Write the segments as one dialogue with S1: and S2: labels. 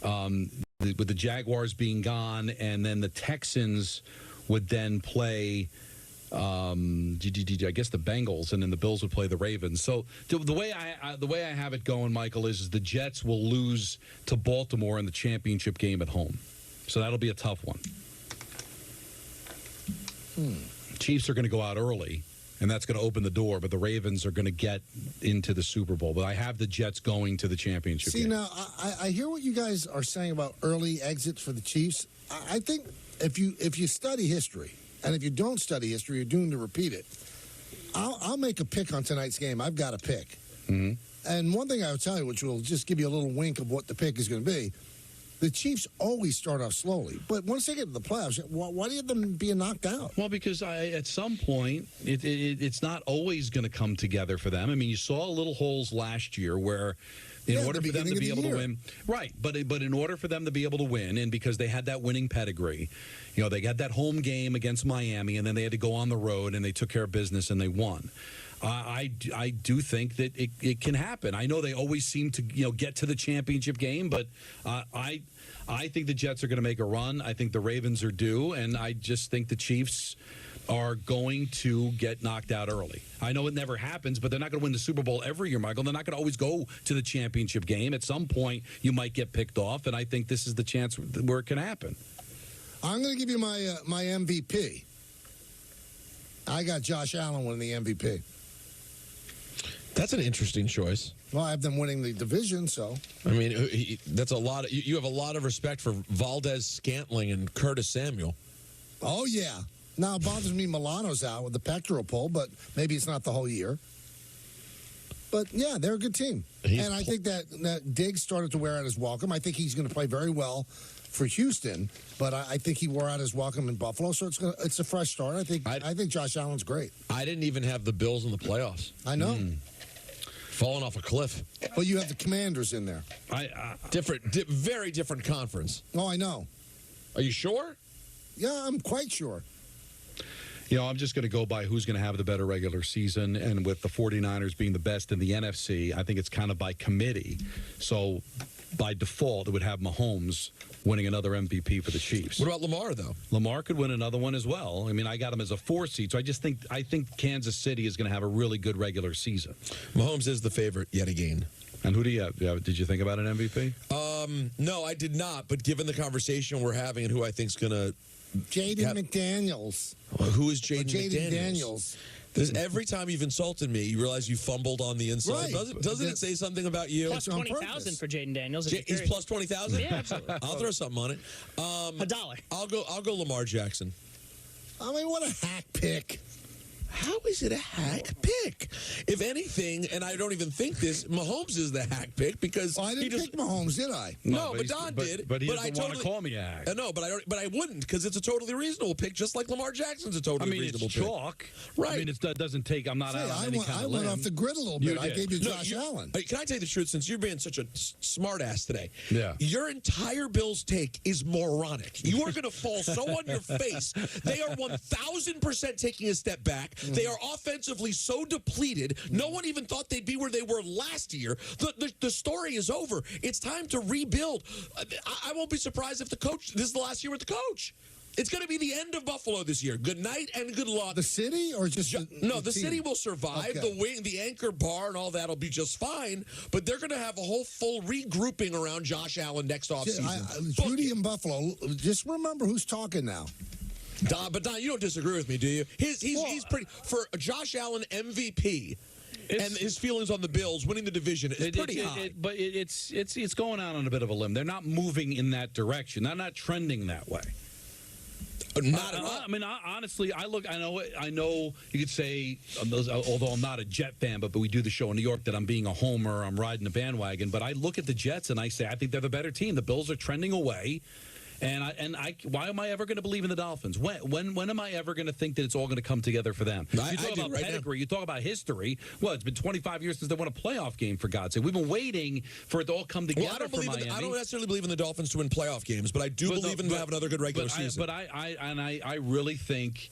S1: with the Jaguars being gone, and then the Texans would then play, I guess, the Bengals, and then the Bills would play the Ravens. So the way I have it going, Michael, is the Jets will lose to Baltimore in the championship game at home. So that'll be a tough one. Chiefs are going to go out early, and that's going to open the door, but the Ravens are going to get into the Super Bowl. But I have the Jets going to the championship game.
S2: Now, I hear what you guys are saying about early exits for the Chiefs. I think if you study history, and if you don't study history, you're doomed to repeat it. I'll make a pick on tonight's game. I've got a pick.
S1: Mm-hmm.
S2: And one thing I'll tell you, which will just give you a little wink of what the pick is going to be, the Chiefs always start off slowly. But once they get to the playoffs, why do you have them being knocked out?
S1: Well, because at some point, it's not always going to come together for them. I mean, you saw little holes last year where in order for them to be able to win. Right, but in order for them to be able to win, and because they had that winning pedigree, they had that home game against Miami, and then they had to go on the road, and they took care of business, and they won. I do think that it can happen. I know they always seem to get to the championship game, but I think the Jets are going to make a run. I think the Ravens are due, and I just think the Chiefs are going to get knocked out early. I know it never happens, but they're not going to win the Super Bowl every year, Michael. They're not going to always go to the championship game. At some point, you might get picked off, and I think this is the chance where it can happen.
S2: I'm going to give you my MVP. I got Josh Allen winning the MVP.
S3: That's an interesting choice.
S2: Well, I have them winning the division, so.
S3: I mean, that's a lot. You have a lot of respect for Valdez-Scantling and Curtis Samuel.
S2: Oh, yeah. Now, it bothers me Milano's out with the pectoral pull, but maybe it's not the whole year. But, yeah, they're a good team. And I think that Diggs started to wear out his welcome. I think he's going to play very well for Houston, but I think he wore out his welcome in Buffalo, so it's a fresh start. I think Josh Allen's great.
S3: I didn't even have the Bills in the playoffs.
S2: I know.
S3: Falling off a cliff.
S2: Well, you have the Commanders in there.
S3: Very different conference.
S2: Oh, I know.
S3: Are you sure?
S2: Yeah, I'm quite sure.
S1: I'm just going to go by who's going to have the better regular season, and with the 49ers being the best in the NFC, I think it's kind of by committee. So, by default, it would have Mahomes winning another MVP for the Chiefs.
S3: What about Lamar, though?
S1: Lamar could win another one as well. I mean, I got him as a 4 seed, so I think Kansas City is going to have a really good regular season.
S3: Mahomes is the favorite yet again.
S1: And who do you have? Did you think about an MVP?
S3: No, I did not. But given the conversation we're having and who I think is going to
S2: Jaden McDaniels.
S3: Well, who is Jaden
S2: Daniels?
S3: Every time you've insulted me, you realize you fumbled on the inside.
S2: Right.
S3: Doesn't it say something about you?
S4: Plus 20,000 for Jaden Daniels.
S3: He's plus 20,000?
S4: Yeah, absolutely.
S3: I'll throw something on it.
S4: $1.
S3: I'll go Lamar Jackson.
S2: I mean, what a hack pick.
S3: How is it a hack pick? If anything, and I don't even think this, Mahomes is the hack pick because
S2: I didn't pick Mahomes, did I?
S3: No, but Don did.
S1: But he doesn't want to call me a hack.
S3: No, but I wouldn't because it's a totally reasonable pick, just like Lamar Jackson's a totally reasonable pick.
S1: It's chalk.
S3: Right.
S1: I mean, it doesn't take. I'm not out on any kind of limb.
S2: I went off the grid a little bit. I gave you Josh Allen.
S3: Can I tell you the truth? Since you're being such a smart ass today,
S1: yeah.
S3: Your entire Bills take is moronic. You are going to fall so on your face. They are 1,000% taking a step back. They are offensively so depleted. No one even thought they'd be where they were last year. The story is over. It's time to rebuild. I won't be surprised if this is the last year with the coach. It's going to be the end of Buffalo this year. Good night and good luck.
S2: The city or just
S3: the city will survive. Okay. The anchor bar and all that will be just fine. But they're going to have a whole full regrouping around Josh Allen next offseason.
S2: Judy in Buffalo, just remember who's talking now.
S3: Don, you don't disagree with me, do you? He's pretty for a Josh Allen MVP. And his feelings on the Bills winning the division is pretty high.
S1: But it's going out on a bit of a limb. They're not moving in that direction. They're not trending that way.
S3: Not at all.
S1: I mean, honestly, I know you could say, although I'm not a Jet fan, but we do the show in New York, that I'm being a homer, I'm riding the bandwagon. But I look at the Jets and I say, I think they're the better team. The Bills are trending away. And why am I ever going to believe in the Dolphins? When am I ever going to think that it's all going to come together for them? You talk about pedigree. You talk about history. Well, it's been 25 years since they won a playoff game, for God's sake. We've been waiting for it to all come together for Miami.
S3: I don't necessarily believe in the Dolphins to win playoff games, but I do believe in to have another good regular season.
S1: I really think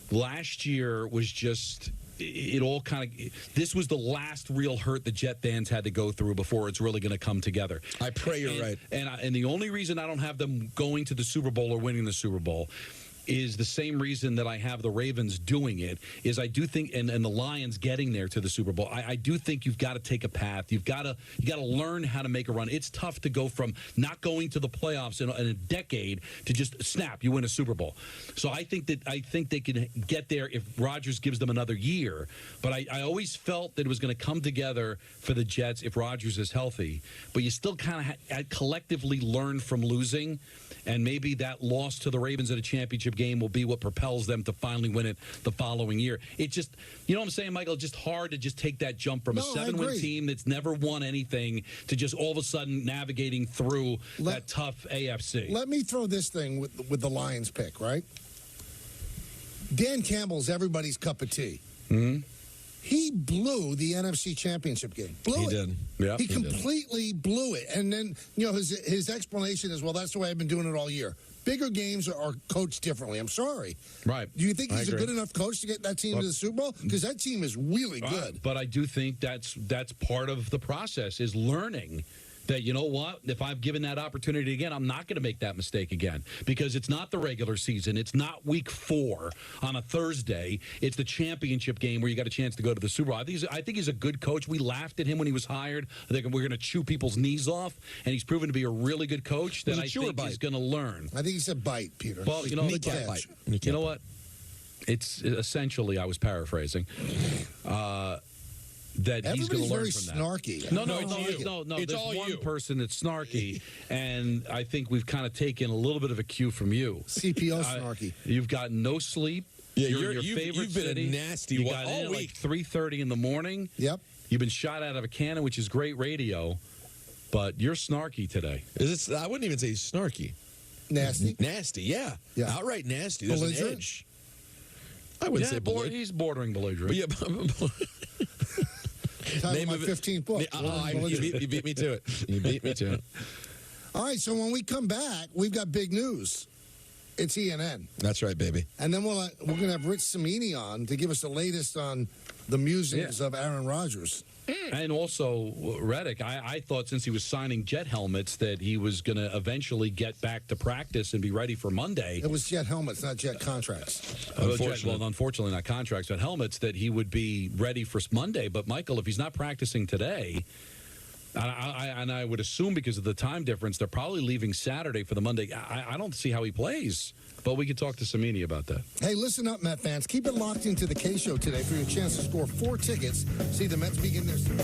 S1: last year was just it all kind of, this was the last real hurt the Jet fans had to go through before it's really going to come together.
S3: I pray you're right.
S1: And the only reason I don't have them going to the Super Bowl or winning the Super Bowl is the same reason that I have the Ravens doing it, is I do think, and the Lions getting there to the Super Bowl, I do think you've got to take a path. You got to learn how to make a run. It's tough to go from not going to the playoffs in a decade to just snap, you win a Super Bowl. So I think they can get there if Rodgers gives them another year. But I always felt that it was going to come together for the Jets if Rodgers is healthy. But you still kind of collectively learn from losing, and maybe that loss to the Ravens at a championship game will be what propels them to finally win it the following year. It just, you know what I'm saying, Michael? It's just hard to just take that jump from a 7-win team that's never won anything to just all of a sudden navigating through that tough AFC.
S2: Let me throw this thing with the Lions pick, right? Dan Campbell's everybody's cup of tea.
S1: Mm-hmm.
S2: He blew the NFC Championship game. He
S3: did.
S1: Yeah,
S2: he completely blew it. And then, his explanation is, well, that's the way I've been doing it all year. Bigger games are coached differently. I'm sorry.
S1: Right.
S2: Do you think he's a good enough coach to get that team to the Super Bowl? Because that team is really good.
S1: But I do think that's part of the process, is learning that, you know what, if I've given that opportunity again, I'm not going to make that mistake again, because it's not the regular season. It's not week 4 on a Thursday. It's the championship game where you got a chance to go to the Super Bowl. I think he's a good coach. We laughed at him when he was hired. I think we're going to chew people's knees off, and he's proven to be a really good coach that I think he's going to learn.
S2: I think he said bite, Peter.
S1: Well, you know what? It's essentially, I was paraphrasing, that he's going to learn from that.
S2: Snarky.
S1: No,
S3: it's
S1: there's
S3: all
S1: one
S3: you.
S1: person that's snarky, and I think we've kind of taken a little bit of a cue from you.
S2: CPO snarky.
S1: You've gotten no sleep.
S3: Yeah,
S1: your favorite
S3: you've been
S1: city.
S3: a nasty
S1: you
S3: one
S1: got
S3: all
S1: in at
S3: week.
S1: like 3:30 in the morning.
S2: Yep.
S1: You've been shot out of a cannon, which is great radio, but you're snarky today.
S3: I wouldn't even say he's snarky.
S2: Nasty.
S3: Nasty, yeah. Outright nasty. There's an edge. I wouldn't say belligerent.
S1: He's bordering belligerent.
S2: Name of my 15th book.
S3: You beat me to it.
S2: All right, so when we come back, we've got big news. It's ENN.
S3: That's right, baby.
S2: And then we're going to have Rich Cimini on to give us the latest on the musings of Aaron Rodgers.
S1: And also, Reddick, I thought since he was signing jet helmets that he was going to eventually get back to practice and be ready for Monday.
S2: It was jet helmets, not jet contracts.
S1: Unfortunately, not contracts, but helmets, that he would be ready for Monday. But, Michael, if he's not practicing today, and I would assume because of the time difference, they're probably leaving Saturday for the Monday. I don't see how he plays. But we could talk to Cimini about that.
S2: Hey, listen up, Met fans. Keep it locked into the K-Show today for your chance to score 4 tickets. See the Mets begin their season.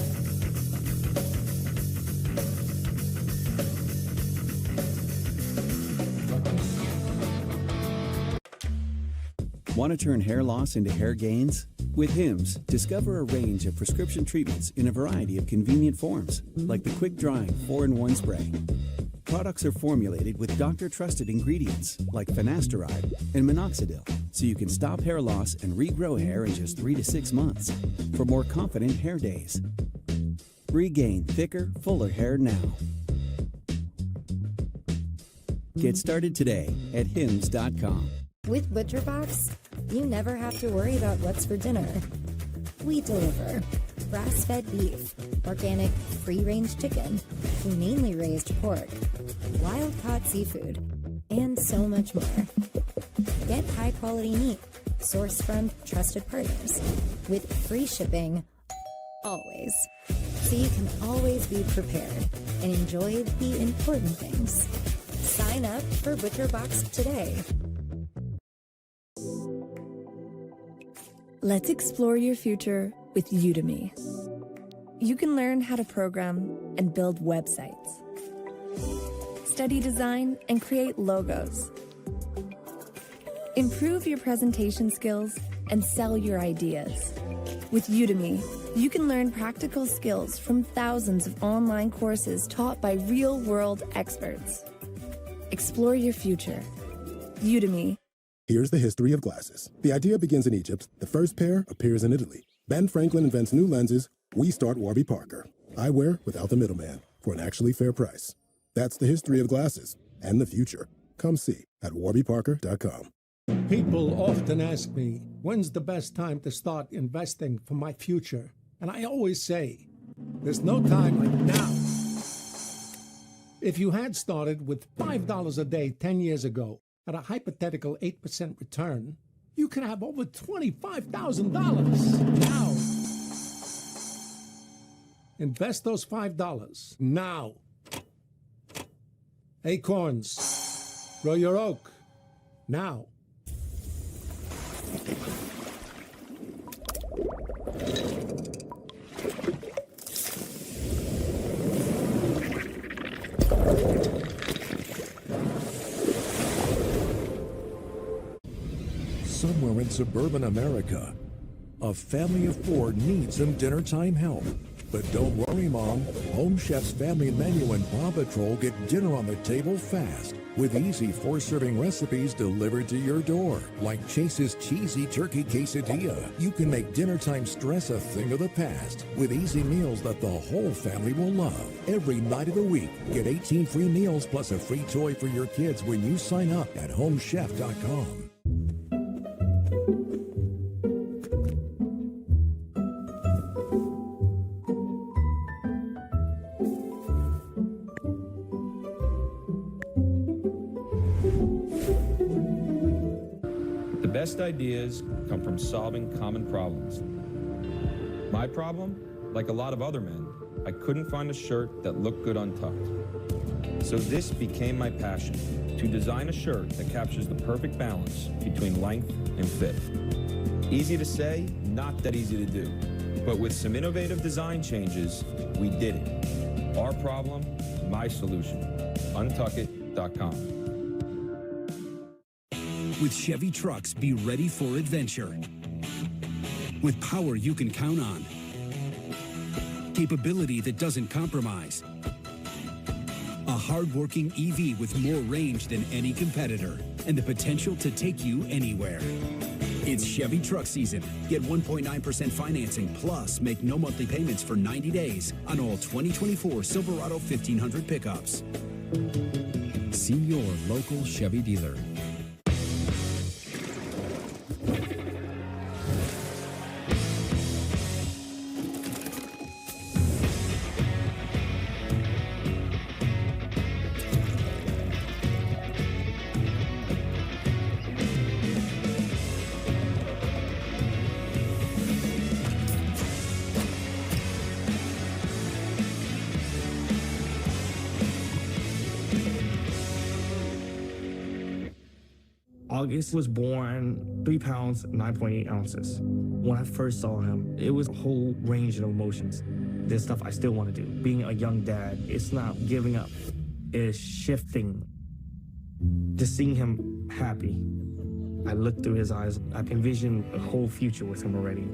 S5: Want to turn hair loss into hair gains? With Hims, discover a range of prescription treatments in a variety of convenient forms, like the quick-drying 4-in-1 spray. Products are formulated with doctor-trusted ingredients like finasteride and minoxidil, so you can stop hair loss and regrow hair in just 3 to 6 months for more confident hair days. Regain thicker, fuller hair now. Get started today at hims.com.
S6: With ButcherBox, you never have to worry about what's for dinner. We deliver grass-fed beef, organic free-range chicken, humanely raised pork, wild-caught seafood, and so much more. Get high-quality meat sourced from trusted partners with free shipping always, so you can always be prepared and enjoy the important things. Sign up for ButcherBox today.
S7: Let's explore your future with Udemy. You can learn how to program and build websites, study design and create logos, improve your presentation skills, and sell your ideas. With Udemy, you can learn practical skills from thousands of online courses taught by real-world experts. Explore your future. Udemy.
S8: Here's the history of glasses. The idea begins in Egypt. The first pair appears in Italy. Ben Franklin invents new lenses. We start Warby Parker. Eyewear without the middleman for an actually fair price. That's the history of glasses and the future. Come see at warbyparker.com.
S9: People often ask me, when's the best time to start investing for my future? And I always say, there's no time like now. If you had started with $5 a day 10 years ago at a hypothetical 8% return, you could have over $25,000 now. Invest those $5 now. Acorns, grow your oak now.
S10: Somewhere in suburban America, a family of four needs some dinner time help. But don't worry, Mom. Home Chef's Family Menu and Paw Patrol get dinner on the table fast with easy 4-serving recipes delivered to your door. Like Chase's cheesy turkey quesadilla. You can make dinner time stress a thing of the past with easy meals that the whole family will love. Every night of the week, get 18 free meals plus a free toy for your kids when you sign up at homechef.com.
S11: The best ideas come from solving common problems. My problem, like a lot of other men, I couldn't find a shirt that looked good untucked. So this became my passion, to design a shirt that captures the perfect balance between length and fit. Easy to say, not that easy to do. But with some innovative design changes, we did it. Our problem, my solution. Untuckit.com.
S12: With Chevy trucks, be ready for adventure. With power you can count on. Capability that doesn't compromise. A hard-working EV with more range than any competitor and the potential to take you anywhere. It's Chevy truck season. Get 1.9% financing plus make no monthly payments for 90 days on all 2024 Silverado 1500 pickups. See your local Chevy dealer.
S13: August was born 3 pounds, 9.8 ounces. When I first saw him, it was a whole range of emotions. There's stuff I still want to do. Being a young dad, it's not giving up. It's shifting. Just seeing him happy. I looked through his eyes. I envisioned a whole future with him already.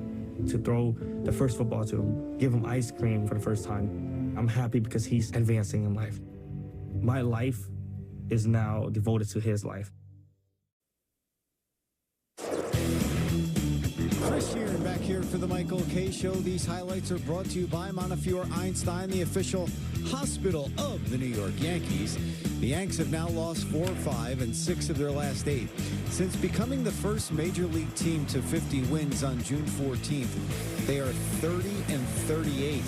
S13: To throw the first football to him, give him ice cream for the first time. I'm happy because he's advancing in life. My life is now devoted to his life.
S14: Chris Sheeran back here for the Michael K. Show. These highlights are brought to you by Montefiore Einstein, the official hospital of the New York Yankees. The Yanks have now lost 4 of 5 and 6 of their last 8. Since becoming the first major league team to 50 wins on June 14th, they are 30-38.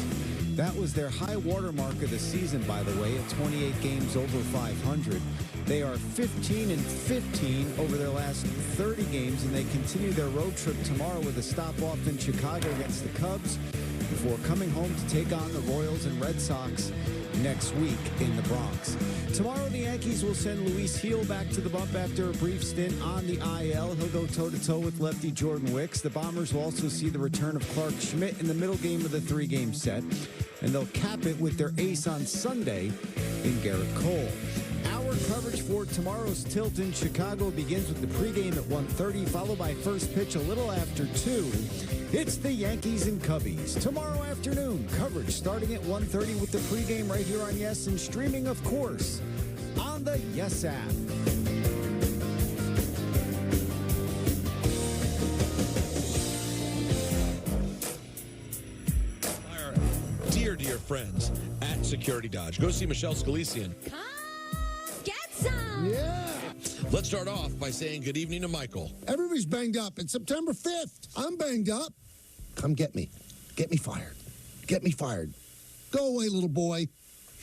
S14: That was their high watermark of the season, by the way, at 28 games over 500. They are 15-15 over their last 30 games, and they continue their road trip tomorrow with a stop-off in Chicago against the Cubs before coming home to take on the Royals and Red Sox next week in the Bronx. Tomorrow, the Yankees will send Luis Gil back to the bump after a brief stint on the IL. He'll go toe-to-toe with lefty Jordan Wicks. The Bombers will also see the return of Clark Schmidt in the middle game of the 3-game set, and they'll cap it with their ace on Sunday in Garrett Cole. Our coverage for tomorrow's tilt in Chicago begins with the pregame at 1:30, followed by first pitch a little after 2. It's the Yankees and Cubbies. Tomorrow afternoon, coverage starting at 1:30 with the pregame right here on Yes, and streaming, of course, on the Yes app.
S3: Dear friends at Security Dodge. Go see Michelle Scalisian.
S15: Get some!
S3: Yeah. Let's start off by saying good evening to Michael.
S2: Everybody's banged up. It's September 5th. I'm banged up. Come get me. Get me fired. Get me fired. Go away, little boy.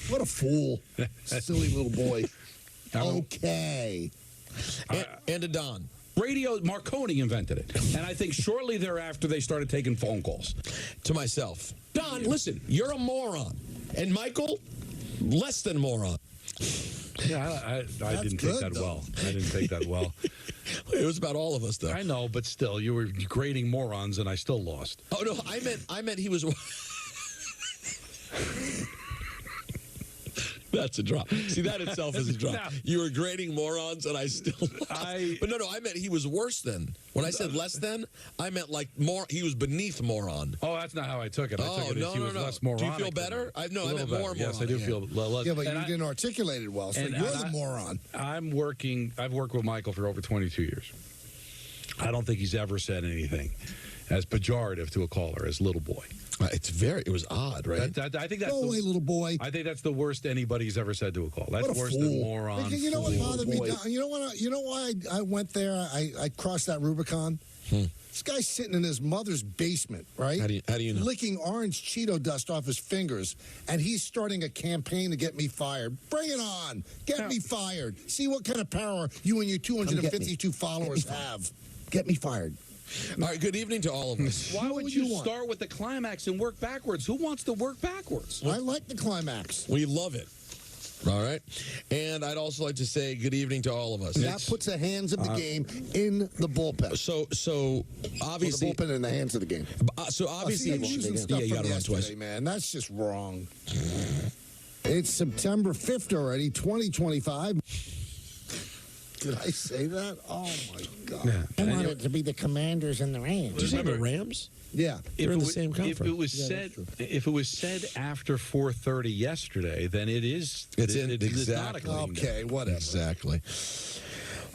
S2: What a fool. Silly little boy. Okay.
S3: And to Don.
S1: Radio, Marconi invented it. And I think shortly thereafter, they started taking phone calls.
S3: To myself. Don, listen, you're a moron. And Michael, less than moron.
S1: Yeah, I didn't take that well. I didn't take that well.
S3: It was about all of us, though.
S1: I know, but still, you were grading morons, and I still lost.
S3: Oh, no, I meant he was... That's a drop. See, that itself is a drop.
S1: No.
S3: You were grading morons, and I still lost. But no, I meant he was worse than. When I said less than, I meant like more. He was beneath moron.
S1: Oh, that's not how I took it. I took it
S3: no,
S1: as he was less moronic.
S3: Do you feel better? I meant more moron.
S1: Yes, I do feel less.
S2: Yeah, but you didn't articulate it well, so you're the moron.
S1: I've worked with Michael for over 22 years. I don't think he's ever said anything as pejorative to a caller as little boy.
S3: It was odd, right?
S1: I think that's
S2: Go away, little boy.
S1: I think that's the worst anybody's ever said to a call. That's worse than moron.
S2: You know what bothered me? You know why I went there? I crossed that Rubicon. This guy's sitting in his mother's basement, right?
S3: How do you know?
S2: Licking orange Cheeto dust off his fingers, and he's starting a campaign to get me fired. Bring it on. Get me fired. See what kind of power you and your 252 followers have. Get me fired.
S3: All right, good evening to all of us.
S1: Why would you start with the climax and work backwards? Who wants to work backwards?
S2: I like the climax.
S3: We love it. All right. And I'd also like to say good evening to all of us.
S2: That puts the hands of the game in the bullpen.
S3: So obviously...
S2: the bullpen in the hands of the game.
S3: So obviously...
S2: you got to run twice. Man, that's just wrong. It's September 5th already, 2025. Did I say that? Oh, my God.
S15: Yeah. I want it to be the Commanders and the Rams.
S3: Did you say the Rams?
S2: Yeah.
S3: They're in the same conference.
S1: If it was said after 4:30 yesterday, then it is.
S3: Exactly.
S1: Not a clean day.
S2: Okay, whatever.
S3: Exactly.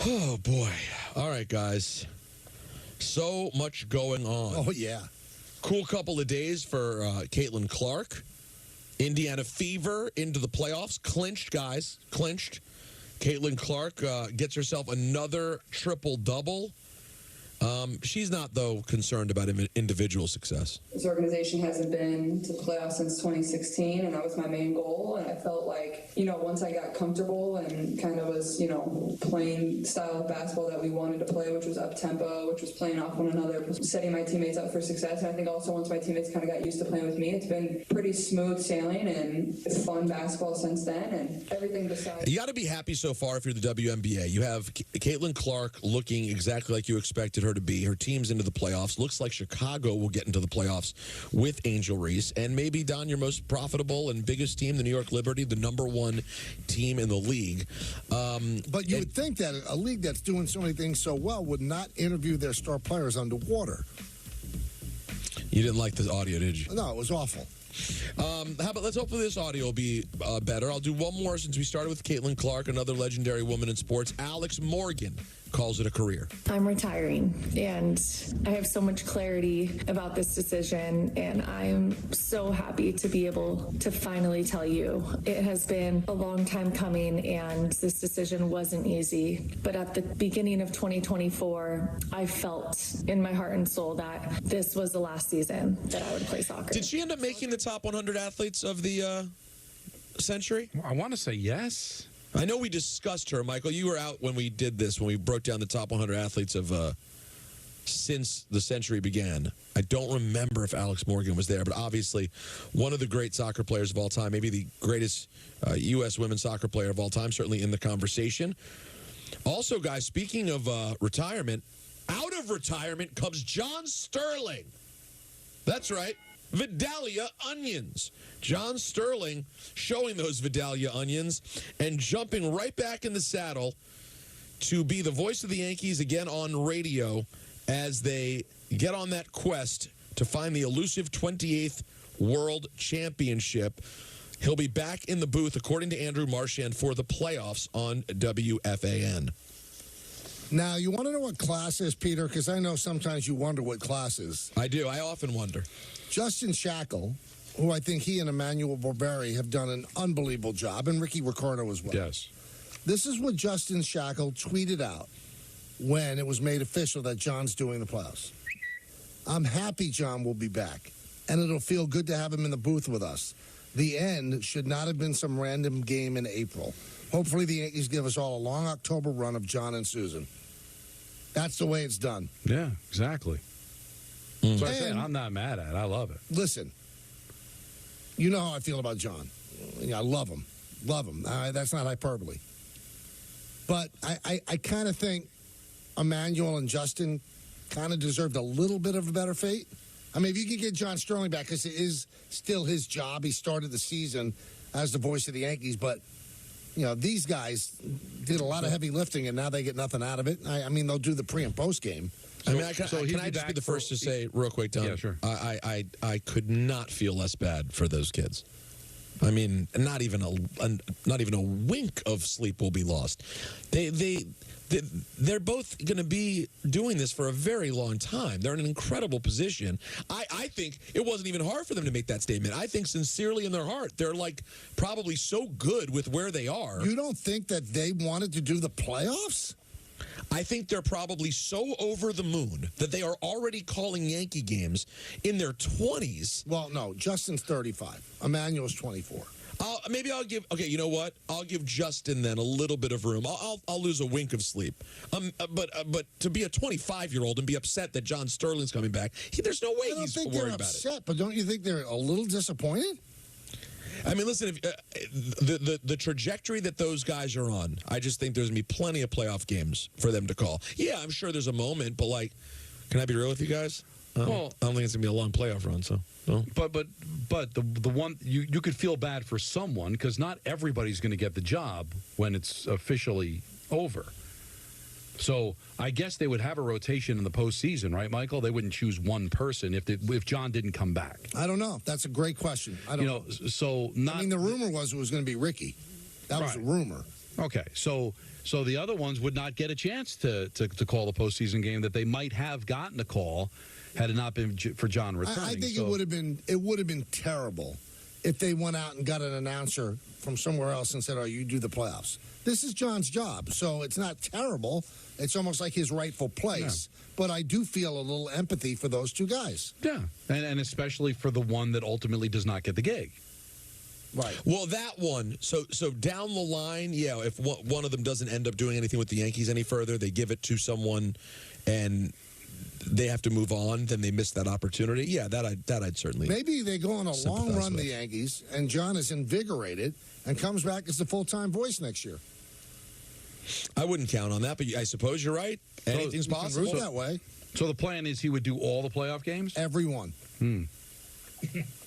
S3: Oh, boy. All right, guys. So much going on.
S2: Oh, yeah.
S3: Cool couple of days for Caitlin Clark. Indiana Fever into the playoffs. Clinched, guys. Clinched. Caitlin Clark gets herself another triple-double. She's not, though, concerned about individual success.
S16: This organization hasn't been to the playoffs since 2016, and that was my main goal. And I felt like, once I got comfortable and kind of was, playing style of basketball that we wanted to play, which was up-tempo, which was playing off one another, setting my teammates up for success. And I think also once my teammates kind of got used to playing with me, it's been pretty smooth sailing and fun basketball since then, and everything besides.
S3: You got to be happy so far if you're the WNBA. You have Caitlin Clark looking exactly like you expected her to be. Her team's into the playoffs. Looks like Chicago will get into the playoffs with Angel Reese. And maybe, Don, your most profitable and biggest team, the New York Liberty, the #1 team in the league.
S2: But you would think that a league that's doing so many things so well would not interview their star players underwater.
S3: You didn't like the audio, did you?
S2: No, it was awful.
S3: How about let's hope this audio will be better. I'll do one more since we started with Caitlin Clark, another legendary woman in sports. Alex Morgan calls it a career.
S7: I'm retiring, and I have so much clarity about this decision, and I'm so happy to be able to finally tell you. It has been a long time coming, and this decision wasn't easy, but at the beginning of 2024, I felt in my heart and soul that this was the last season that I would play soccer.
S3: Did she end up making the top 100 athletes of the century?
S1: I want to say yes.
S3: I know we discussed her, Michael. You were out when we did this, when we broke down the top 100 athletes of since the century began. I don't remember if Alex Morgan was there, but obviously one of the great soccer players of all time, maybe the greatest U.S. women's soccer player of all time, certainly in the conversation. Also, guys, speaking of retirement, out of retirement comes John Sterling. That's right. Vidalia onions. John Sterling showing those Vidalia onions and jumping right back in the saddle to be the voice of the Yankees again on radio as they get on that quest to find the elusive 28th World Championship. He'll be back in the booth, according to Andrew Marchand, for the playoffs on WFAN.
S2: Now, you want to know what class is, Peter? Because I know sometimes you wonder what class is.
S3: I do. I often wonder.
S2: Justin Shackle, who I think he and Emmanuel Barberi have done an unbelievable job, and Ricky Ricardo as well.
S1: Yes.
S2: This is what Justin Shackle tweeted out when it was made official that John's doing the playoffs. I'm happy John will be back, and it'll feel good to have him in the booth with us. The end should not have been some random game in April. Hopefully the Yankees give us all a long October run of John and Susan. That's the way it's done.
S1: Yeah, exactly. So I say, I'm not mad at it. I love it.
S2: Listen, you know how I feel about John. I love him. Love him. That's not hyperbole. But I kind of think Emmanuel and Justin kind of deserved a little bit of a better fate. I mean, if you could get John Sterling back, because it is still his job. He started the season as the voice of the Yankees. But, these guys did a lot of heavy lifting, and now they get nothing out of it. I mean, they'll do the pre- and post-game.
S3: Can I just be the first to say real quick, Don?
S1: Yeah, sure.
S3: I could not feel less bad for those kids. I mean, not even a wink of sleep will be lost. They're both going to be doing this for a very long time. They're in an incredible position. I think it wasn't even hard for them to make that statement. I think sincerely in their heart, they're probably so good with where they are.
S2: You don't think that they wanted to do the playoffs?
S3: I think they're probably so over the moon that they are already calling Yankee games in their 20s.
S2: Well, no, Justin's 35. Emmanuel's 24.
S3: Maybe I'll give. Okay, you know what? I'll give Justin then a little bit of room. I'll lose a wink of sleep. But to be a 25-year-old and be upset that John Sterling's coming back, there's no way he's worried about it.
S2: But don't you think they're a little disappointed?
S3: I mean, listen, the trajectory that those guys are on, I just think there's going to be plenty of playoff games for them to call. Yeah, I'm sure there's a moment, but, can I be real with you guys? Well, I don't think it's going to be a long playoff run, so. No.
S1: But the one, you could feel bad for someone because not everybody's going to get the job when it's officially over. So I guess they would have a rotation in the postseason, right, Michael? They wouldn't choose one person if John didn't come back.
S2: I don't know. That's a great question. I don't know.
S1: So not.
S2: I mean, the rumor was it was going to be Ricky. That was a rumor.
S1: Okay, so the other ones would not get a chance to call the postseason game that they might have gotten a call had it not been for John returning.
S2: I think it would have been terrible if they went out and got an announcer from somewhere else and said, "Oh, you do the playoffs." This is John's job, so it's not terrible. It's almost like his rightful place. Yeah. But I do feel a little empathy for those two guys.
S1: Yeah, and especially for the one that ultimately does not get the gig.
S2: Right.
S3: Well, that one, so down the line, yeah, if one of them doesn't end up doing anything with the Yankees any further, they give it to someone and they have to move on, then they miss that opportunity. Yeah, that I'd certainly.
S2: Maybe they go on a long run, the Yankees, and John is invigorated and comes back as the full-time voice next year.
S3: I wouldn't count on that, but I suppose you're right. Anything's possible.
S2: Root that way.
S1: So the plan is he would do all the playoff games?
S2: Every one.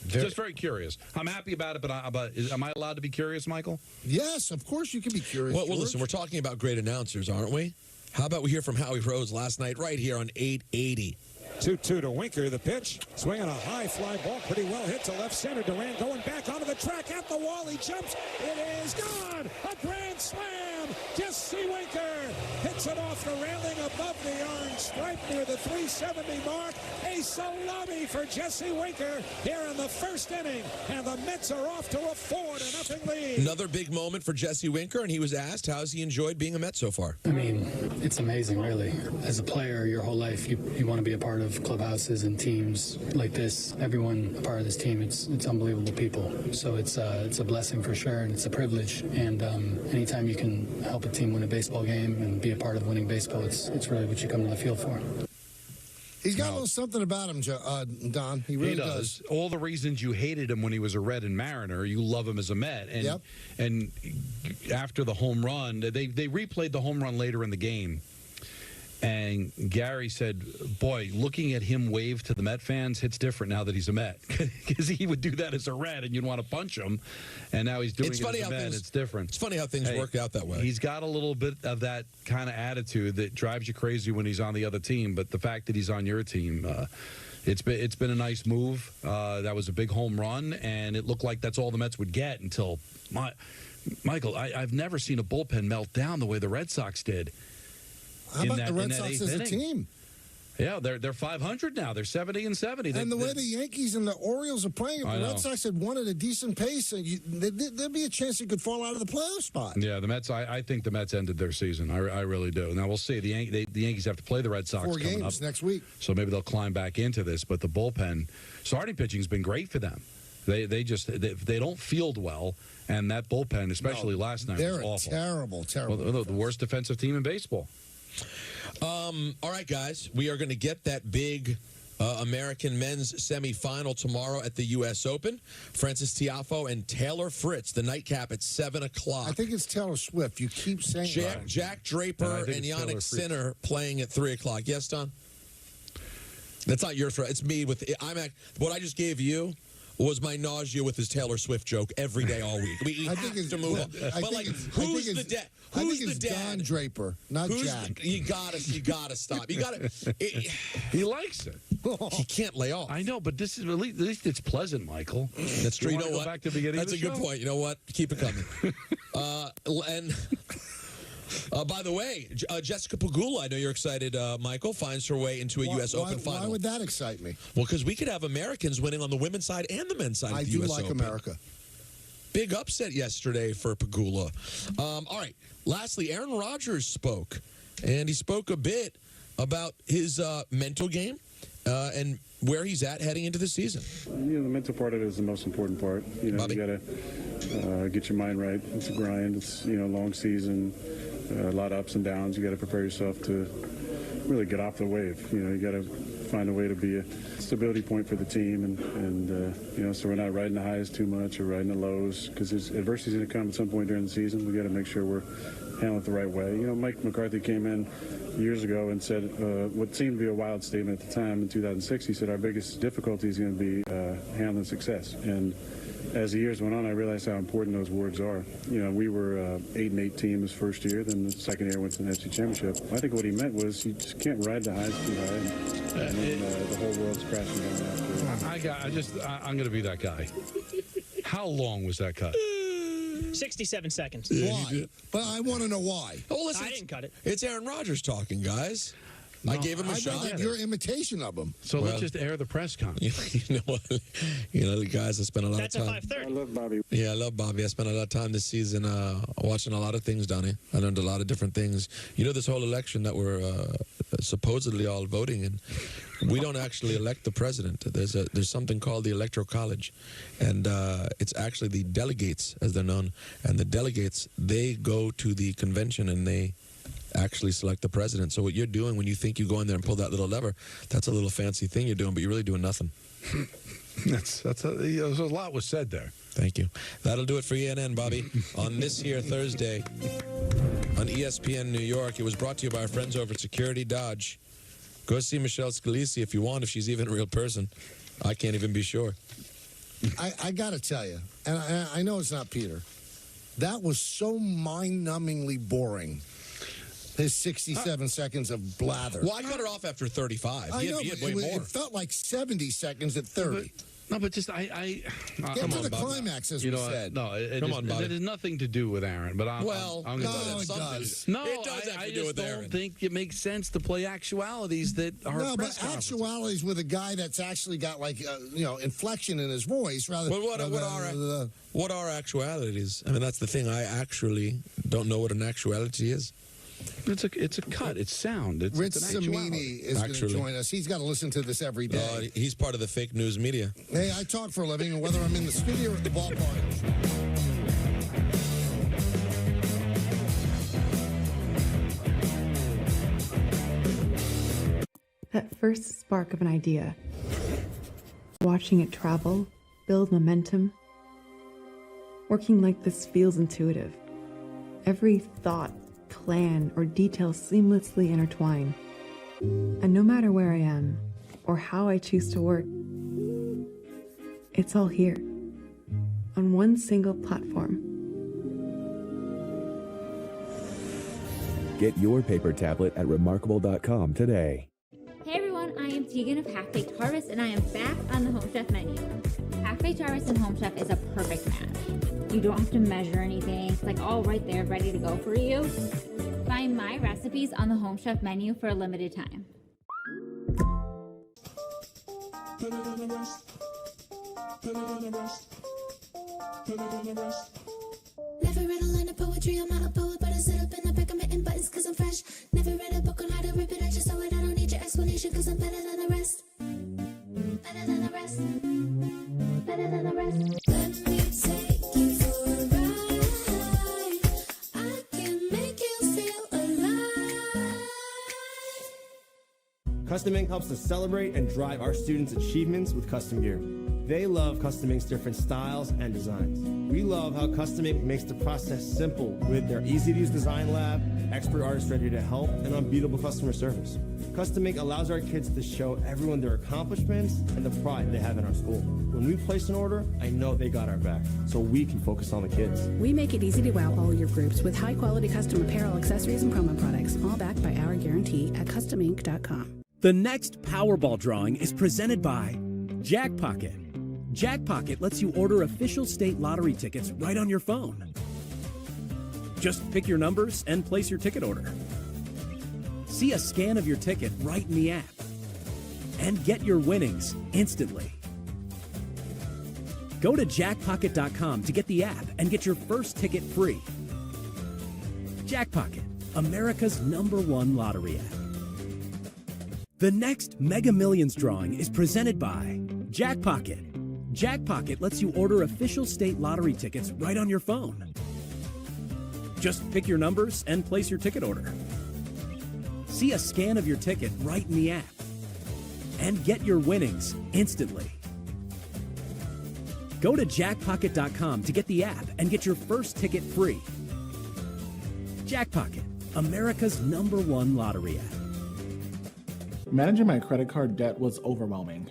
S1: Just very curious. I'm happy about it, but am I allowed to be curious, Michael?
S2: Yes, of course you can be curious.
S3: Well, listen, we're talking about great announcers, aren't we? How about we hear from Howie Rose last night right here on 880.
S17: 2-2 to Winker. The pitch. Swinging a high fly ball. Pretty well hit to left center. Duran going back onto the track. At the wall. He jumps. It is gone. A grand slam. Jesse Winker hits it off the railing above the orange stripe near the 370 mark. A salami for Jesse Winker here in the first inning. And the Mets are off to a 4-0 lead.
S3: Another big moment for Jesse Winker, and he was asked how's he enjoyed being a Met so far.
S18: I mean, it's amazing, really. As a player, your whole life, you want to be a part of clubhouses and teams like this. Everyone a part of this team, it's unbelievable people. So it's a blessing for sure, and it's a privilege. And anytime you can help a team win a baseball game and be a part of winning baseball, it's really what you come to the field for.
S2: He's got a little something about him, Don. He really
S1: does. All the reasons you hated him when he was a Red and Mariner, you love him as a Met. And, and after the home run, they replayed the home run later in the game. And Gary said, boy, looking at him wave to the Met fans, it's different now that he's a Met. Because he would do that as a Red, and you'd want to punch him. And now he's doing it as a Met, and it's different.
S3: It's funny how things work out that way.
S1: He's got a little bit of that kind of attitude that drives you crazy when he's on the other team. But the fact that he's on your team, it's been a nice move. That was a big home run, and it looked like that's all the Mets would get until Michael, I've never seen a bullpen melt down the way the Red Sox did.
S2: How about the Red Sox as a team?
S1: Yeah, they're 500 now. They're 70 and 70.
S2: And the way the Yankees and the Orioles are playing, if the Red Sox had won at a decent pace, there'd be a chance you could fall out of the playoff spot.
S1: Yeah, the Mets. I think the Mets ended their season. I really do. Now we'll see. The Yankees have to play the Red Sox
S2: 4
S1: coming
S2: games
S1: up
S2: next week,
S1: so maybe they'll climb back into this. But the bullpen, starting pitching's been great for them. They don't field well, and that bullpen, especially last night, was awful.
S2: Terrible.
S1: Well, the worst defensive team in baseball.
S3: All right, guys, we are going to get that big American men's semifinal tomorrow at the U.S. Open. Francis Tiafoe and Taylor Fritz, the nightcap at 7 o'clock.
S2: I think it's Taylor Swift. You keep saying
S3: Jack Draper and Yannick Sinner playing at 3 o'clock. Yes, Don? That's not your fault. It's me. What I just gave you was my nausea with his Taylor Swift joke every day all week. We have to move on. But who's the dad? Who's the dad?
S2: Don Draper, not Jack.
S3: You gotta stop.
S1: He likes it.
S3: He can't lay off.
S1: I know, but this is at least it's pleasant, Michael.
S3: That's true.
S1: You
S3: know
S1: go
S3: what?
S1: Back to the beginning.
S3: That's
S1: of the
S3: a good
S1: show?
S3: point. You know what? Keep it coming. By the way, Jessica Pegula, I know you're excited, Michael, finds her way into a U.S. Open final.
S2: Why would that excite me?
S3: Well, because we could have Americans winning on the women's side and the men's side of the U.S. Open.
S2: I do like America.
S3: Big upset yesterday for Pegula. All right. Lastly, Aaron Rodgers spoke, and he spoke a bit about his mental game and where he's at heading into the season.
S19: The mental part of it is the most important part. You got to get your mind right. It's a grind. It's a long season, a lot of ups and downs. You got to prepare yourself to really get off the wave. You got to find a way to be a stability point for the team, and so we're not riding the highs too much or riding the lows, because adversity is going to come at some point during the season. We got to make sure we're handling it the right way. Mike McCarthy came in years ago and said what seemed to be a wild statement at the time in 2006. He said our biggest difficulty is going to be handling success. And as the years went on, I realized how important those words are. We were 8-8 team his first year. Then the second year went to the NFC Championship. I think what he meant was you just can't ride the highs too high, and then the whole world's crashing down after.
S1: I'm going to be that guy. How long was that cut?
S4: 67 seconds.
S2: Why? But I want to know why.
S3: Oh, listen,
S4: I didn't cut it.
S3: It's Aaron Rodgers talking, guys. I gave him a shot.
S2: Like your imitation of him.
S1: So let's just air the press conference.
S3: You know what? The guys, I spent a lot of time.
S4: That's at 5:30.
S19: I love Bobby.
S3: Yeah, I love Bobby. I spent a lot of time this season watching a lot of things, Donnie. I learned a lot of different things. This whole election that we're supposedly all voting in, we don't actually elect the president. There's something called the Electoral College, and it's actually the delegates, as they're known. And the delegates, they go to the convention and they actually select the president. So what you're doing when you think you go in there and pull that little lever, that's a little fancy thing you're doing, but you're really doing nothing.
S1: There's a lot was said there.
S3: Thank you. That'll do it for ENN, Bobby. On this here Thursday on ESPN New York, it was brought to you by our friends over at Security Dodge. Go see Michelle Scalisi if you want, if she's even a real person. I can't even be sure.
S2: I got to tell you, and I know it's not Peter, that was so mind-numbingly boring. His 67 seconds of blather.
S3: Well, I cut it off after 35. He had way more.
S2: It felt like 70 seconds at 30.
S1: But just
S2: get to the climax, as we said.
S1: No,
S3: come on, Bobby.
S1: It has nothing to do with Aaron. But I'm
S2: it does.
S1: No,
S3: it does have to do with Aaron.
S1: I don't think it makes sense to play actualities that are
S2: no, but actualities with a guy that's actually got inflection in his voice rather.
S3: Well, what are actualities? I mean, that's the thing. I actually don't know what an actuality is.
S1: It's a cut. It's sound.
S2: Rich Samini is going to join us. He's got to listen to this every day.
S3: He's part of the fake news media.
S2: Hey, I talk for a living, and whether I'm in the studio or at the ballpark.
S20: That first spark of an idea. Watching it travel, build momentum. Working like this feels intuitive. Every thought, plan, or detail seamlessly intertwine. And no matter where I am, or how I choose to work, it's all here, on one single platform.
S5: Get your paper tablet at remarkable.com today.
S21: Hey everyone, I am Tegan of Half-Baked Harvest, and I am back on the Home Chef menu. Half-Baked Harvest and Home Chef is a perfect match. You don't have to measure anything. It's all right there, ready to go for you. Find my recipes on the Home Chef menu for a limited time.
S6: better than the rest, better than the rest, better than the rest.
S22: Never read a line of poetry, I'm not a poet, but I sit up in the back of my buttons cause I'm fresh. Never read a book on how to rip it, I just know it, I don't need your explanation cause I'm better than the rest. Better than the rest, better than the rest. Let me take you for a ride, I can make you feel alive.
S23: Custom Ink helps us celebrate and drive our students' achievements with custom gear. They love Custom Ink's different styles and designs. We love how Custom Ink makes the process simple with their easy-to-use design lab, expert artists ready to help, and unbeatable customer service. Custom Ink allows our kids to show everyone their accomplishments and the pride they have in our school. When we place an order, I know they got our back, so we can focus on the kids.
S24: We make it easy to wow all your groups with high-quality custom apparel, accessories, and promo products, all backed by our guarantee at customink.com.
S12: The next Powerball drawing is presented by Jackpocket. Jackpocket lets you order official state lottery tickets right on your phone. Just pick your numbers and place your ticket order. See a scan of your ticket right in the app. And get your winnings instantly. Go to jackpocket.com to get the app and get your first ticket free. Jackpocket, America's #1 lottery app. The next Mega Millions drawing is presented by Jackpocket. Jackpocket lets you order official state lottery tickets right on your phone. Just pick your numbers and place your ticket order. See a scan of your ticket right in the app. And get your winnings instantly. Go to jackpocket.com to get the app and get your first ticket free. Jackpocket, America's #1 lottery app.
S25: Managing my credit card debt was overwhelming,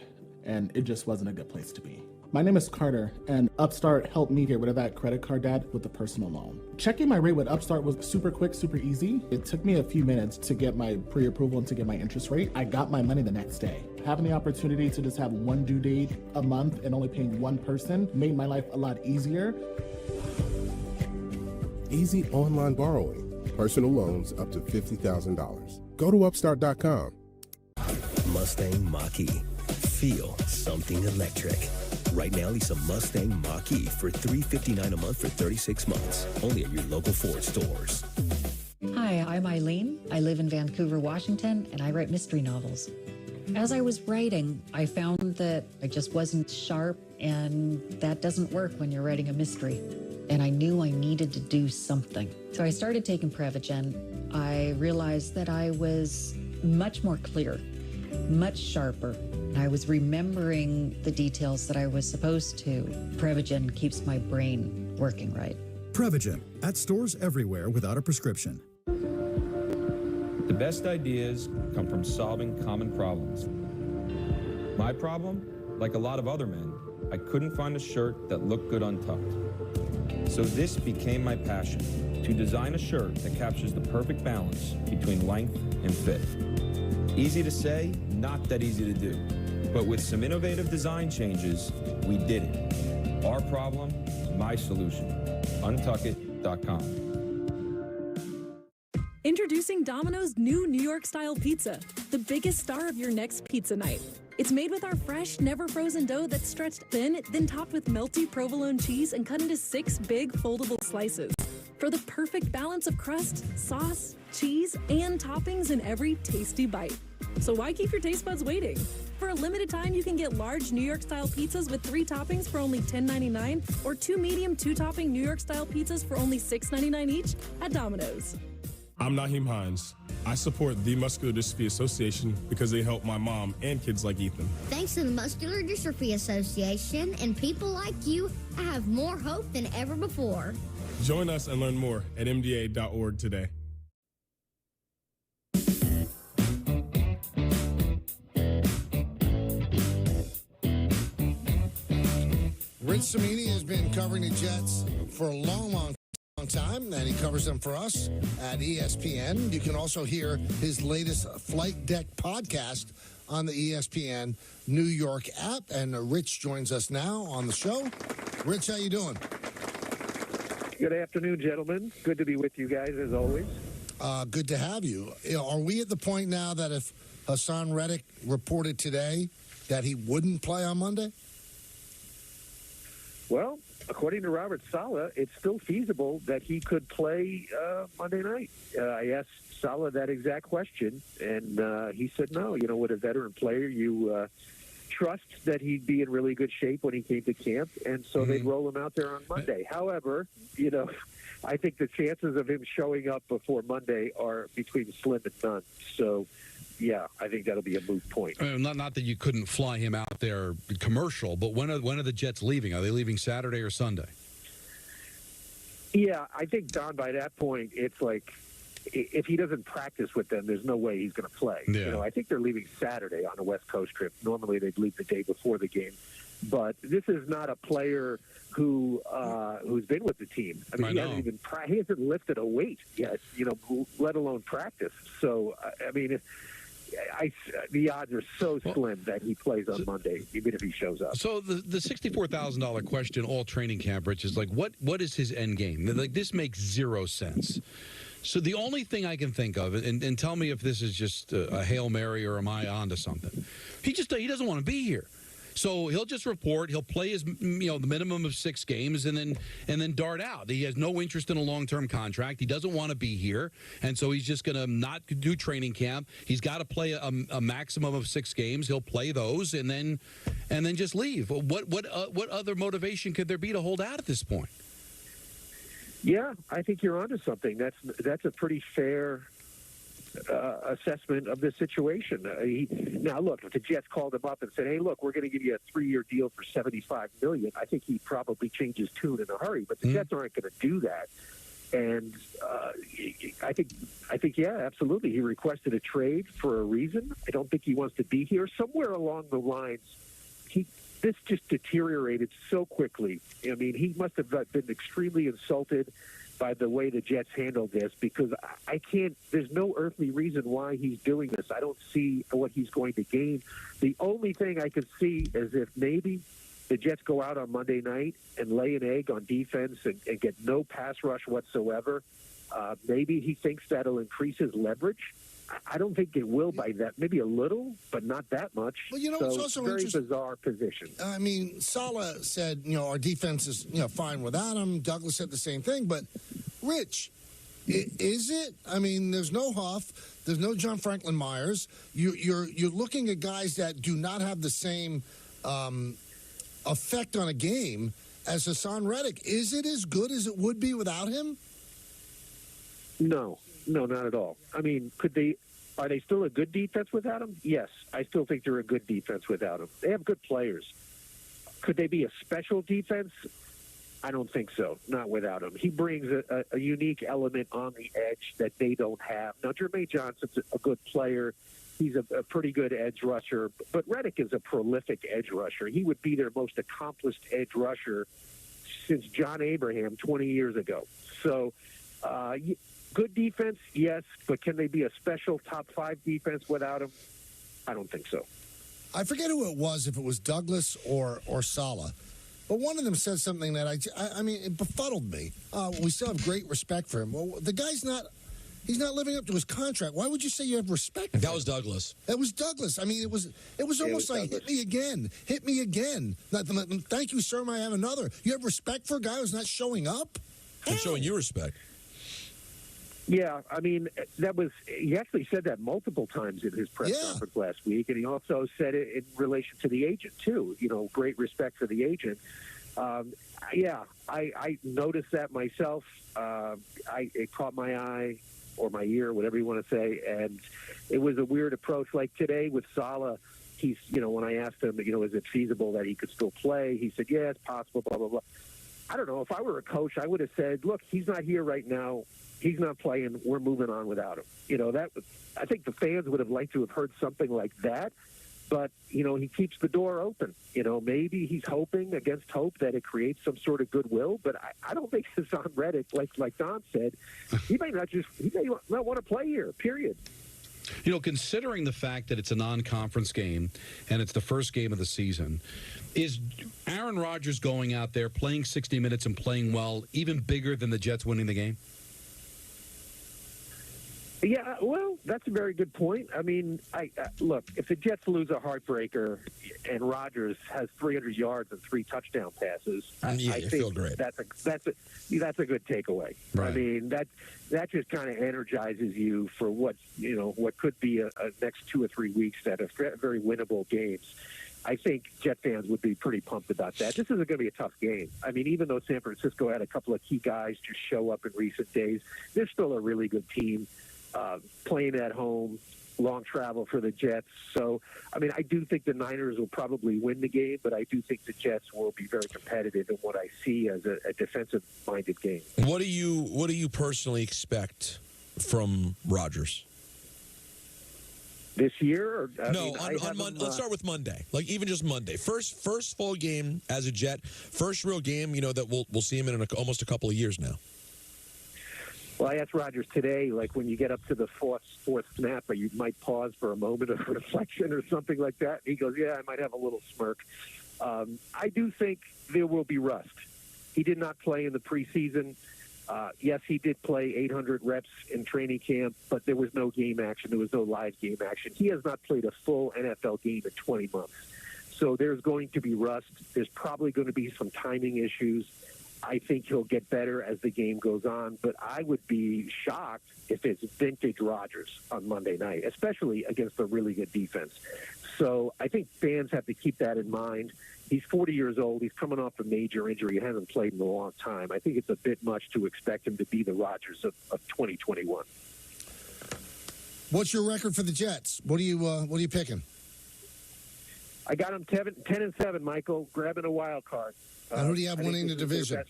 S25: and it just wasn't a good place to be. My name is Carter, and Upstart helped me get rid of that credit card debt with a personal loan. Checking my rate with Upstart was super quick, super easy. It took me a few minutes to get my pre-approval and to get my interest rate. I got my money the next day. Having the opportunity to just have one due date a month and only paying one person made my life a lot easier.
S8: Easy online borrowing. Personal loans up to $50,000. Go to upstart.com.
S26: Mustang Mach-E. Feel something electric. Right now, lease a Mustang Mach-E for $359 a month for 36 months. Only at your local Ford stores.
S27: Hi, I'm Eileen. I live in Vancouver, Washington, and I write mystery novels. As I was writing, I found that I just wasn't sharp, and that doesn't work when you're writing a mystery. And I knew I needed to do something. So I started taking Prevagen. I realized that I was much more clear, much sharper. I was remembering the details that I was supposed to. Prevagen keeps my brain working right.
S28: Prevagen, at stores everywhere without a prescription.
S11: The best ideas come from solving common problems. My problem, like a lot of other men, I couldn't find a shirt that looked good untucked. So this became my passion, to design a shirt that captures the perfect balance between length and fit. Easy to say, not that easy to do. But with some innovative design changes, we did it. Our problem, my solution. Untuckit.com.
S29: Introducing Domino's new New York-style pizza, the biggest star of your next pizza night. It's made with our fresh, never-frozen dough that's stretched thin, then topped with melty provolone cheese and cut into 6 big, foldable slices. For the perfect balance of crust, sauce, cheese, and toppings in every tasty bite. So why keep your taste buds waiting? For a limited time, you can get large New York-style pizzas with 3 toppings for only $10.99 or 2 medium 2-topping New York-style pizzas for only $6.99 each at Domino's.
S30: I'm Naheem Hines. I support the Muscular Dystrophy Association because they help my mom and kids like Ethan.
S31: Thanks to the Muscular Dystrophy Association and people like you, I have more hope than ever before.
S30: Join us and learn more at mda.org today.
S2: Rich Cimini has been covering the Jets for a long time, and he covers them for us at ESPN. You can also hear his latest Flight Deck podcast on the ESPN New York app. And Rich joins us now on the show. Rich, how you doing?
S32: Good afternoon, gentlemen. Good to be with you guys, as always.
S2: Good to have you. Are we at the point now that if Hassan Reddick reported today that he wouldn't play on Monday?
S32: Well, according to Robert Saleh, it's still feasible that he could play Monday night. I asked Saleh that exact question, and he said no. You know, with a veteran player, you trust that he'd be in really good shape when he came to camp, and so they'd roll him out there on Monday. However, you know, I think the chances of him showing up before Monday are between slim and none. So, yeah, I think that'll be a moot point.
S1: Not that you couldn't fly him out there commercial, but when are the Jets leaving? Are they leaving Saturday or Sunday?
S32: Yeah, I think, Don, by that point, it's like if he doesn't practice with them, there's no way he's going to play.
S1: Yeah.
S32: You know, I think they're leaving Saturday on a West Coast trip. Normally they'd leave the day before the game. But this is not a player who's been with the team. I mean, he hasn't lifted a weight yet, you know, let alone practice. So, I mean, the odds are so slim that he plays on Monday, even if he shows up.
S1: So the $64,000 question all training camp, Rich, is like, what is his end game? Like, this makes zero sense. So the only thing I can think of, and tell me if this is just a Hail Mary or am I onto something, he doesn't want to be here. So he'll just report. He'll play his, the minimum of 6 games, and then dart out. He has no interest in a long-term contract. He doesn't want to be here, and so he's just going to not do training camp. He's got to play a maximum of 6 games. He'll play those, and then just leave. What other motivation could there be to hold out at this point?
S32: Yeah, I think you're onto something. That's a pretty fair assessment of the situation. Now, look, if the Jets called him up and said, "Hey, look, we're going to give you a 3-year deal for $75 million," I think he'd probably change his tune in a hurry. But the Jets aren't going to do that. And I think, yeah, absolutely. He requested a trade for a reason. I don't think he wants to be here. Somewhere along the lines, this just deteriorated so quickly. I mean, he must have been extremely insulted by the way the Jets handled this, because there's no earthly reason why he's doing this. I don't see what he's going to gain. The only thing I could see is if maybe the Jets go out on Monday night and lay an egg on defense and get no pass rush whatsoever. Maybe he thinks that'll increase his leverage. I don't think it will by that. Maybe a little, but not that much.
S2: Well, you know,
S32: so
S2: it's also
S32: very
S2: interesting.
S32: Bizarre position.
S2: I mean, Saleh said, our defense is, fine without him. Douglas said the same thing. But, Rich, is it? I mean, there's no Huff. There's no John Franklin Myers. You're looking at guys that do not have the same effect on a game as Hassan Reddick. Is it as good as it would be without him?
S32: No, not at all. I mean, are they still a good defense without him? Yes, I still think they're a good defense without him. They have good players. Could they be a special defense? I don't think so, not without him. He brings a unique element on the edge that they don't have. Now, Jermaine Johnson's a good player. He's a pretty good edge rusher, but Reddick is a prolific edge rusher. He would be their most accomplished edge rusher since John Abraham 20 years ago. So, good defense, yes, but can they be a special top 5 defense without him? I don't think so.
S2: I forget who it was, if it was Douglas or Saleh, but one of them said something that I mean, it befuddled me. We still have great respect for him. Well, the guy's he's not living up to his contract. Why would you say you have respect for him?
S3: That was Douglas.
S2: That was Douglas. I mean, it was almost like, Douglas. Hit me again. Thank you, sir, may I have another? You have respect for a guy who's not showing up?
S3: I'm showing you respect.
S32: Yeah, I mean, he actually said that multiple times in his press conference last week, and he also said it in relation to the agent, too. Great respect for the agent. I noticed that myself. It caught my eye or my ear, whatever you want to say, and it was a weird approach. Like today with Saleh, he's, when I asked him, is it feasible that he could still play? He said, yeah, it's possible, blah, blah, blah. I don't know. If I were a coach, I would have said, look, he's not here right now. He's not playing. We're moving on without him. I think the fans would have liked to have heard something like that. But, he keeps the door open. Maybe he's hoping against hope that it creates some sort of goodwill. But I don't think Hassan Reddick, like Don said, he may not want to play here, period.
S1: Considering the fact that it's a non-conference game and it's the first game of the season, is Aaron Rodgers going out there, playing 60 minutes and playing well, even bigger than the Jets winning the game?
S32: Yeah, well, that's a very good point. I mean, look, if the Jets lose a heartbreaker and Rodgers has 300 yards and 3 touchdown passes, I
S3: you
S32: think
S3: feel great.
S32: that's a good takeaway.
S1: Right.
S32: I mean, that just kind of energizes you for what could be a next 2 or 3 weeks that are very winnable games. I think Jet fans would be pretty pumped about that. This isn't going to be a tough game. I mean, even though San Francisco had a couple of key guys just show up in recent days, they're still a really good team. Playing at home, long travel for the Jets. So, I mean, I do think the Niners will probably win the game, but I do think the Jets will be very competitive in what I see as a defensive-minded game.
S3: What do you personally expect from Rodgers?
S32: This year?
S3: Let's start with Monday. Like, even just Monday. First full game as a Jet. First real game, that we'll see him in almost a couple of years now.
S32: Well, I asked Rodgers today, like when you get up to the fourth snap, you might pause for a moment of reflection or something like that. He goes, yeah, I might have a little smirk. I do think there will be rust. He did not play in the preseason. Yes, he did play 800 reps in training camp, but there was no game action. There was no live game action. He has not played a full NFL game in 20 months. So there's going to be rust. There's probably going to be some timing issues. I think he'll get better as the game goes on, but I would be shocked if it's vintage Rodgers on Monday night, especially against a really good defense. So I think fans have to keep that in mind. He's 40 years old. He's coming off a major injury. He hasn't played in a long time. I think it's a bit much to expect him to be the Rodgers of 2021.
S2: What's your record for the Jets? What are you picking?
S32: I got him 10-7, Michael, grabbing a wild card.
S2: And who do you have winning the division?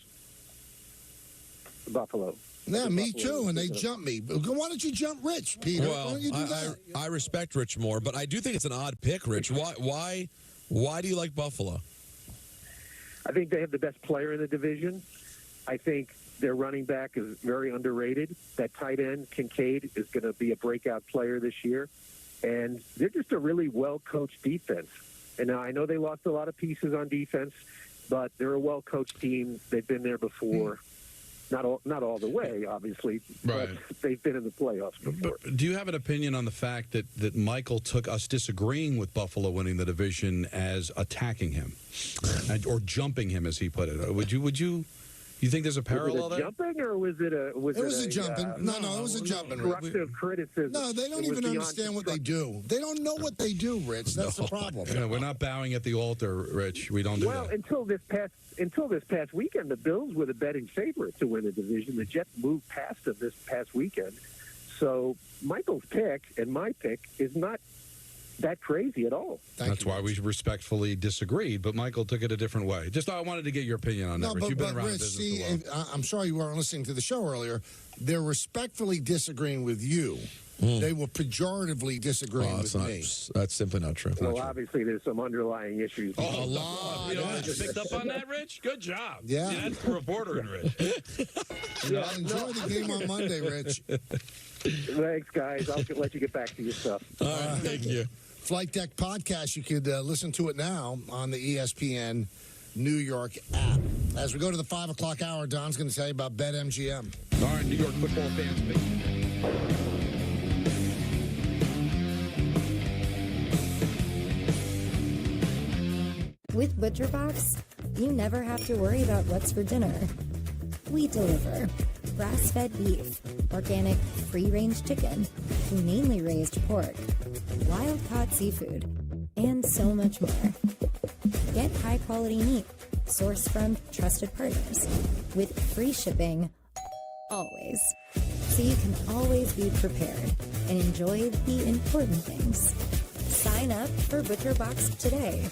S32: Buffalo.
S2: Yeah, me too, and they jumped me. Why don't you jump Rich, Peter?
S3: Well,
S2: Why don't you do that?
S3: I respect Rich more, but I do think it's an odd pick, Rich. Why do you like Buffalo?
S32: I think they have the best player in the division. I think their running back is very underrated. That tight end, Kincaid, is going to be a breakout player this year. And they're just a really well-coached defense. And now I know they lost a lot of pieces on defense, but they're a well-coached team. They've been there before. Not all the way, obviously,
S1: right.
S32: But they've been in the playoffs before.
S1: But do you have an opinion on the fact that Michael took us disagreeing with Buffalo winning the division as attacking him or jumping him, as he put it? Would you think there's a parallel
S32: was it
S1: there?
S32: Jumping, or was it a?
S2: It was a jumping. No, it was a jumping.
S32: Constructive criticism.
S2: No, they don't even understand what they do. They don't know what they do, Rich. That's the problem.
S1: No, we're not bowing at the altar, Rich. We don't do that.
S32: Well, until this past weekend, the Bills were the betting favorite to win the division. The Jets moved past them this past weekend. So Michael's pick and my pick is not that crazy at all.
S1: That's why we respectfully disagreed, but Michael took it a different way. I wanted to get your opinion on that, Rich. You've been around
S2: Rich,
S1: business a while.
S2: I'm sorry you weren't listening to the show earlier. They're respectfully disagreeing with you. They were pejoratively disagreeing with me.
S3: That's simply not true.
S32: Well, obviously, there's some underlying issues.
S1: Oh, a lot. You picked up on that, Rich? Good job.
S2: Yeah.
S1: See, that's the reporter in Rich.
S2: Enjoy the game on Monday, Rich.
S32: Thanks, guys. I'll let you get back to your stuff.
S3: All right, thank you.
S2: Flight Deck Podcast, you could listen to it now on the ESPN New York app. As we go to the 5 o'clock hour, Don's going to tell you about BetMGM.
S1: All right, New York football fans.
S4: With ButcherBox, you never have to worry about what's for dinner. We deliver grass-fed beef, organic free-range chicken, humanely raised pork, wild-caught seafood, and so much more. Get high-quality meat sourced from trusted partners with free shipping always, so you can always be prepared and enjoy the important things. Sign up for ButcherBox today.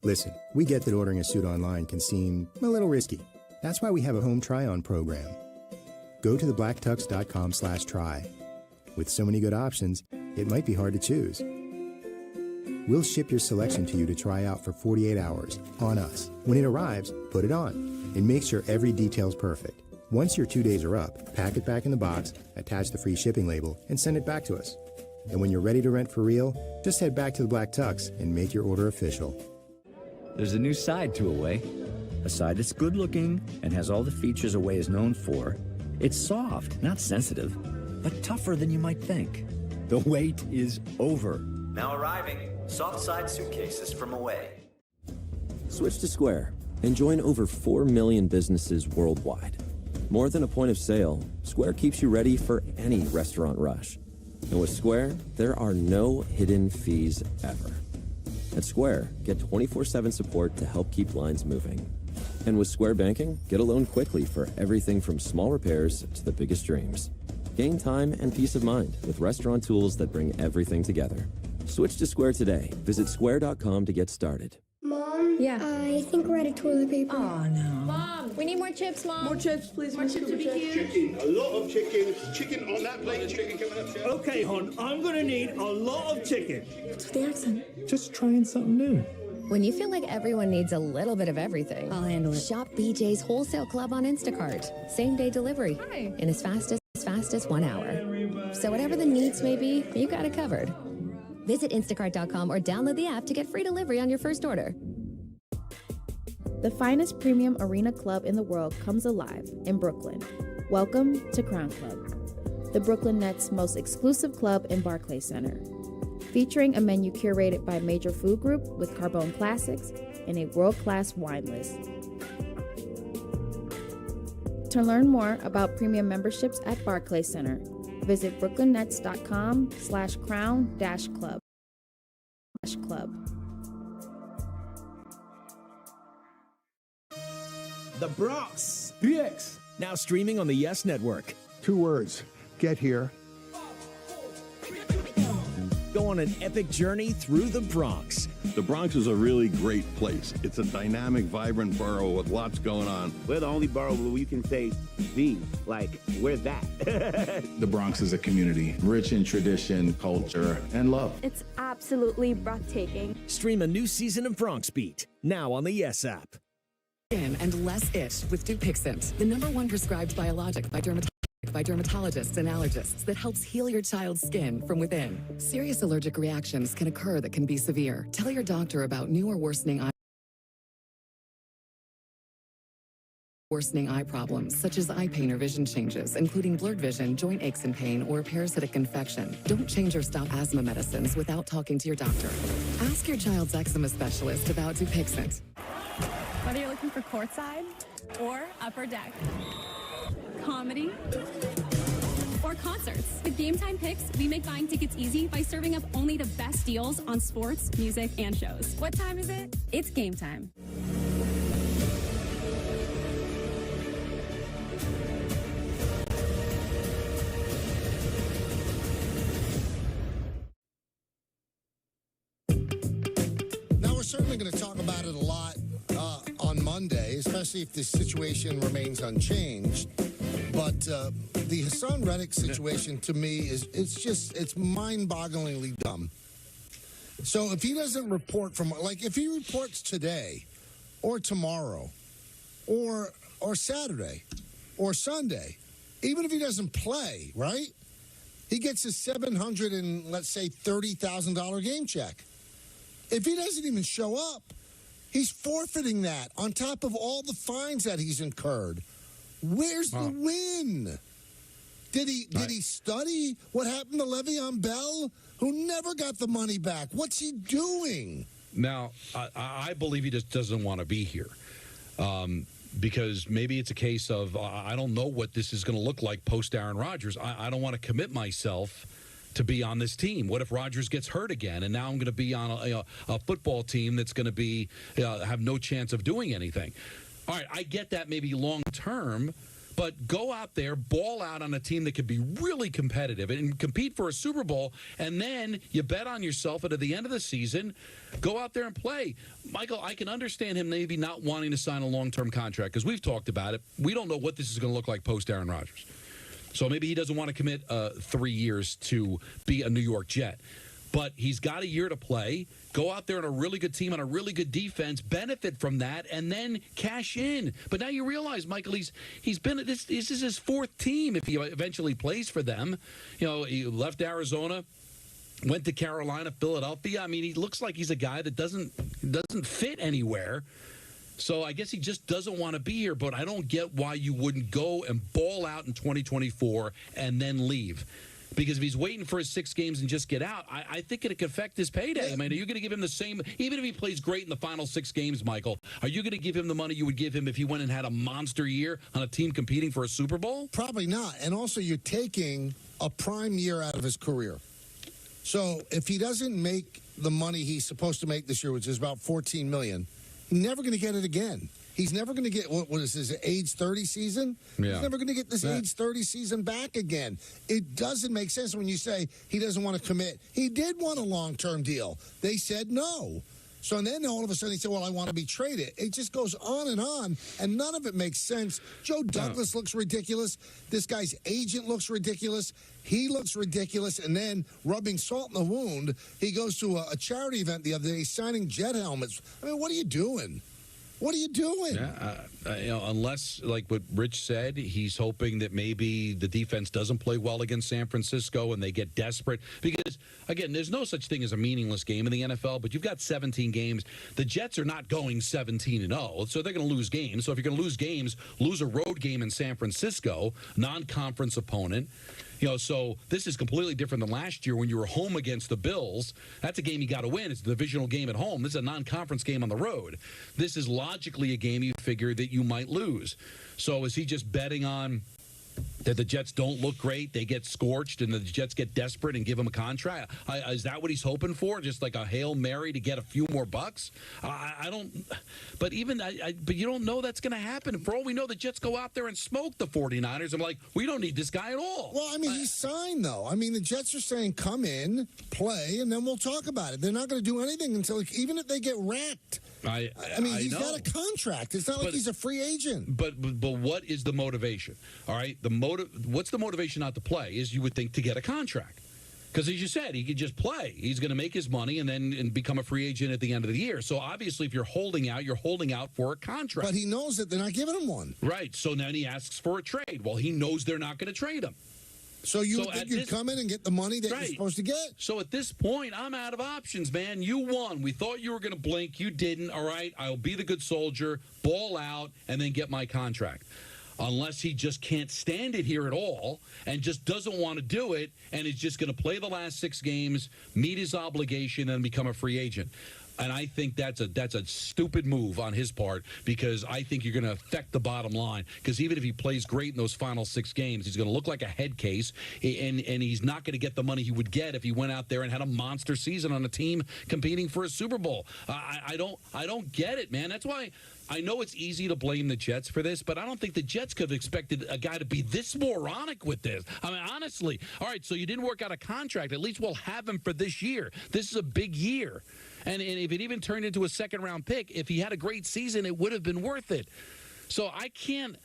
S7: Listen, we get that ordering a suit online can seem a little risky. That's why we have a home try-on program. Go to thebblacktux.com/try. With so many good options, it might be hard to choose. We'll ship your selection to you to try out for 48 hours on us. When it arrives, put it on and make sure every detail's perfect. Once your 2 days are up, pack it back in the box, attach the free shipping label, and send it back to us. And when you're ready to rent for real, just head back to the Black Tux and make your order official.
S9: There's a new side to Away, a side that's good looking and has all the features Away is known for. It's soft, not sensitive. but tougher than you might think. The wait is over.
S5: Now arriving, soft-side suitcases from Away.
S6: Switch to Square and join over 4 million businesses worldwide. More than a point of sale, Square keeps you ready for any restaurant rush. And with Square, there are no hidden fees ever. At Square, get 24/7 support to help keep lines moving. And with Square Banking, get a loan quickly for everything from small repairs to the biggest dreams. Gain time and peace of mind with restaurant tools that bring everything together. Switch to Square today. Visit square.com to get started.
S31: Mom?
S29: Yeah.
S31: I think we're out of toilet paper.
S29: Oh, no.
S31: Mom, we need more chips, Mom.
S29: More chips, please.
S31: More chips to be cute.
S10: Chicken, a lot of chicken. Chicken on that plate. Chicken coming up, chef.
S13: Okay, hon, I'm gonna need a lot of chicken.
S31: What's with the accent?
S13: Just trying something new.
S14: When you feel like everyone needs a little bit of everything,
S29: I'll handle it.
S14: Shop BJ's Wholesale Club on Instacart. Same-day delivery.
S29: Hi.
S14: In as fast as 1 hour. So whatever the needs may be, you got it covered. Visit instacart.com or download the app to get free delivery on your first order.
S15: The finest premium arena club in the world comes alive in Brooklyn. Welcome to Crown Club, the Brooklyn Nets' most exclusive club in Barclays Center. Featuring a menu curated by a major food group with Carbone classics and a world-class wine list. To learn more about premium memberships at Barclays Center, visit brooklynnets.com/crown-club.
S16: The Bronx BX. Now streaming on the Yes Network.
S17: 2 words. Get here.
S16: Go on an epic journey through the Bronx.
S18: The Bronx is a really great place. It's a dynamic, vibrant borough with lots going on.
S19: We're the only borough where you can say the, like, we're that.
S20: The Bronx is a community rich in tradition, culture, and love.
S21: It's absolutely breathtaking.
S16: Stream a new season of Bronx Beat, now on the Yes app.
S33: And less itch with Dupixent, the #1 prescribed biologic by dermatologists and allergists that helps heal your child's skin from within. Serious allergic reactions can occur that can be severe. Tell your doctor about new or worsening eye problems, such as eye pain or vision changes, including blurred vision, joint aches and pain, or a parasitic infection. Don't change or stop asthma medicines without talking to your doctor. Ask your child's eczema specialist about Dupixent.
S29: Whether you're looking for courtside or upper deck, comedy or concerts, with Game Time Picks, we make buying tickets easy by serving up only the best deals on sports, music, and shows. What time is it? It's game time.
S2: Now, we're certainly going to talk about it a lot on Monday, especially if the situation remains unchanged. But the Hassan Reddick situation to me it's mind-bogglingly dumb. So if he doesn't report if he reports today or tomorrow or Saturday or Sunday, even if he doesn't play, right? He gets a $730,000 game check. If he doesn't even show up, he's forfeiting that on top of all the fines that he's incurred. Where's the win? Did he study what happened to Le'Veon Bell, who never got the money back? What's he doing?
S1: Now, I believe he just doesn't want to be here. Because maybe it's a case of, I don't know what this is going to look like post Aaron Rodgers. I don't want to commit myself to be on this team. What if Rodgers gets hurt again, and now I'm going to be on a football team that's going to be have no chance of doing anything? All right, I get that maybe long term, but go out there, ball out on a team that could be really competitive and compete for a Super Bowl, and then you bet on yourself, and at the end of the season, go out there and play. Michael, I can understand him maybe not wanting to sign a long-term contract, because we've talked about it. We don't know what this is going to look like post Aaron Rodgers. So maybe he doesn't want to commit 3 years to be a New York Jet. But he's got a year to play. Go out there on a really good team, on a really good defense, benefit from that, and then cash in. But now you realize, Michael, he's been this is his 4th team if he eventually plays for them. You know, he left Arizona, went to Carolina, Philadelphia. I mean, he looks like he's a guy that doesn't fit anywhere. So I guess he just doesn't want to be here, but I don't get why you wouldn't go and ball out in 2024 and then leave. Because if he's waiting for his 6 games and just get out, I think it could affect his payday. I mean, are you going to give him the same, even if he plays great in the final 6 games, Michael, are you going to give him the money you would give him if he went and had a monster year on a team competing for a Super Bowl?
S2: Probably not. And also, you're taking a prime year out of his career. So if he doesn't make the money he's supposed to make this year, which is about $14 million, he's never going to get it again. He's never going to get, what is his age 30 season?
S1: Yeah.
S2: He's never going to get this age 30 season back again. It doesn't make sense when you say he doesn't want to commit. He did want a long-term deal. They said no. So then all of a sudden he said, well, I want to be traded. It just goes on, and none of it makes sense. Joe Douglas looks ridiculous. This guy's agent looks ridiculous. He looks ridiculous. And then, rubbing salt in the wound, he goes to a charity event the other day signing jet helmets. I mean, what are you doing? What are you doing?
S1: Yeah, unless, like what Rich said, he's hoping that maybe the defense doesn't play well against San Francisco and they get desperate. Because, again, there's no such thing as a meaningless game in the NFL, but you've got 17 games. The Jets are not going 17-0, so they're going to lose games. So if you're going to lose games, lose a road game in San Francisco, non-conference opponent. So this is completely different than last year when you were home against the Bills. That's a game you got to win. It's a divisional game at home. This is a non-conference game on the road. This is logically a game you figure that you might lose. So is he just betting on that the Jets don't look great, they get scorched, and the Jets get desperate and give him a contract? Is that what he's hoping for? Just like a Hail Mary to get a few more bucks? I don't. But but you don't know that's going to happen. For all we know, the Jets go out there and smoke the 49ers. I'm like, we don't need this guy at all.
S2: Well, I mean, he's signed, though. I mean, the Jets are saying, come in, play, and then we'll talk about it. They're not going to do anything until, even if they get wrecked. I mean, he's got a contract. It's not like he's a free agent.
S1: But what is the motivation? All right, what's the motivation not to play? Is, you would think, to get a contract. Because as you said, he could just play. He's going to make his money and become a free agent at the end of the year. So obviously, if you're holding out for a contract.
S2: But he knows that they're not giving him one.
S1: Right. So then he asks for a trade. Well, he knows they're not going to trade him.
S2: So you would think you'd come in and get the money that you're supposed to get?
S1: So at this point, I'm out of options, man. You won. We thought you were going to blink. You didn't. All right, I'll be the good soldier, ball out, and then get my contract. Unless he just can't stand it here at all and just doesn't want to do it and is just going to play the last 6 games, meet his obligation, and become a free agent. And I think that's a stupid move on his part, because I think you're going to affect the bottom line. Because even if he plays great in those final 6 games, he's going to look like a head case, and he's not going to get the money he would get if he went out there and had a monster season on a team competing for a Super Bowl. I don't get it, man. That's why I know it's easy to blame the Jets for this, but I don't think the Jets could have expected a guy to be this moronic with this. I mean, honestly. All right, so you didn't work out a contract. At least we'll have him for this year. This is a big year. And if it even turned into a second-round pick, if he had a great season, it would have been worth it. So I can't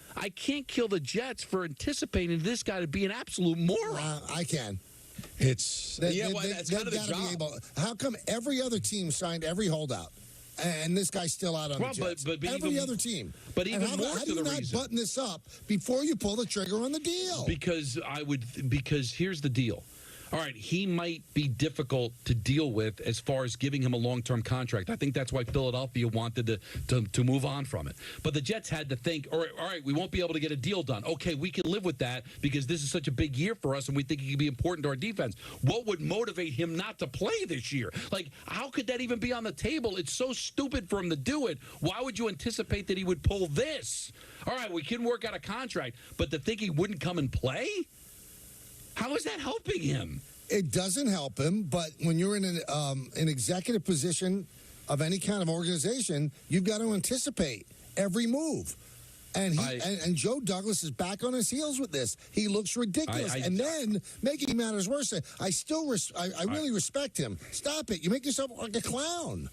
S1: kill the Jets for anticipating this guy to be an absolute moron.
S2: I can.
S3: It's
S2: that's kind of the job. How come every other team signed every holdout, and this guy's still out on the Jets?
S1: But
S2: every other team.
S1: But even
S2: how
S1: more
S2: do
S1: to
S2: you
S1: the
S2: not
S1: reason.
S2: button this up before you pull the trigger on the deal?
S1: Because here's the deal. All right, he might be difficult to deal with as far as giving him a long-term contract. I think that's why Philadelphia wanted to move on from it. But the Jets had to think, all right, we won't be able to get a deal done. Okay, we can live with that because this is such a big year for us and we think he can be important to our defense. What would motivate him not to play this year? Like, how could that even be on the table? It's so stupid for him to do it. Why would you anticipate that he would pull this? All right, we can work out a contract, but to think he wouldn't come and play? How is that helping him?
S2: It doesn't help him, but when you're in an executive position of any kind of organization, you've got to anticipate every move. And and Joe Douglas is back on his heels with this. He looks ridiculous. And then, making matters worse, I really respect him. Stop it. You make yourself like a clown.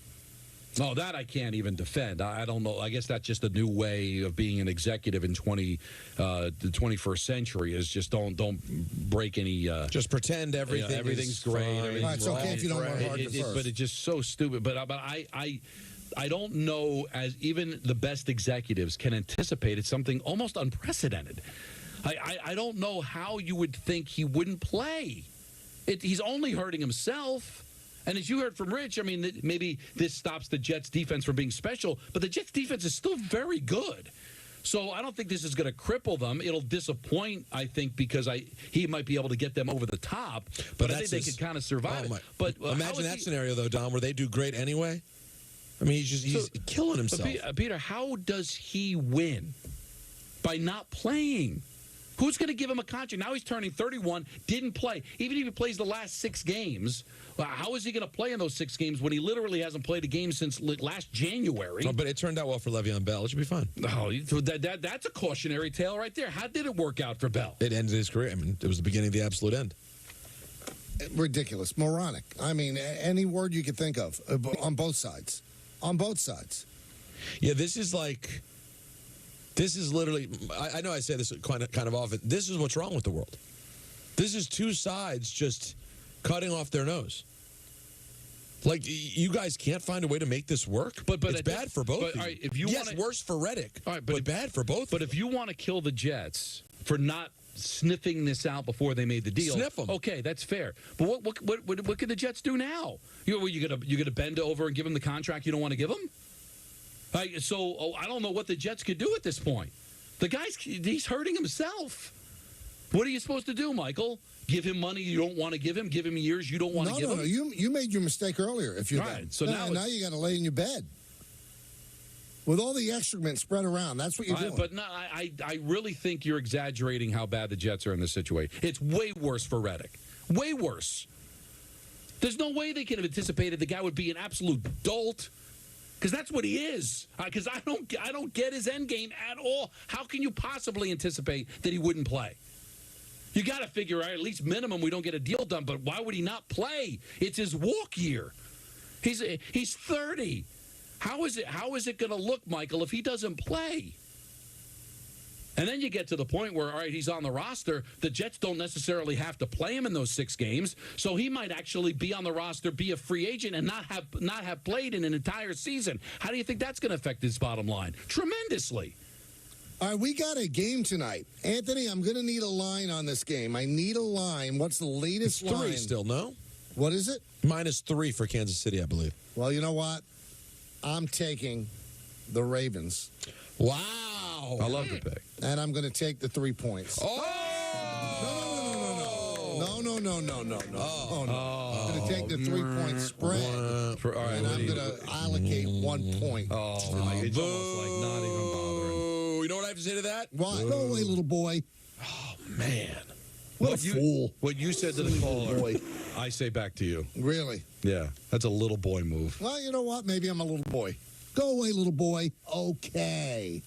S1: No, that I can't even defend. I don't know. I guess that's just a new way of being an executive in the 21st century. Is just don't break any.
S3: Just pretend everything's
S1: great. Everything's
S2: it's okay if you don't work hard first.
S1: But it's just so stupid. But I don't know, as even the best executives can anticipate. It's something almost unprecedented. I don't know how you would think he wouldn't play. He's only hurting himself. And as you heard from Rich, I mean, maybe this stops the Jets' defense from being special, but the Jets' defense is still very good. So I don't think this is going to cripple them. It'll disappoint, I think, because he might be able to get them over the top. But I think they could kind of survive it. But
S3: imagine that scenario, though, Don, where they do great anyway. I mean, he's killing himself.
S1: Peter, how does he win? By not playing. Who's going to give him a contract? Now he's turning 31, didn't play. Even if he plays the last 6 games, how is he going to play in those 6 games when he literally hasn't played a game since last January?
S3: No, but it turned out well for Le'Veon Bell. It should be fine.
S1: Oh, that's a cautionary tale right there. How did it work out for Bell?
S3: It ended his career. I mean, it was the beginning of the absolute end.
S2: Ridiculous. Moronic. I mean, any word you could think of on both sides. On both sides.
S3: Yeah, this is literally, I know I say this kind of often, this is what's wrong with the world. This is two sides just cutting off their nose. Like, you guys can't find a way to make this work, but it's bad for both of you.
S1: Right, if you
S3: worse for Reddick, but bad for both.
S1: But if you want to kill the Jets for not sniffing this out before they made the deal,
S3: sniff them.
S1: Okay, that's fair. But what can the Jets do now? You gonna bend over and give him the contract you don't want to give him? I don't know what the Jets could do at this point. The he's hurting himself. What are you supposed to do, Michael? Give him money you don't want to give him? Give him years you don't want to give him?
S2: No, you made your mistake earlier. If you're
S1: right, so
S2: now you got to lay in your bed. With all the excrement spread around, that's what you're doing.
S1: But no, I really think you're exaggerating how bad the Jets are in this situation. It's way worse for Reddick. Way worse. There's no way they could have anticipated the guy would be an absolute dolt. Because that's what he is. Because I don't get his end game at all. How can you possibly anticipate that he wouldn't play? You got to figure out at least minimum we don't get a deal done. But why would he not play? It's his walk year. He's 30. How is it going to look, Michael, if he doesn't play? And then you get to the point where, all right, he's on the roster. The Jets don't necessarily have to play him in those 6 games, so he might actually be on the roster, be a free agent, and not have played in an entire season. How do you think that's going to affect his bottom line? Tremendously.
S2: All right, we got a game tonight. Anthony, I'm going to need a line on this game. I need a line. What's the latest
S3: it's 3
S2: line?
S3: Still, no?
S2: What is it?
S3: -3 for Kansas City, I believe.
S2: Well, you know what? I'm taking the Ravens.
S3: Wow.
S1: I love the pick.
S2: And I'm going to take the 3 points.
S3: Oh!
S2: No.
S3: Oh,
S2: no. I'm going to take the 3-point spread. And I'm going to allocate 1 point.
S1: Oh, it's almost like not even bothering.
S3: You know what I have to say to that?
S2: What? Go away, little boy.
S3: Oh, man.
S2: What a fool.
S1: What you said to the caller, I say back to you.
S2: Really?
S1: Yeah, that's a little boy move.
S2: Well, you know what? Maybe I'm a little boy. Go away, little boy. Okay.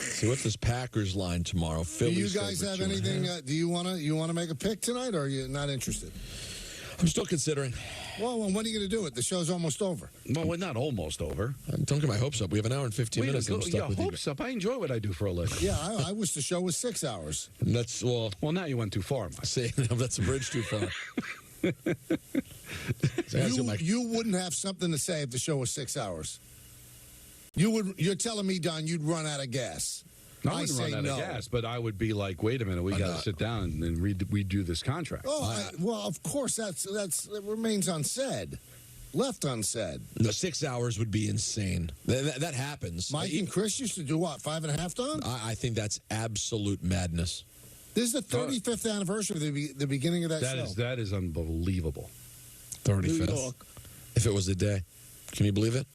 S3: See, what's this Packers line tomorrow?
S2: Do you guys have anything? Do you want to make a pick tonight, or are you not interested?
S3: I'm still considering.
S2: Well, when are you going to do it? The show's almost over.
S1: Well, we're not almost over.
S3: Don't get my hopes up. We have an hour and 15 minutes.
S1: Hopes up. I enjoy what I do for a living.
S2: Yeah, I wish the show was 6 hours.
S3: And that's well,
S1: now you went too far.
S3: See, that's a bridge too far.
S2: You wouldn't have something to say if the show was 6 hours. You're telling me, Don, you'd run out of gas.
S1: I wouldn't run out of gas, but I would be like, wait a minute, we got to sit down and redo this contract.
S2: Oh, well, of course, that remains unsaid. Left unsaid.
S3: No, 6 hours would be insane. That happens.
S2: Mike and Chris used to do what, 5.5, Don?
S3: I think that's absolute madness.
S2: This is the 35th anniversary of the beginning of that show.
S1: That is unbelievable.
S3: 35th. If it was a day. Can you believe it?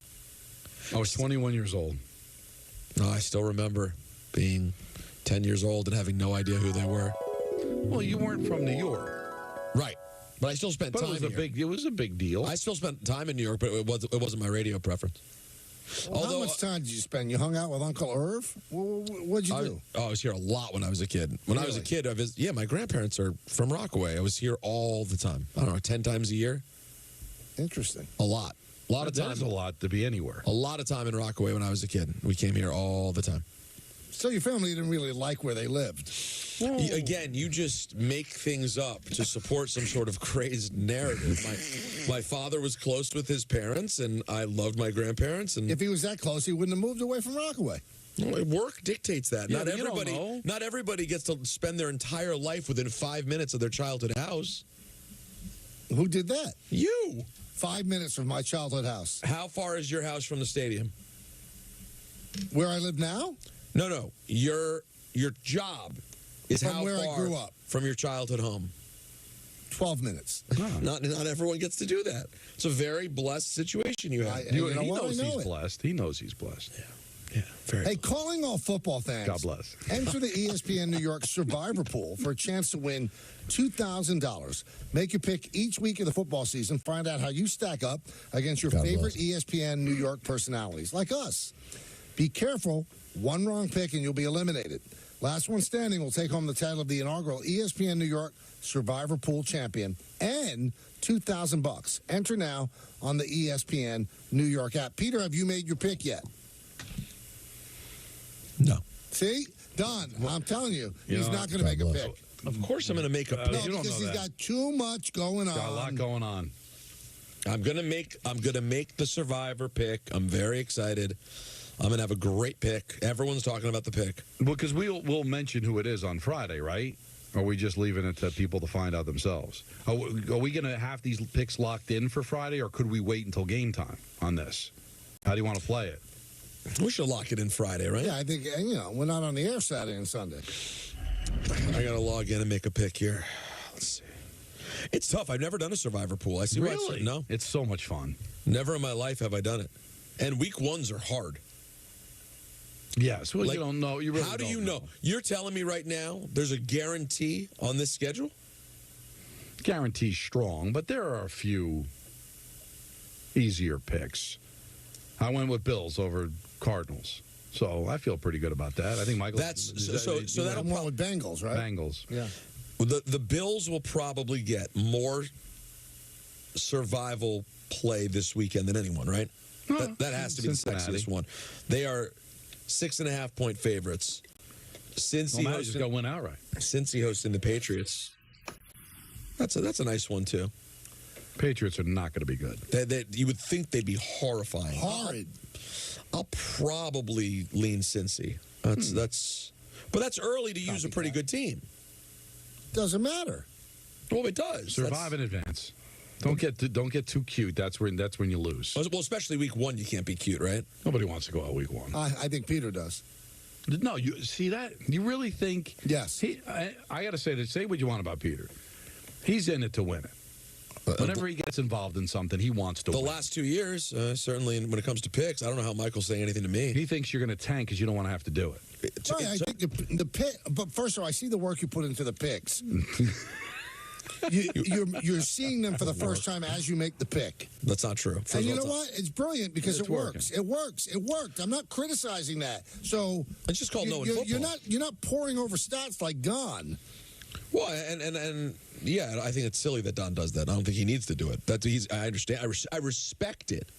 S1: I was 21 years old.
S3: No, I still remember being 10 years old and having no idea who they were.
S1: Well, you weren't from New York.
S3: Right. But I still spent time here.
S1: It was a big deal.
S3: I still spent time in New York, but it wasn't my radio preference.
S2: Well, how much time did you spend? You hung out with Uncle Irv? What'd you do?
S3: I was here a lot when I was a kid. When I was a kid, my grandparents are from Rockaway. I was here all the time. I don't know, 10 times a year.
S2: Interesting.
S3: A lot. A lot of time.
S1: That's a lot to be anywhere.
S3: A lot of time in Rockaway when I was a kid. We came here all the time.
S2: So your family didn't really like where they lived.
S3: Again, you just make things up to support some sort of crazed narrative. My father was close with his parents, and I loved my grandparents. And
S2: if he was that close, he wouldn't have moved away from Rockaway.
S3: Work dictates that.
S1: Yeah, not
S3: everybody gets to spend their entire life within 5 minutes of their childhood house.
S2: Who did that?
S3: You.
S2: 5 minutes from my childhood house.
S3: How far is your house from the stadium?
S2: Where I live now?
S3: No. Your job is
S2: From
S3: how
S2: where I
S3: far
S2: grew up.
S3: from your childhood home?
S2: 12 minutes.
S3: Not everyone gets to do that. It's a very blessed situation you have.
S1: He knows he's blessed. He knows he's blessed.
S3: Yeah, very
S2: Hey, calling all football fans.
S1: God bless.
S2: Enter the ESPN New York Survivor Pool for a chance to win $2,000. Make your pick each week of the football season. Find out how you stack up against your favorite ESPN New York personalities, like us. Be careful. One wrong pick and you'll be eliminated. Last one standing will take home the title of the inaugural ESPN New York Survivor Pool champion and $2,000. Enter now on the ESPN New York app. Peter, have you made your pick yet?
S3: No.
S2: See? Done. I'm telling you, he's not going to make a pick.
S3: Of course I'm going to make a pick.
S2: No, because he's got too much going on.
S1: Got a lot going on.
S3: I'm going to make the Survivor pick. I'm very excited. I'm going to have a great pick. Everyone's talking about the pick.
S1: Well, because we'll mention who it is on Friday, right? Or are we just leaving it to people to find out themselves? Are we going to have these picks locked in for Friday, or could we wait until game time on this? How do you want to play it?
S3: We should lock it in Friday, right?
S2: Yeah, I think, we're not on the air Saturday and Sunday.
S3: I got to log in and make a pick here. Let's see. It's tough. I've never done a Survivor Pool. I see why
S1: Really?
S3: No.
S1: It's so much fun.
S3: Never in my life have I done it. And week ones are hard.
S1: Yes. Well,
S3: Like,
S1: you don't know. You really
S3: how do
S1: don't
S3: you know? You're telling me right now there's a guarantee on this schedule?
S1: Guarantee strong, but there are a few easier picks. I went with Bills over Cardinals, so I feel pretty good about that. I think Michael.
S3: So that'll
S2: one with Bengals, right?
S1: Bengals.
S2: Yeah.
S3: Well, the Bills will probably get more survival play this weekend than anyone, right? That has to be
S1: Cincinnati.
S3: the sexiest one. They are 6.5-point favorites. Since
S1: Well, just go win outright.
S3: Cincy hosting the Patriots. That's a nice one too.
S1: Patriots are not going to be good.
S3: You would think they'd be horrifying.
S2: Horrid.
S3: I'll probably lean Cincy. But that's early to use a pretty good team.
S2: Doesn't matter.
S3: Well, it does.
S1: Survive in advance. Don't get too cute. That's when you lose.
S3: Well, especially week one, you can't be cute, right?
S1: Nobody wants to go out week one.
S2: I think Peter does.
S1: No, you see that? You really think?
S2: Yes.
S1: I got to say this. Say what you want about Peter. He's in it to win it. Whenever he gets involved in something, he wants to win.
S3: The last 2 years, certainly when it comes to picks, I don't know how Michael's saying anything to me.
S1: He thinks you're going to tank because you don't want to have to do it.
S2: I think the pick, but first of all, I see the work you put into the picks. You're seeing them for the first time as you make the pick.
S3: That's not true.
S2: And you know what? It's brilliant because it works. It works. It worked. I'm not criticizing that. So
S3: it's just called knowing football.
S2: You're not pouring over stats like Don.
S3: Well, and yeah, I think it's silly that Don does that. I don't think he needs to do it. I understand. I respect it.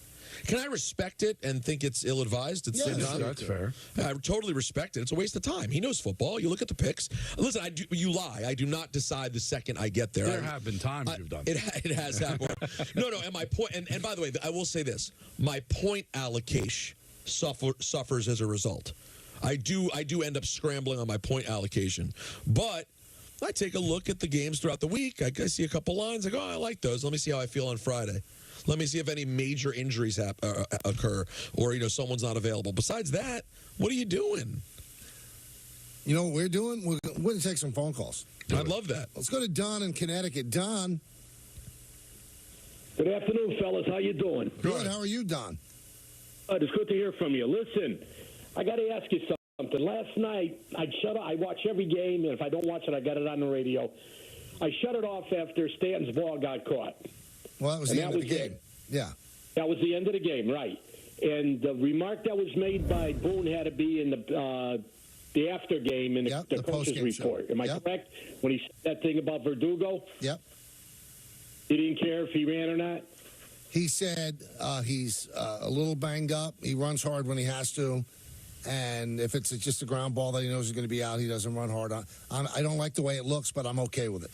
S3: Can I respect it and think it's ill-advised?
S1: Yeah, that's fair.
S3: I totally respect it. It's a waste of time. He knows football. You look at the picks. Listen, you lie. I do not decide the second I get there.
S1: There have been times you've done that.
S3: It has happened. No, and my point, and by the way, I will say this. My point allocation suffers as a result. I do end up scrambling on my point allocation. But I take a look at the games throughout the week. I see a couple lines. I go, I like those. Let me see how I feel on Friday. Let me see if any major injuries occur or, someone's not available. Besides that, what are you doing?
S2: You know what we're doing? We're going to take some phone calls.
S3: I'd love that.
S2: Let's go to Don in Connecticut. Don.
S4: Good afternoon, fellas. How you doing?
S2: Good. How are you, Don?
S4: It's good to hear from you. Listen, I got to ask you something. Last night, I watch every game, and if I don't watch it, I got it on the radio. I shut it off after Stanton's ball got caught.
S2: Well, that was the end of the game. Yeah.
S4: That was the end of the game, right. And the remark that was made by Boone had to be in the after game in the coach's report. Show. Am I correct? When he said that thing about Verdugo?
S2: Yep.
S4: He didn't care if he ran or not?
S2: He said he's a little banged up. He runs hard when he has to. And if it's just a ground ball that he knows is going to be out, he doesn't run hard on. I don't like the way it looks, but I'm okay with it.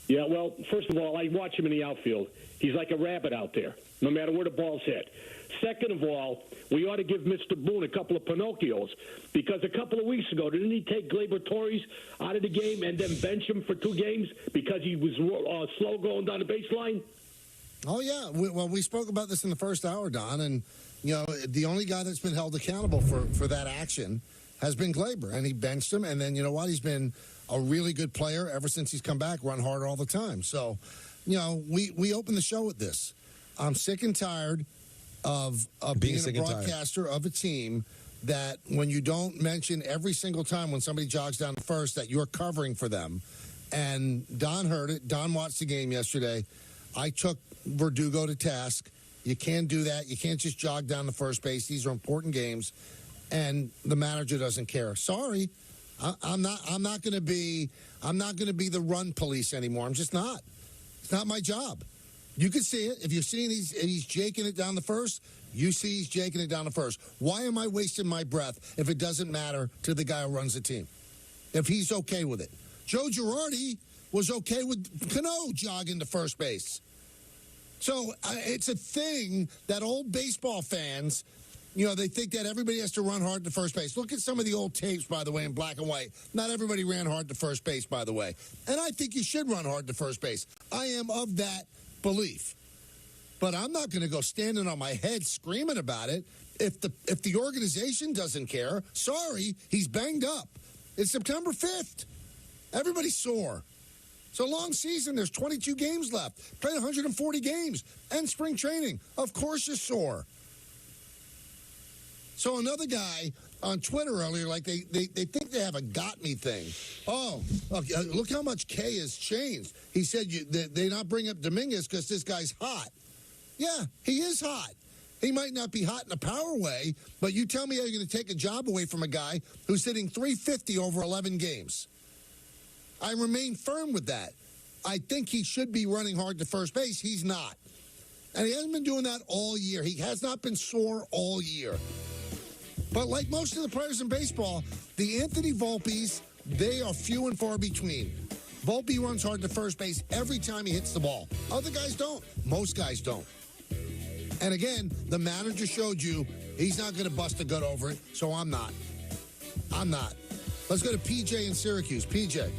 S4: Yeah, well, first of all, I watch him in the outfield. He's like a rabbit out there, no matter where the ball's hit. Second of all, we ought to give Mr. Boone a couple of Pinocchios, because a couple of weeks ago, didn't he take Gleyber Torres out of the game and then bench him for 2 games because he was slow going down the baseline?
S2: Oh, yeah. We spoke about this in the first hour, Don, and, the only guy that's been held accountable for that action has been Gleyber, and he benched him, and then, you know what, he's been a really good player ever since he's come back, run hard all the time. So, we opened the show with this. I'm sick and tired of being a broadcaster of a team that when you don't mention every single time when somebody jogs down the first that you're covering for them. And Don heard it. Don watched the game yesterday. I took Verdugo to task. You can't do that. You can't just jog down the first base. These are important games. And the manager doesn't care. Sorry. I'm not going to be the run police anymore. I'm just not. It's not my job. You can see it. If you're seeing he's jaking it down the first, you see he's jaking it down the first. Why am I wasting my breath if it doesn't matter to the guy who runs the team? If he's okay with it. Joe Girardi was okay with Cano jogging to first base. So it's a thing that old baseball fans, they think that everybody has to run hard to first base. Look at some of the old tapes, by the way, in black and white. Not everybody ran hard to first base, by the way. And I think you should run hard to first base. I am of that belief. But I'm not going to go standing on my head screaming about it. If the organization doesn't care, sorry, he's banged up. It's September 5th. Everybody's sore. It's a long season. There's 22 games left. Played 140 games. And spring training. Of course you're sore. So another guy on Twitter earlier, like they think they have a got me thing. Oh, look how much K has changed. He said they not bring up Dominguez because this guy's hot. Yeah, he is hot. He might not be hot in a power way, but you tell me how you're going to take a job away from a guy who's hitting .350 over 11 games. I remain firm with that. I think he should be running hard to first base. He's not. And he hasn't been doing that all year. He has not been sore all year. But like most of the players in baseball, the Anthony Volpes, they are few and far between. Volpe runs hard to first base every time he hits the ball. Other guys don't. Most guys don't. And again, the manager showed you he's not going to bust a gut over it, so I'm not. I'm not. Let's go to PJ in Syracuse. PJ.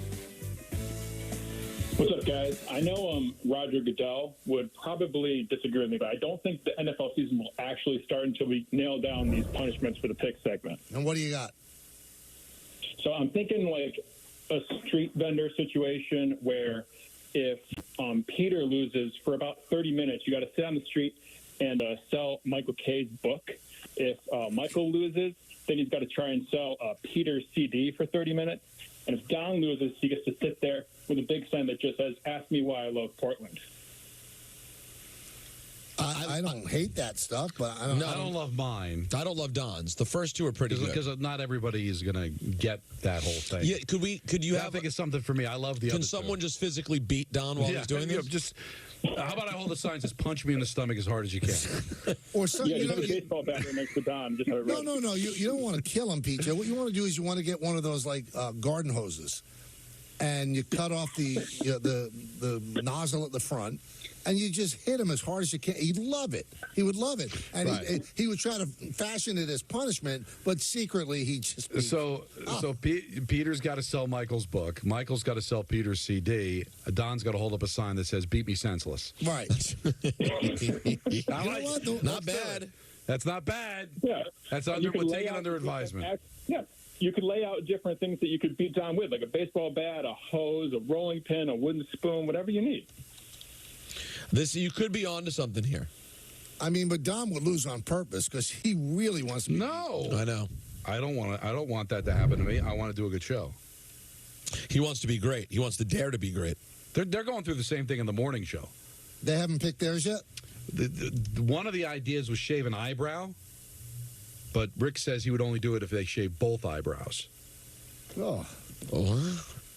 S7: What's up, guys? I know Roger Goodell would probably disagree with me, but I don't think the NFL season will actually start until we nail down these punishments for the pick segment.
S2: And what do you got?
S7: So I'm thinking like a street vendor situation where if Peter loses for about 30 minutes, you got to sit on the street and sell Michael K's book. If Michael loses, then he's got to try and sell Peter's CD for 30 minutes. And if Don loses, he gets to sit there with a big sign that just says, "Ask me why I love Portland."
S2: I don't hate that stuff, but I don't
S1: love mine.
S3: I don't love Don's. The first two are pretty good.
S1: Because not everybody is going to get that whole thing.
S3: Yeah, could you have...
S1: I think it's something for me. I love the other
S3: Can someone just physically beat Don while he's doing this?
S1: How about I hold the sign that says, "Punch me in the stomach as hard as you can."
S2: Or some,
S7: you have a baseball bat right next to Don. Just have it ready.
S2: No. You don't want to kill him, PJ. What you want to do is you want to get one of those like garden hoses, and you cut off the nozzle at the front, and you just hit him as hard as you can. He'd love it. He would love it, and he would try to fashion it as punishment, but secretly he'd just be,
S1: So Peter's got to sell Michael's book. Michael's got to sell Peter's CD. Don's got to hold up a sign that says, "Beat me senseless."
S2: Right.
S3: Not bad.
S1: That's not bad.
S7: Yeah.
S1: That's we're taking under advisement.
S7: Yeah. You could lay out different things that you could beat Don with, like a baseball bat, a hose, a rolling pin, a wooden spoon, whatever you need.
S3: You could be onto something here.
S2: I mean, but Don would lose on purpose because he really wants to.
S1: No,
S3: I know.
S1: I don't want that to happen to me. I want to do a good show.
S3: He wants to be great. He wants to dare to be great.
S1: They're going through the same thing in the morning show.
S2: They haven't picked theirs yet?
S1: One of the ideas was shave an eyebrow, but Rick says he would only do it if they shave both eyebrows.
S2: Oh.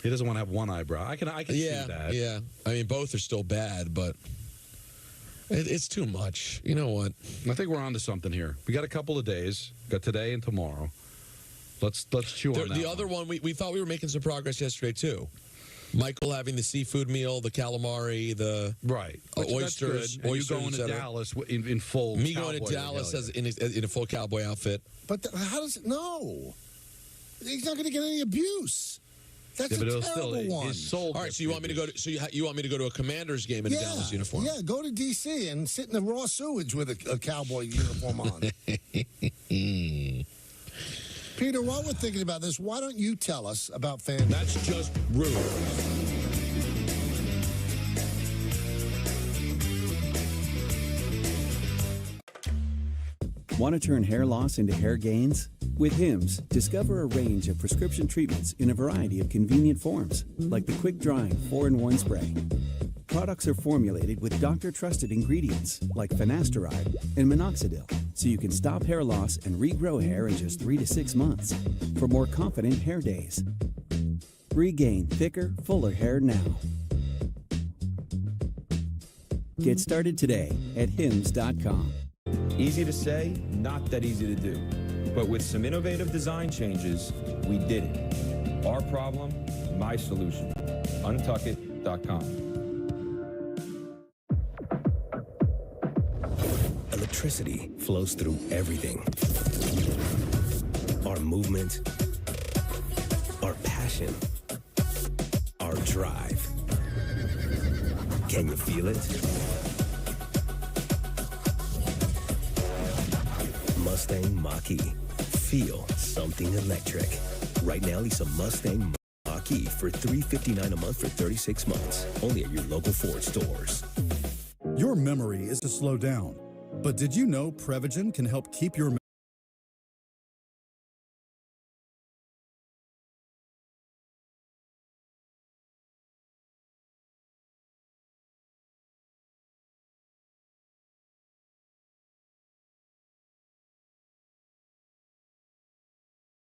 S1: He doesn't want to have one eyebrow. I can see that.
S3: Yeah. I mean, both are still bad, but it's too much. You know what?
S1: I think we're on to something here. We got a couple of days. Got today and tomorrow. Let's chew on that.
S3: The other one, we thought we were making some progress yesterday, too. Michael having the seafood meal, the calamari, the oysters,
S1: and you going to Dallas in full.
S3: Me going to Dallas in a full cowboy outfit.
S2: But how does it? No, he's not going to get any abuse. That's a terrible one.
S3: All right, so you want me to go to you want me to go to a Commander's game in a Dallas uniform?
S2: Yeah, go to D.C. and sit in the raw sewage with a cowboy uniform on. Peter, while we're thinking about this, why don't you tell us about FanDuel?
S3: That's just rude.
S8: Want to turn hair loss into hair gains? With Hims, discover a range of prescription treatments in a variety of convenient forms, like the quick-drying 4-in-1 spray. Products are formulated with doctor-trusted ingredients like finasteride and minoxidil, so you can stop hair loss and regrow hair in just 3 to 6 months for more confident hair days. Regain thicker, fuller hair now. Get started today at hims.com.
S9: Easy to say, not that easy to do. But with some innovative design changes, we did it. Our problem, my solution. Untuckit.com.
S11: Electricity flows through everything. Our movement, our passion, our drive. Can you feel it? Mustang Mach-E. Feel something electric. Right now, lease a Mustang Mach-E for $359 a month for 36 months. Only at your local Ford stores.
S12: Your memory is to slow down. But did you know Prevagen can help keep your memory?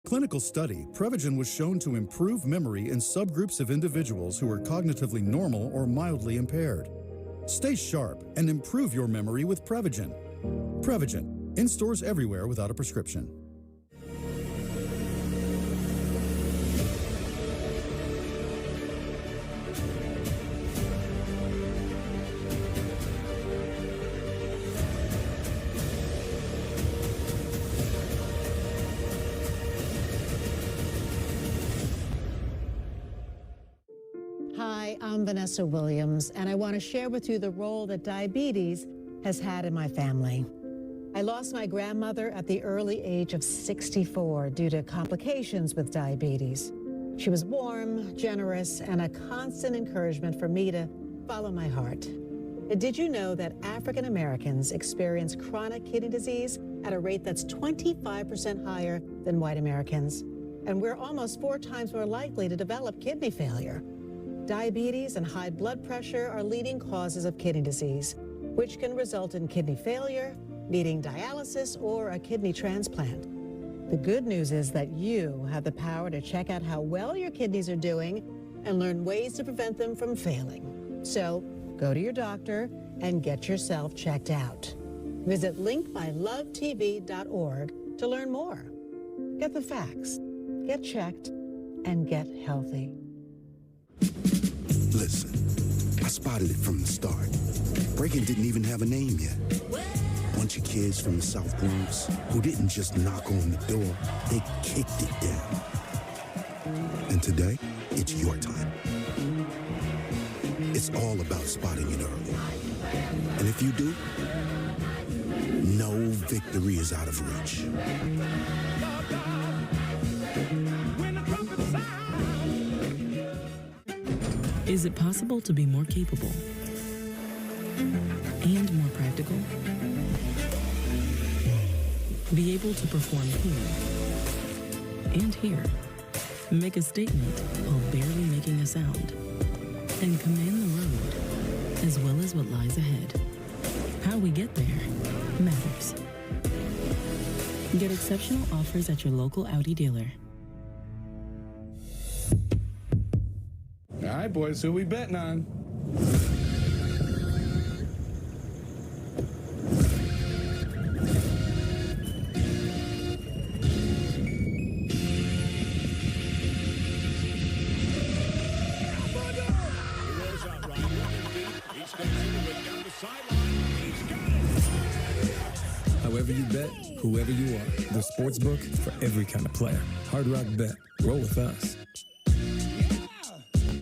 S12: Clinical study, Prevagen was shown to improve memory in subgroups of individuals who are cognitively normal or mildly impaired. Stay sharp and improve your memory with Prevagen. Prevagen, in stores everywhere without a prescription.
S22: Hi, I'm Vanessa Williams, and I want to share with you the role that diabetes has had in my family. I lost my grandmother at the early age of 64 due to complications with diabetes. She was warm, generous, and a constant encouragement for me to follow my heart. Did you know that African Americans experience chronic kidney disease at a rate that's 25% higher than white Americans? And we're almost 4 times more likely to develop kidney failure. Diabetes and high blood pressure are leading causes of kidney disease, which can result in kidney failure, needing dialysis, or a kidney transplant. The good news is that you have the power to check out how well your kidneys are doing and learn ways to prevent them from failing. So go to your doctor and get yourself checked out. Visit linkmylovetv.org to learn more. Get the facts, get checked, and get healthy.
S23: Listen, I spotted it from the start. Breaking didn't even have a name yet. Bunch of kids from the South Bronx who didn't just knock on the door, they kicked it down. And today, it's your time. It's all about spotting it early. And if you do, no victory is out of reach.
S24: Is it possible to be more capable and more practical? Be able to perform here and here, make a statement while barely making a sound, and command the road as well as what lies ahead. How we get there matters. Get exceptional offers at your local Audi dealer.
S25: All right, boys, who we betting on?
S16: Wherever you bet, whoever you are. The Sportsbook for every kind of player. Hard Rock Bet. Roll with us.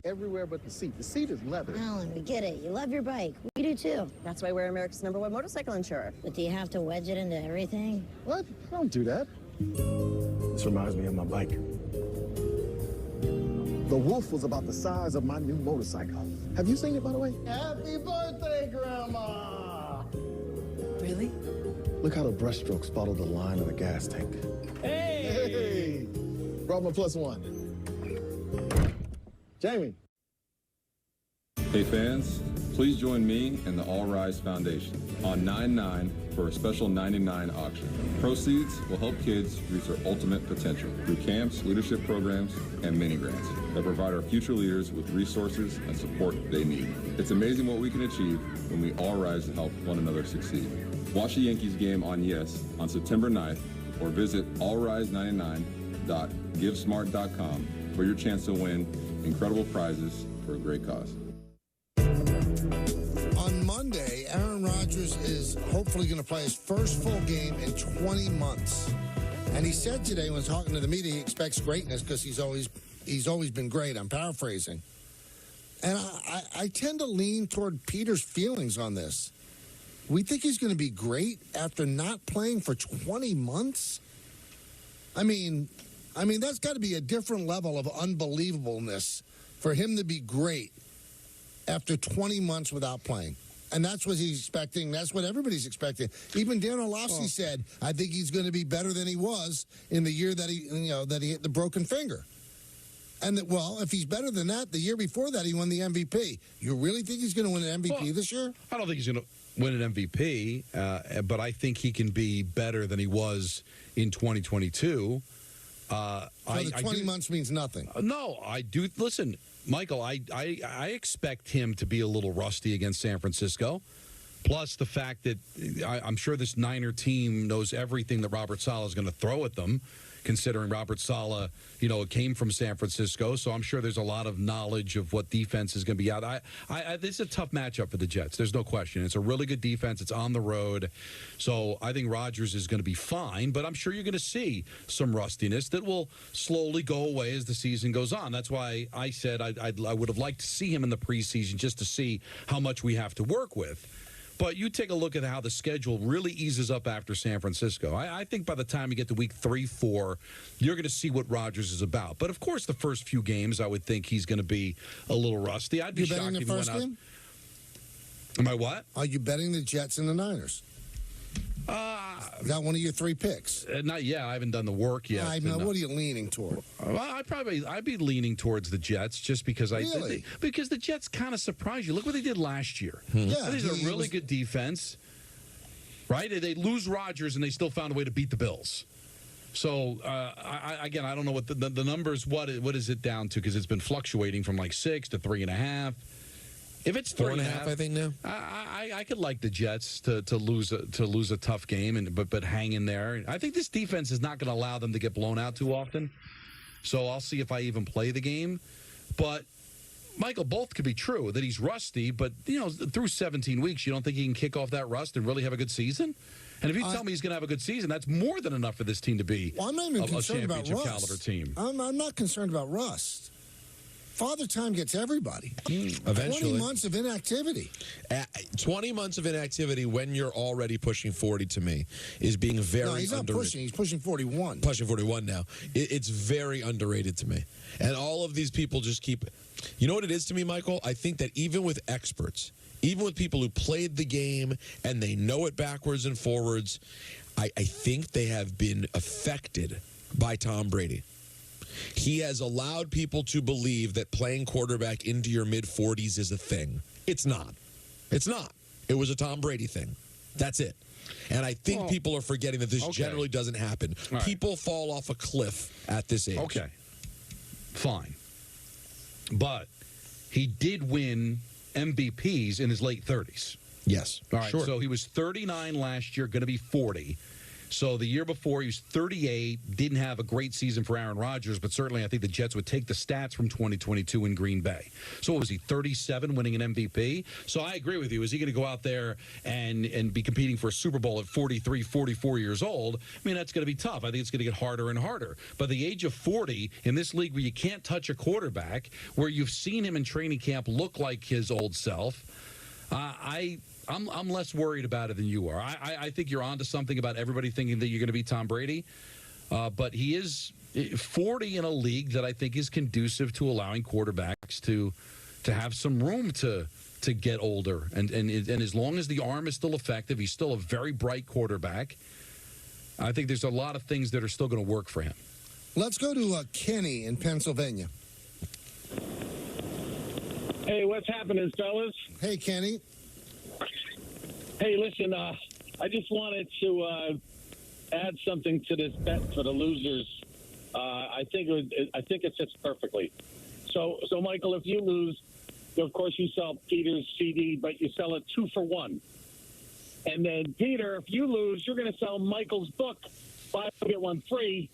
S17: Everywhere but the seat. The seat is leather.
S5: Alan, we get it. You love your bike. We do too.
S6: That's why we're America's #1 motorcycle insurer.
S5: But do you have to wedge it into everything?
S17: What? Don't do that. This reminds me of my bike. The Wolf was about the size of my new motorcycle. Have you seen it, by the way? Happy birthday, Grandma!
S6: Really?
S17: Look how the brushstrokes follow the line of the gas tank. Hey! Brought my +1. Jamie.
S10: Hey fans, please join me and the All Rise Foundation on 9/9 for a special 99 auction. Proceeds will help kids reach their ultimate potential through camps, leadership programs, and mini grants that provide our future leaders with resources and support they need. It's amazing what we can achieve when we all rise to help one another succeed. Watch the Yankees game on Yes on September 9th or visit allrise99.givesmart.com for your chance to win incredible prizes for a great cause.
S2: On Monday, Aaron Rodgers is hopefully going to play his first full game in 20 months. And he said today when talking to the media he expects greatness because he's always been great. I'm paraphrasing. And I tend to lean toward Peter's feelings on this. We think he's going to be great after not playing for 20 months? I mean, that's got to be a different level of unbelievableness for him to be great after 20 months without playing. And that's what he's expecting. That's what everybody's expecting. Even Dan Orlovsky said, I think he's going to be better than he was in the year that he hit the broken finger. And that, well, if he's better than that, the year before that he won the MVP. You really think he's going to win an MVP this year?
S1: I don't think he's going to win an MVP, but I think he can be better than he was in 2022.
S2: So the 20 months means nothing.
S1: No, I do. Listen, Michael, I expect him to be a little rusty against San Francisco. Plus the fact that I'm sure this Niner team knows everything that Robert Saleh is going to throw at them, considering Robert Saleh, came from San Francisco. So I'm sure there's a lot of knowledge of what defense is going to be out. This is a tough matchup for the Jets. There's no question. It's a really good defense. It's on the road. So I think Rodgers is going to be fine, but I'm sure you're going to see some rustiness that will slowly go away as the season goes on. That's why I said I would have liked to see him in the preseason just to see how much we have to work with. But you take a look at how the schedule really eases up after San Francisco. I think by the time you get to week 3, 4, you're going to see what Rodgers is about. But, of course, the first few games, I would think he's going to be a little rusty. I'd be shocked
S2: betting the
S1: if he went
S2: first game?
S1: Am I what?
S2: Are you betting the Jets and the Niners? Is that one of your 3 picks?
S1: Not yet. I haven't done the work yet.
S2: I know. What are you leaning toward?
S1: Well, I'd be leaning towards the Jets just because because the Jets kind of surprised you. Look what they did last year.
S2: Yeah,
S1: This is a really good defense, right? They lose Rodgers and they still found a way to beat the Bills. So I don't know what the numbers. What is it down to? Because it's been fluctuating from like 6 to 3.5. If it's
S3: 4.5, I think now.
S1: I could like the Jets to lose a tough game, but hang in there. I think this defense is not going to allow them to get blown out too often. So I'll see if I even play the game. But Michael, both could be true that he's rusty, but through 17 weeks, you don't think he can kick off that rust and really have a good season? And if you tell me he's going to have a good season, that's more than enough for this team to be
S2: I'm not even
S1: a
S2: concerned about
S1: championship
S2: rust.
S1: caliber team.
S2: I'm not concerned about rust. Father Time gets everybody.
S3: Eventually.
S2: 20 months of inactivity.
S3: 20 months of inactivity when you're already pushing 40 to me is being very
S2: No, he's not
S3: underrated.
S2: pushing. He's pushing 41.
S3: Pushing 41 now. It's very underrated to me. And all of these people just keep... You know what it is to me, Michael? I think that even with experts, even with people who played the game and they know it backwards and forwards, I think they have been affected by Tom Brady. He has allowed people to believe that playing quarterback into your mid-40s is a thing. It's not. It's not. It was a Tom Brady thing. That's it. And I think people are forgetting that this generally doesn't happen.
S1: Right.
S3: People fall off a cliff at this age.
S1: Okay. Fine. But he did win MVPs in his late 30s.
S3: Yes.
S1: All right.
S3: Sure.
S1: So he was 39 last year, going to be 40. So the year before, he was 38, didn't have a great season for Aaron Rodgers, but certainly I think the Jets would take the stats from 2022 in Green Bay. So what was he, 37, winning an MVP? So I agree with you. Is he going to go out there and be competing for a Super Bowl at 43, 44 years old? I mean, that's going to be tough. I think it's going to get harder and harder. But the age of 40 in this league where you can't touch a quarterback, where you've seen him in training camp look like his old self, I'm less worried about it than you are. I think you're onto something about everybody thinking that you're going to be Tom Brady. But he is 40 in a league that I think is conducive to allowing quarterbacks to have some room to get older. And as long as the arm is still effective, he's still a very bright quarterback. I think there's a lot of things that are still going to work for him.
S2: Let's go to Kenny in Pennsylvania.
S13: Hey, what's happening, fellas?
S2: Hey, Kenny.
S13: Hey, listen, I just wanted to add something to this bet for the losers. I think it fits perfectly. So, Michael, if you lose, of course you sell Peter's CD, but you sell it 2 for 1. And then, Peter, if you lose, you're going to sell Michael's book, 5 get 1 free.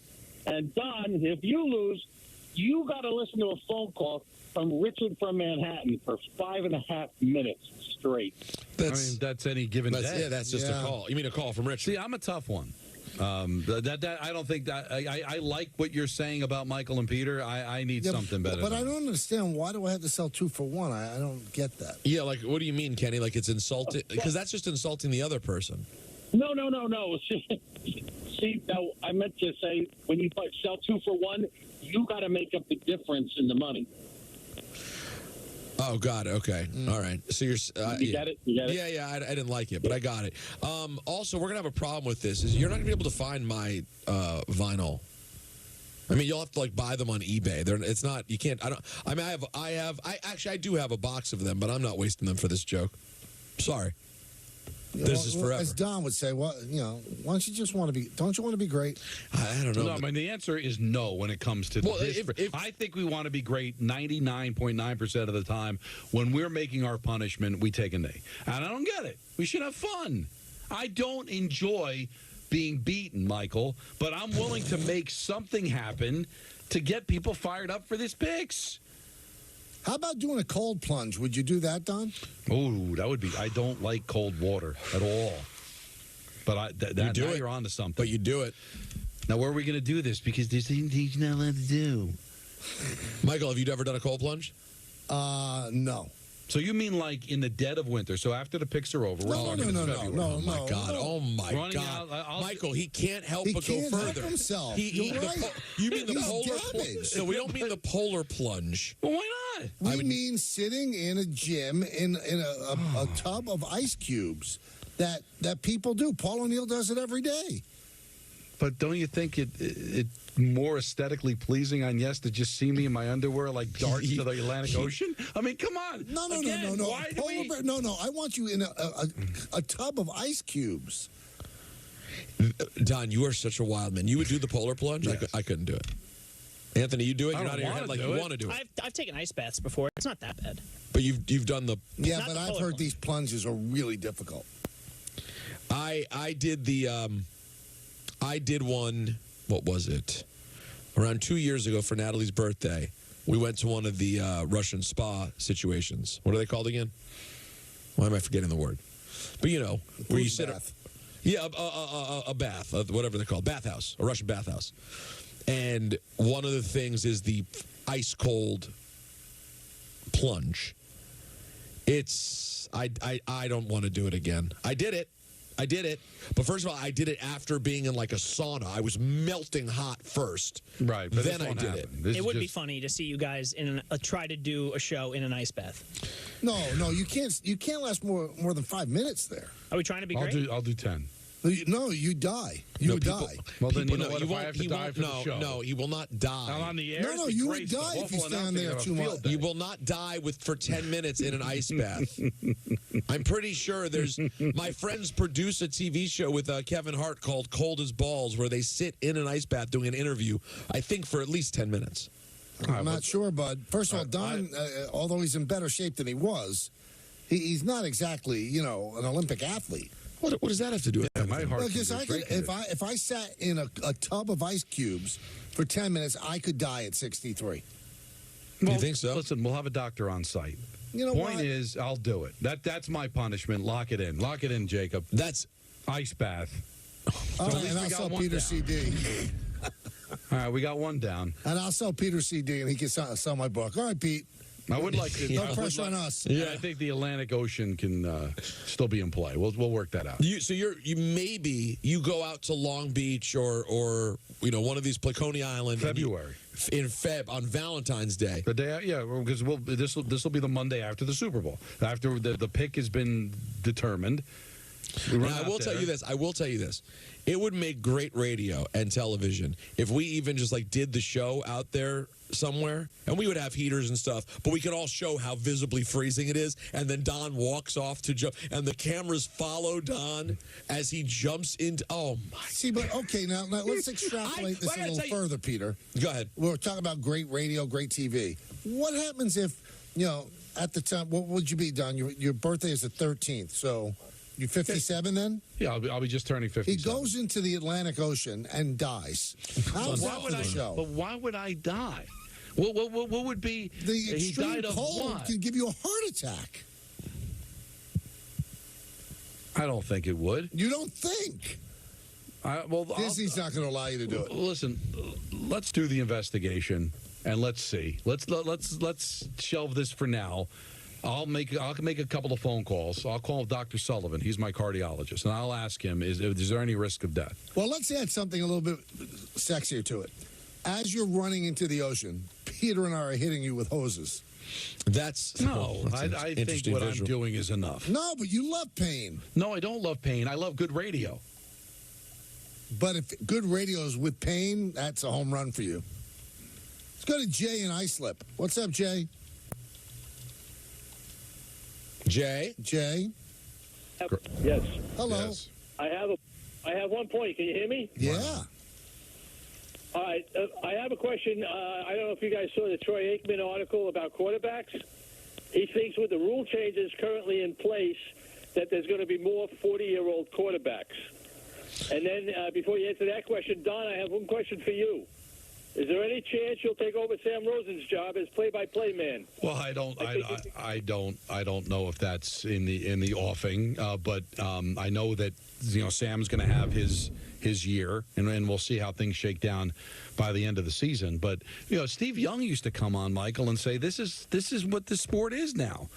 S13: And Don, if you lose, you got to listen to a phone call from Richard from Manhattan for 5.5 minutes straight.
S1: That's any given day.
S3: Yeah, that's just a call. You mean a call from Richard?
S1: See, I'm a tough one. I don't think that I like what you're saying about Michael and Peter. I need something better.
S2: But I don't understand, why do I have to sell 2 for 1? I don't get that.
S3: Yeah, like, what do you mean, Kenny? Like, it's insulting? Because that's just insulting the other person.
S13: No. See, now, I meant to say, when you sell 2 for 1, you got to make up the difference in the money.
S3: Oh, God. Okay. All right. So you're...
S13: you got it? You got it?
S3: Yeah. I didn't like it, but I got it. Also, we're going to have a problem with this. Is you're not going to be able to find my vinyl. I mean, you'll have to, like, buy them on eBay. It's not... You can't... I do have a box of them, but I'm not wasting them for this joke. Sorry. This is forever.
S2: As Don would say, why don't you just want to be? Don't you want to be great?
S3: I don't know.
S1: No, I mean, the answer is no when it comes to this. I think we want to be great 99.9% of the time. When we're making our punishment, we take a knee. And I don't get it. We should have fun. I don't enjoy being beaten, Michael, but I'm willing to make something happen to get people fired up for this picks.
S2: How about doing a cold plunge? Would you do that, Don?
S1: Oh, that would be... I don't like cold water at all. But you're on to something.
S3: But you do it.
S1: Now, where are we going to do this? Because there's things you're not allowed to do.
S3: Michael, have you ever done a cold plunge?
S2: No.
S1: So you mean like in the dead of winter? So after the picks are over?
S2: No.
S3: Oh, my God. Oh, my
S1: Running
S3: God.
S1: out,
S3: Michael, he can't help but
S2: can't
S3: go further.
S2: Help himself.
S3: You mean the polar
S2: plunge?
S3: No, we don't mean the polar plunge.
S1: Well, why not?
S2: We mean sitting in a gym in a tub of ice cubes that people do. Paul O'Neill does it every day.
S1: But don't you think it more aesthetically pleasing on Yes to just see me in my underwear like darts to the Atlantic Ocean? I mean, come on.
S2: No.
S1: Why do we...
S2: No. I want you in a tub of ice cubes.
S3: Don, you are such a wild man. You would do the polar plunge? Yes. I couldn't do it. Anthony, you do it? You're nodding your head like you want to do it.
S14: I've taken ice baths before. It's not that bad.
S3: But you've done the...
S2: Yeah, but I've heard these plunges are really difficult.
S3: I did the... I did one, what was it? Around 2 years ago for Natalie's birthday, we went to one of the Russian spa situations. What are they called again? Why am I forgetting the word? But, you know, where you sit... Yeah, a bath, whatever they're called, bathhouse, a Russian bathhouse. And one of the things is the ice-cold plunge. It's... I don't want to do it again. I did it. But first of all, I did it after being in like a sauna. I was melting hot first.
S1: Right. But
S3: then I did it.
S14: It would be funny to see you guys try to do a show in an ice bath.
S2: No, you can't last more than 5 minutes there.
S14: Are we trying to be great?
S1: I'll do 10.
S2: No, you die. You would die.
S1: Well, then you know what? If I have to die for the show.
S3: No, he will not die.
S1: I'm on the air.
S2: No, you would die if you stand there too much.
S3: You will not die for 10 minutes in an ice bath. I'm pretty sure there's... My friends produce a TV show with Kevin Hart called Cold as Balls, where they sit in an ice bath doing an interview, I think, for at least 10 minutes.
S2: I'm not sure, bud. First of all, Don, although he's in better shape than he was, he's not exactly, an Olympic athlete.
S3: What does that have to do with
S1: Yeah, my heart.
S2: Because I could, if I sat in a tub of ice cubes for 10 minutes, I could die at 63.
S1: Well,
S3: you think so?
S1: Listen, we'll have a doctor on site.
S2: You know
S1: Point
S2: what?
S1: is, I'll do it. That's my punishment. Lock it in. Lock it in, Jacob.
S3: That's
S1: ice bath.
S2: All
S1: So at
S2: right,
S1: least
S2: and
S1: we
S2: I'll
S1: got
S2: sell
S1: one
S2: Peter
S1: down.
S2: CD.
S1: All right, we got one down.
S2: And I'll sell Peter CD, and he can sell my book. All right, Pete.
S1: I would like to.
S2: No pressure on us.
S1: Yeah, I think the Atlantic Ocean can still be in play. We'll work that out.
S3: So you go out to Long Beach or one of these Coney Island
S1: February
S3: in Feb on Valentine's Day.
S1: The day, yeah, because this will be the Monday after the Super Bowl, after the pick has been determined.
S3: And I will tell you this. It would make great radio and television if we even just did the show out there somewhere, and we would have heaters and stuff, but we could all show how visibly freezing it is, and then Don walks off to jump, and the cameras follow Don as he jumps into. Oh my!
S2: See, but okay, now let's extrapolate this a little further, Peter.
S3: Go ahead.
S2: We're talking about great radio, great TV. What happens if at the time? What would you be, Don? Your birthday is the 13th, so. You 57 then?
S1: Yeah, I'll be just turning 57.
S2: He goes into the Atlantic Ocean and dies. How's that for the show?
S1: But why would I die? What would be
S2: the extreme
S1: he died of
S2: cold
S1: what?
S2: can give you a heart attack.
S1: I don't think it would.
S2: You don't think? Disney's not going to allow you to do it.
S1: Listen, let's do the investigation and let's see. Let's shelve this for now. I'll make a couple of phone calls. I'll call Dr. Sullivan. He's my cardiologist, and I'll ask him: Is there any risk of death?
S2: Well, let's add something a little bit sexier to it. As you're running into the ocean, Peter and I are hitting you with hoses.
S3: That's
S1: I think what I'm doing is enough.
S2: No, but you love pain.
S1: No, I don't love pain. I love good radio.
S2: But if good radio is with pain, that's a home run for you. Let's go to Jay in Islip. What's up, Jay?
S3: Jay?
S4: Yes.
S2: Hello.
S1: Yes.
S4: I have one point. Can you hear me?
S2: Yeah.
S4: All right. I have a question. I don't know if you guys saw the Troy Aikman article about quarterbacks. He thinks with the rule changes currently in place that there's going to be more 40-year-old quarterbacks. And then before you answer that question, Don, I have one question for you. Is there any chance you'll take over Sam Rosen's job as play-by-play man?
S1: Well, I don't know if that's in the offing, but I know that Sam's going to have his year, and we'll see how things shake down by the end of the season. But Steve Young used to come on, Michael, and say this is what the sport is now.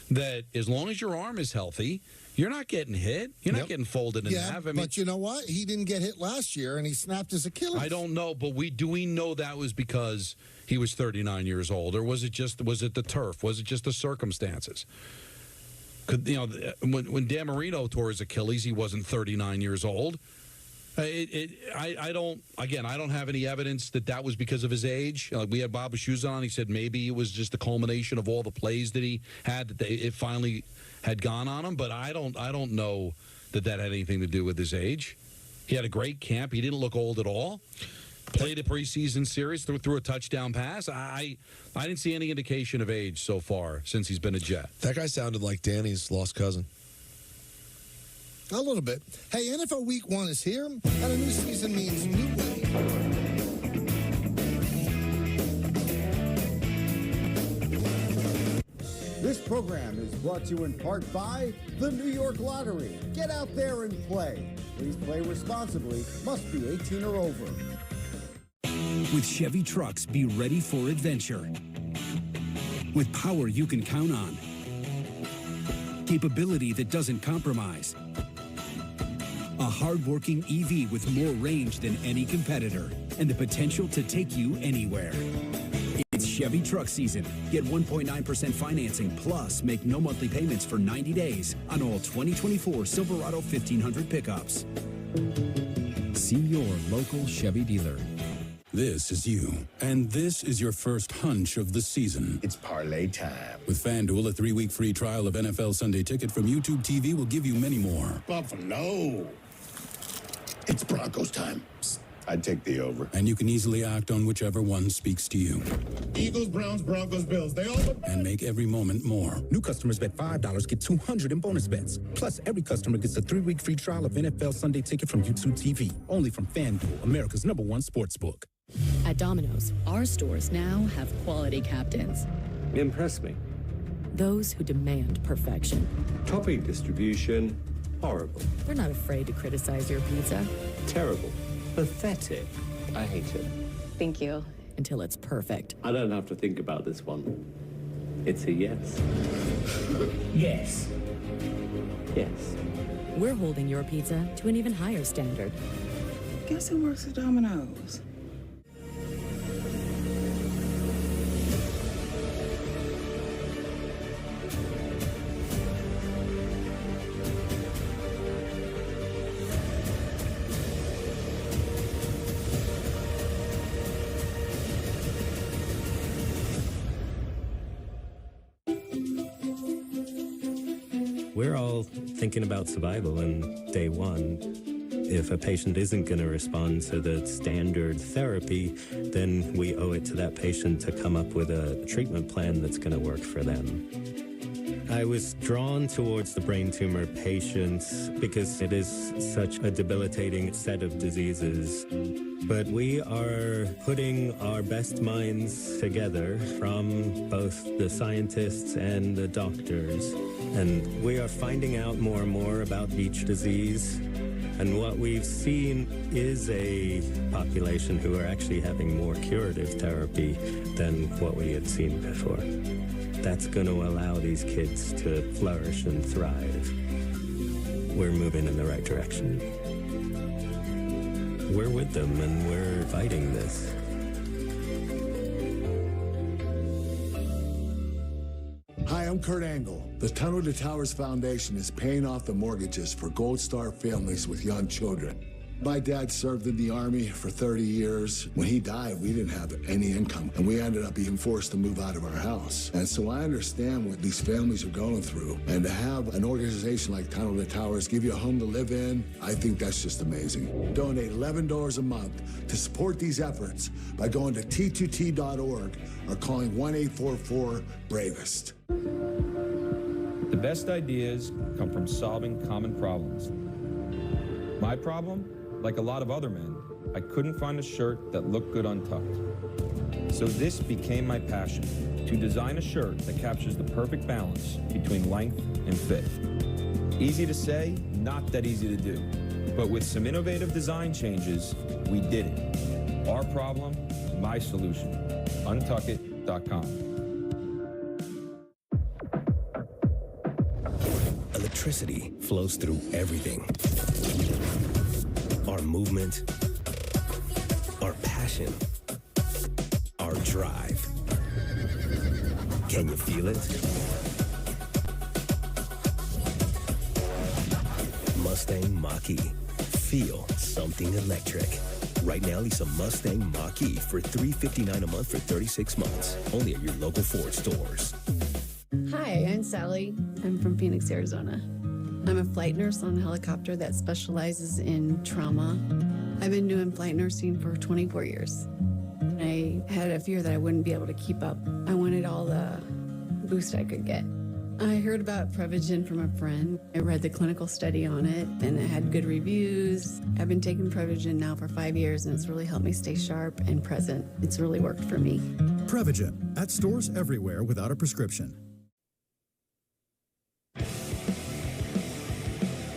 S1: That as long as your arm is healthy, you're not getting hit. You're not getting folded in half.
S2: But you know what? He didn't get hit last year, and he snapped his Achilles.
S1: I don't know, but we know that was because he was 39 years old, or was it the turf? Was it just the circumstances? When Dan Marino tore his Achilles, he wasn't 39 years old. I don't have any evidence that was because of his age. We had Bob Shoes on. He said maybe it was just the culmination of all the plays that he had that it finally had gone on him. But I don't know that had anything to do with his age. He had a great camp. He didn't look old at all. Played a preseason series, threw a touchdown pass. I didn't see any indication of age so far since he's been a Jet.
S3: That guy sounded like Danny's lost cousin.
S2: A little bit. Hey, NFL Week 1 is here, and a new season means new way.
S15: This program is brought to you in part by the New York Lottery. Get out there and play. Please play responsibly. Must be 18 or over.
S8: With Chevy trucks, be ready for adventure. With power you can count on. Capability that doesn't compromise. A hard-working EV with more range than any competitor and the potential to take you anywhere. It's Chevy truck season. Get 1.9% financing plus make no monthly payments for 90 days on all 2024 Silverado 1500 pickups. See your local Chevy dealer.
S18: This is you, and this is your first hunch of the season.
S17: It's parlay time.
S18: With FanDuel, a 3-week free trial of NFL Sunday Ticket from YouTube TV will give you many more.
S17: Buffalo. It's Broncos time.
S18: I'd take the over. And you can easily act on whichever one speaks to you.
S17: Eagles, Browns, Broncos, Bills. They all...
S18: And make every moment more.
S7: New customers bet $5 get $200 in bonus bets. Plus, every customer gets a 3-week free trial of NFL Sunday Ticket from YouTube TV. Only from FanDuel, America's #1 sportsbook.
S19: At Domino's, our stores now have quality captains.
S20: Impress me.
S19: Those who demand perfection.
S20: Topping distribution, horrible.
S19: We're not afraid to criticize your pizza.
S20: Terrible. Pathetic. I hate it.
S19: Thank you. Until it's perfect.
S20: I don't have to think about this one. It's a yes.
S19: Yes.
S20: Yes.
S19: We're holding your pizza to an even higher standard.
S21: Guess who works at Domino's?
S25: We're all thinking about survival in day one. If a patient isn't going to respond to the standard therapy, then we owe it to that patient to come up with a treatment plan that's going to work for them. I was drawn towards the brain tumor patients because it is such a debilitating set of diseases. But we are putting our best minds together from both the scientists and the doctors. And we are finding out more and more about each disease. And what we've seen is a population who are actually having more curative therapy than what we had seen before. That's going to allow these kids to flourish and thrive. We're moving in the right direction. We're with them and we're fighting this.
S17: Hi, I'm Kurt Angle. The Tunnel to Towers Foundation is paying off the mortgages for Gold Star families with young children. My dad served in the Army for 30 years. When he died, we didn't have any income, and we ended up being forced to move out of our house. And so I understand what these families are going through. And to have an organization like Tunnel to Towers give you a home to live in, I think that's just amazing. Donate $11 a month to support these efforts by going to T2T.org or calling 1-844-BRAVEST.
S9: The best ideas come from solving common problems. My problem? Like a lot of other men, I couldn't find a shirt that looked good untucked. So this became my passion, to design a shirt that captures the perfect balance between length and fit. Easy to say, not that easy to do. But with some innovative design changes, we did it. Our problem, my solution. Untuckit.com.
S11: Electricity flows through everything. Our movement, our passion, our drive. Can you feel it? Mustang Mach-E. Feel something electric. Right now, lease a Mustang Mach-E for $359 a month for 36 months. Only at your local Ford stores.
S26: Hi, I'm Sally. I'm from Phoenix, Arizona. I'm a flight nurse on a helicopter that specializes in trauma. I've been doing flight nursing for 24 years. I had a fear that I wouldn't be able to keep up. I wanted all the boost I could get. I heard about Prevagen from a friend. I read the clinical study on it, and it had good reviews. I've been taking Prevagen now for 5 years, and it's really helped me stay sharp and present. It's really worked for me.
S12: Prevagen, at stores everywhere without a prescription.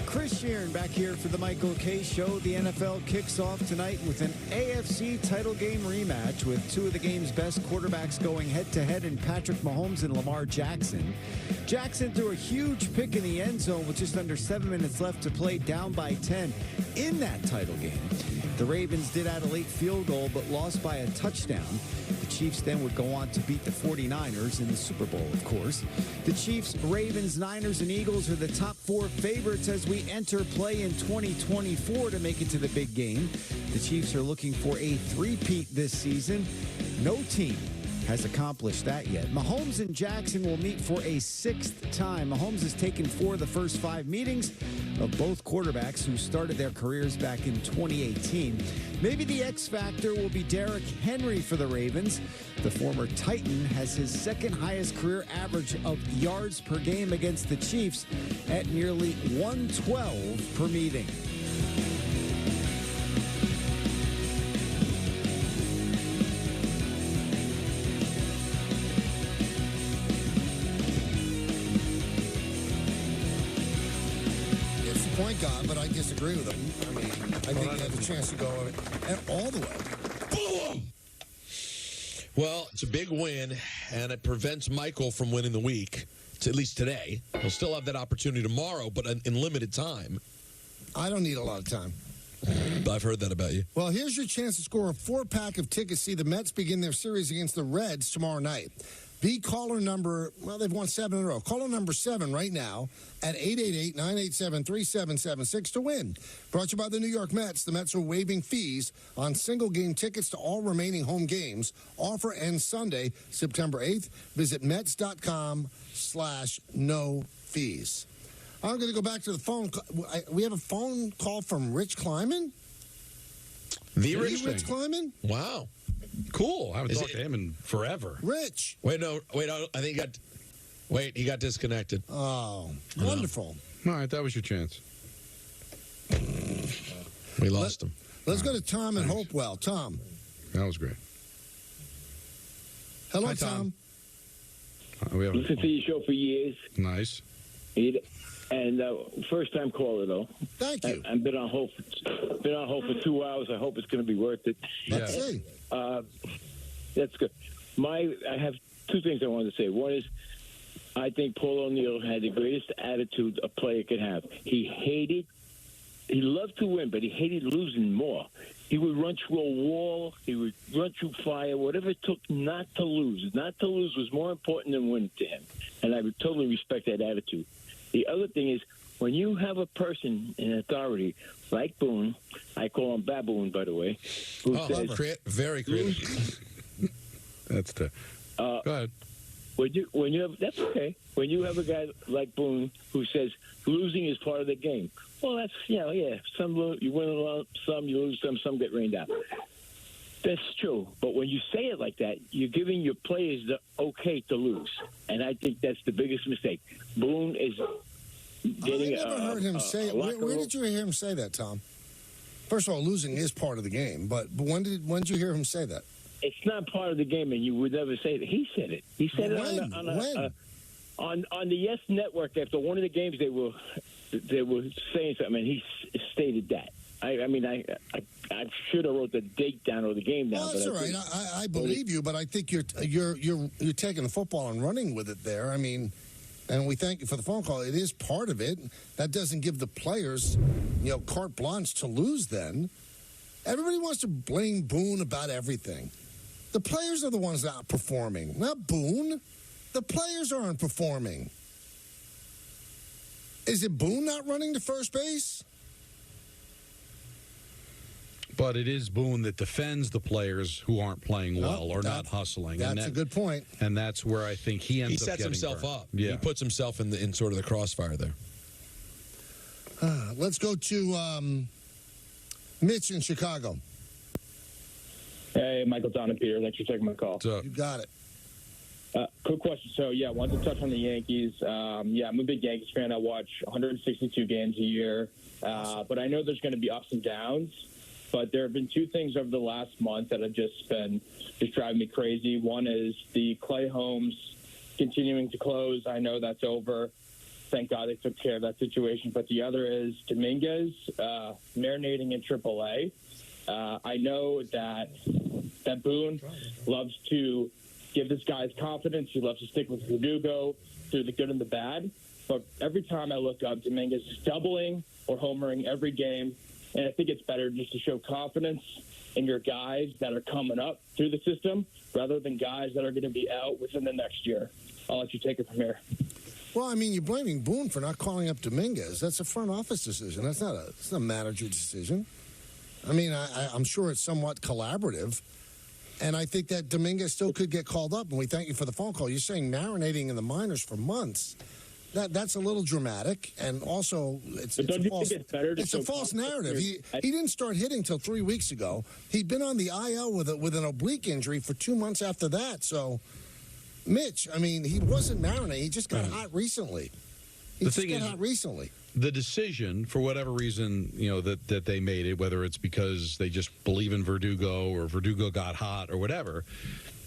S27: Chris Sheeran back here for the Michael K. Show. The NFL kicks off tonight with an AFC title game rematch with two of the game's best quarterbacks going head-to-head in Patrick Mahomes and Lamar Jackson. Jackson threw a huge pick in the end zone with just under 7 minutes left to play, down by 10 in that title game. The Ravens did add a late field goal but lost by a touchdown. The Chiefs then would go on to beat the 49ers in the Super Bowl, of course. The Chiefs, Ravens, Niners, and Eagles are the top four favorites as we enter play in 2024 to make it to the big game. The Chiefs are looking for a three-peat this season. No team has accomplished that yet. Mahomes and Jackson will meet for a sixth time. Mahomes has taken 4 of the first 5 meetings of both quarterbacks who started their careers back in 2018. Maybe the X factor will be Derrick Henry for the Ravens. The former Titan has his second highest career average of yards per game against the Chiefs at nearly 112 per meeting.
S2: Point guard, but I disagree with him. I mean, I think he has a chance to go all the way. Boom!
S3: Well, it's a big win, and it prevents Michael from winning the week, at least today. He'll still have that opportunity tomorrow, but in limited time.
S2: I don't need a lot of time.
S3: I've heard that about you.
S2: Well, here's your chance to score a 4-pack of tickets. See the Mets begin their series against the Reds tomorrow night. Be caller number, well, they've won 7 in a row. Caller number 7 right now at 888-987-3776 to win. Brought to you by the New York Mets. The Mets are waiving fees on single-game tickets to all remaining home games. Offer ends Sunday, September 8th. Visit Mets.com/no fees. I'm going to go back to the phone. We have a phone call from Rich Kleiman?
S3: The Rich
S2: Kleiman?
S3: Wow.
S1: Cool. I haven't talked to him in forever.
S2: Rich.
S3: I think he got disconnected.
S2: Oh, wonderful.
S1: All right, that was your chance.
S3: We lost him.
S2: Let's go to Tom in Hopewell. Tom.
S1: That was great.
S2: Hello,
S1: Hi,
S2: Tom.
S5: Listened to your show for years.
S1: Nice.
S5: And first-time caller, though.
S2: Thank you.
S5: I've been on hold for 2 hours. I hope it's going to be worth it.
S2: Let's see.
S5: That's good. I have 2 things I wanted to say. One is, I think Paul O'Neill had the greatest attitude a player could have. He loved to win, but he hated losing more. He would run through a wall. He would run through fire, whatever it took not to lose. Not to lose was more important than winning to him. And I would totally respect that attitude. The other thing is, when you have a person in authority like Boone, I call him Baboon, by the way, who says,
S3: very creative.
S1: That's the. Go ahead.
S5: When you have, that's okay. When you have a guy like Boone who says losing is part of the game, well, that's some you win a lot, some you lose, some get rained out. That's true. But when you say it like that, you're giving your players the okay to lose. And I think that's the biggest mistake. Boone is getting
S2: I never heard him say it. Where did you hear him say that, Tom? First of all, losing is part of the game. But when did you hear him say that?
S5: It's not part of the game, and you would never say that. He said it. He said it on the Yes Network after one of the games. They were saying something, and he stated that. I should have wrote the date down or the game down.
S2: Well, that's all right. I believe you, but I think you're taking the football and running with it there. I mean, and we thank you for the phone call. It is part of it. That doesn't give the players, carte blanche to lose. Then everybody wants to blame Boone about everything. The players are the ones not performing, not Boone. The players aren't performing. Is it Boone not running to first base?
S1: But it is Boone that defends the players who aren't playing well or not hustling.
S2: That's a good point.
S1: And that's where I think he ends up
S3: sets
S1: getting
S3: himself
S1: burned.
S3: up.
S1: Yeah.
S3: He puts himself in sort of the crossfire there.
S2: Let's go to Mitch in Chicago.
S6: Hey, Michael, Don, and Peter. Thanks for taking my call.
S2: You got it.
S6: Quick question. So, I wanted to touch on the Yankees. I'm a big Yankees fan. I watch 162 games a year. But I know there's going to be ups and downs. But there have been 2 things over the last month that have just driving me crazy. One is the Clay homes continuing to close. I know that's over. Thank God they took care of that situation. But the other is Dominguez marinating in AAA. I know that Boone loves to give this guy's confidence. He loves to stick with Verdugo through the good and the bad. But every time I look up, Dominguez is doubling or homering every game. And I think it's better just to show confidence in your guys that are coming up through the system rather than guys that are going to be out within the next year. I'll let you take it from here.
S2: Well, I mean, you're blaming Boone for not calling up Dominguez. That's a front office decision. It's not a manager decision. I mean, I'm sure it's somewhat collaborative. And I think that Dominguez still could get called up, and we thank you for the phone call. You're saying marinating in the minors for months. That's a little dramatic, and also it's a false narrative. He didn't start hitting till 3 weeks ago. He'd been on the IL with an oblique injury for 2 months after that. So, Mitch, I mean, he wasn't marinating. He just got hot recently.
S1: The decision, for whatever reason, that they made it, whether it's because they just believe in Verdugo or Verdugo got hot or whatever,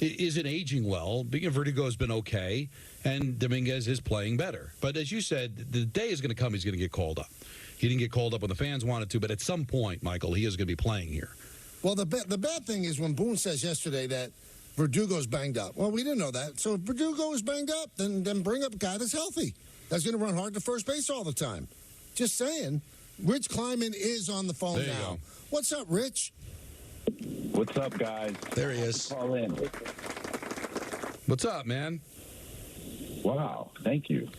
S1: isn't aging well. Because Verdugo has been okay, and Dominguez is playing better. But as you said, the day is going to come he's going to get called up. He didn't get called up when the fans wanted to, but at some point, Michael, he is going to be playing here.
S2: Well, the bad thing is when Boone says yesterday that Verdugo's banged up. Well, we didn't know that. So if Verdugo is banged up, then bring up a guy that's healthy. That's going to run hard to first base all the time. Just saying. Rich Kleiman is on the phone now. What's up, Rich?
S10: What's up, guys?
S3: There he is.
S10: Call in.
S1: What's up, man?
S10: Wow, thank you.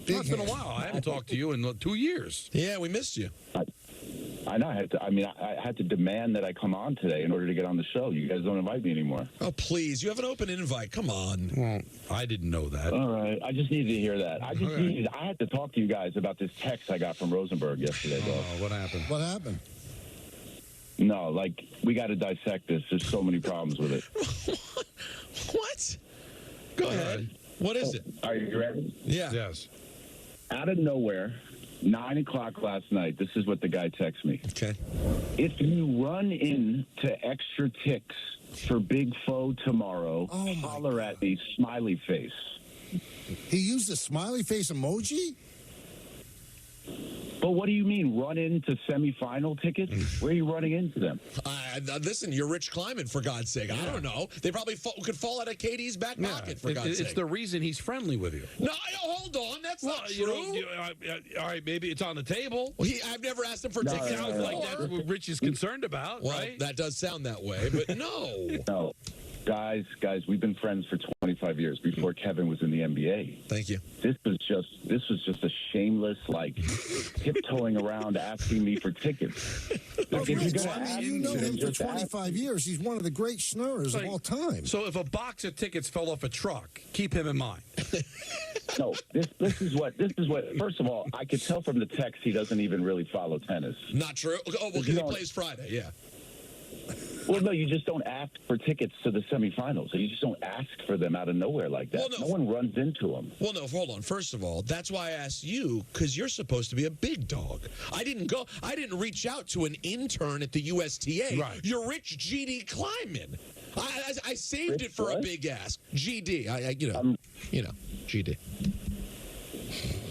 S1: It's been a while. I haven't talked to you in 2 years.
S3: Yeah, we missed you.
S10: I know. I had to demand that I come on today in order to get on the show. You guys don't invite me anymore.
S3: Oh, please. You have an open invite. Come on.
S1: Well, I didn't know that.
S10: All right. I just needed to hear that. I had to talk to you guys about this text I got from Rosenberg yesterday, bro.
S1: Oh, what happened?
S2: What happened?
S10: No, we got to dissect this. There's so many problems with it.
S3: What? Go ahead. What is it?
S10: Are you ready?
S3: Yeah.
S1: Yes.
S10: Out of nowhere, 9 o'clock last night, this is what the guy texts me.
S3: Okay.
S10: If you run into extra ticks for Big Foe tomorrow, holler at me, smiley face.
S2: He used a smiley face emoji?
S10: But what do you mean, run into semifinal tickets? Where are you running into them?
S3: Listen, you're Rich Kleiman, for God's sake. I don't know. They probably could fall out of KD's back pocket, for God's sake.
S1: It's the reason he's friendly with you.
S3: No, hold on. That's not true.
S1: All right, maybe it's on the table.
S3: Well, I've never asked him for tickets.
S1: Sounds like that's what Rich is concerned about,
S3: well,
S1: right?
S3: That does sound that way, but no.
S10: No. Guys, we've been friends for 25 years before Kevin was in the NBA.
S3: Thank you.
S10: This was just a shameless, tiptoeing around asking me for tickets.
S2: You know him for 25 years. He's one of the great schnurrers of all time.
S1: So if a box of tickets fell off a truck, keep him in mind.
S10: No, this is what. First of all, I could tell from the text he doesn't even really follow tennis.
S3: Not true. Oh, well, because he plays Friday. Yeah.
S10: Well, no, you just don't ask for tickets to the semifinals. You just don't ask for them out of nowhere like that.
S3: Well,
S10: no one runs into them.
S3: Well, no, hold on. First of all, that's why I asked you, because you're supposed to be a big dog. I didn't reach out to an intern at the USTA. Right. You're Rich GD Kleiman. I saved it for a big ask. GD. GD.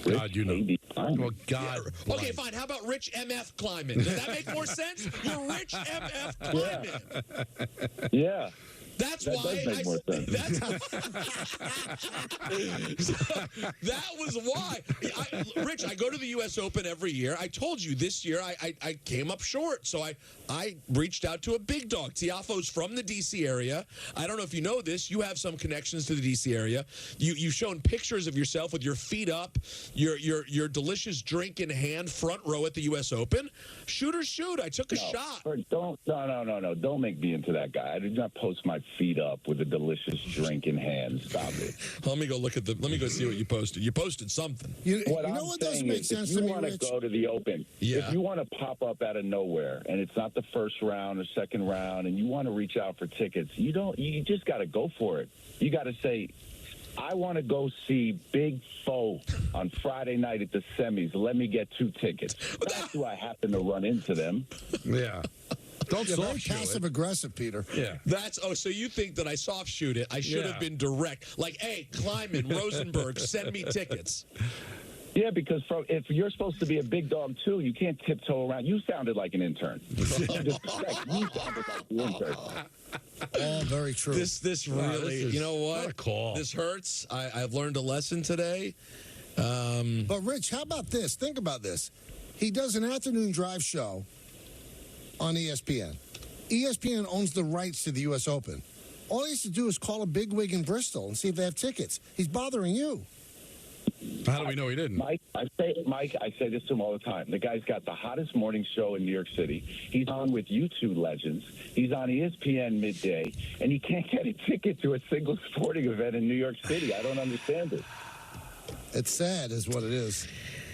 S1: God, you know. Well, God.
S3: Yeah. Okay, fine. How about Rich MF Kleiman? Does that make more sense? You're Rich MF Kleiman.
S10: Yeah.
S3: That's
S10: that
S3: why.
S10: Does make more sense.
S3: That was why. Rich, I go to the U.S. Open every year. I told you this year I came up short, so I reached out to a big dog. Tiafoe's from the D.C. area. I don't know if you know this. You have some connections to the D.C. area. You've shown pictures of yourself with your feet up, your delicious drink in hand, front row at the U.S. Open. Shoot or shoot. I took a shot.
S10: No. Don't make me into that guy. I did not post my feet up with a delicious drink in hand. Stop it.
S3: Let me go see what you posted. You posted something.
S2: You know what doesn't make sense to me, Rich?
S10: If you want to go to the Open, if you want to pop up out of nowhere, and it's not the first round or second round, and you want to reach out for tickets, you just got to go for it. You got to say, I want to go see Big Foe on Friday night at the semis. Let me get 2 tickets. That's who I happen to run into them.
S1: Yeah. Don't
S2: very passive aggressive, Peter.
S1: Yeah.
S3: So you think that I soft shoot it? I should have been direct. Like, hey, Kleiman, Rosenberg, send me tickets.
S10: Yeah, because if you're supposed to be a big dog too, you can't tiptoe around. You sounded like an intern. You sounded like the intern.
S2: Oh, very true.
S3: This really, you know what?
S1: What a call.
S3: This hurts. I've learned a lesson today.
S2: But Rich, how about this? Think about this. He does an afternoon drive show on ESPN. ESPN owns the rights to the U.S. Open. All he has to do is call a bigwig in Bristol and see if they have tickets. He's bothering you.
S1: How do we know he didn't?
S10: Mike, I say this to him all the time. The guy's got the hottest morning show in New York City. He's on with U2 legends. He's on ESPN midday, and he can't get a ticket to a single sporting event in New York City. I don't understand it.
S2: It's sad, is what it is.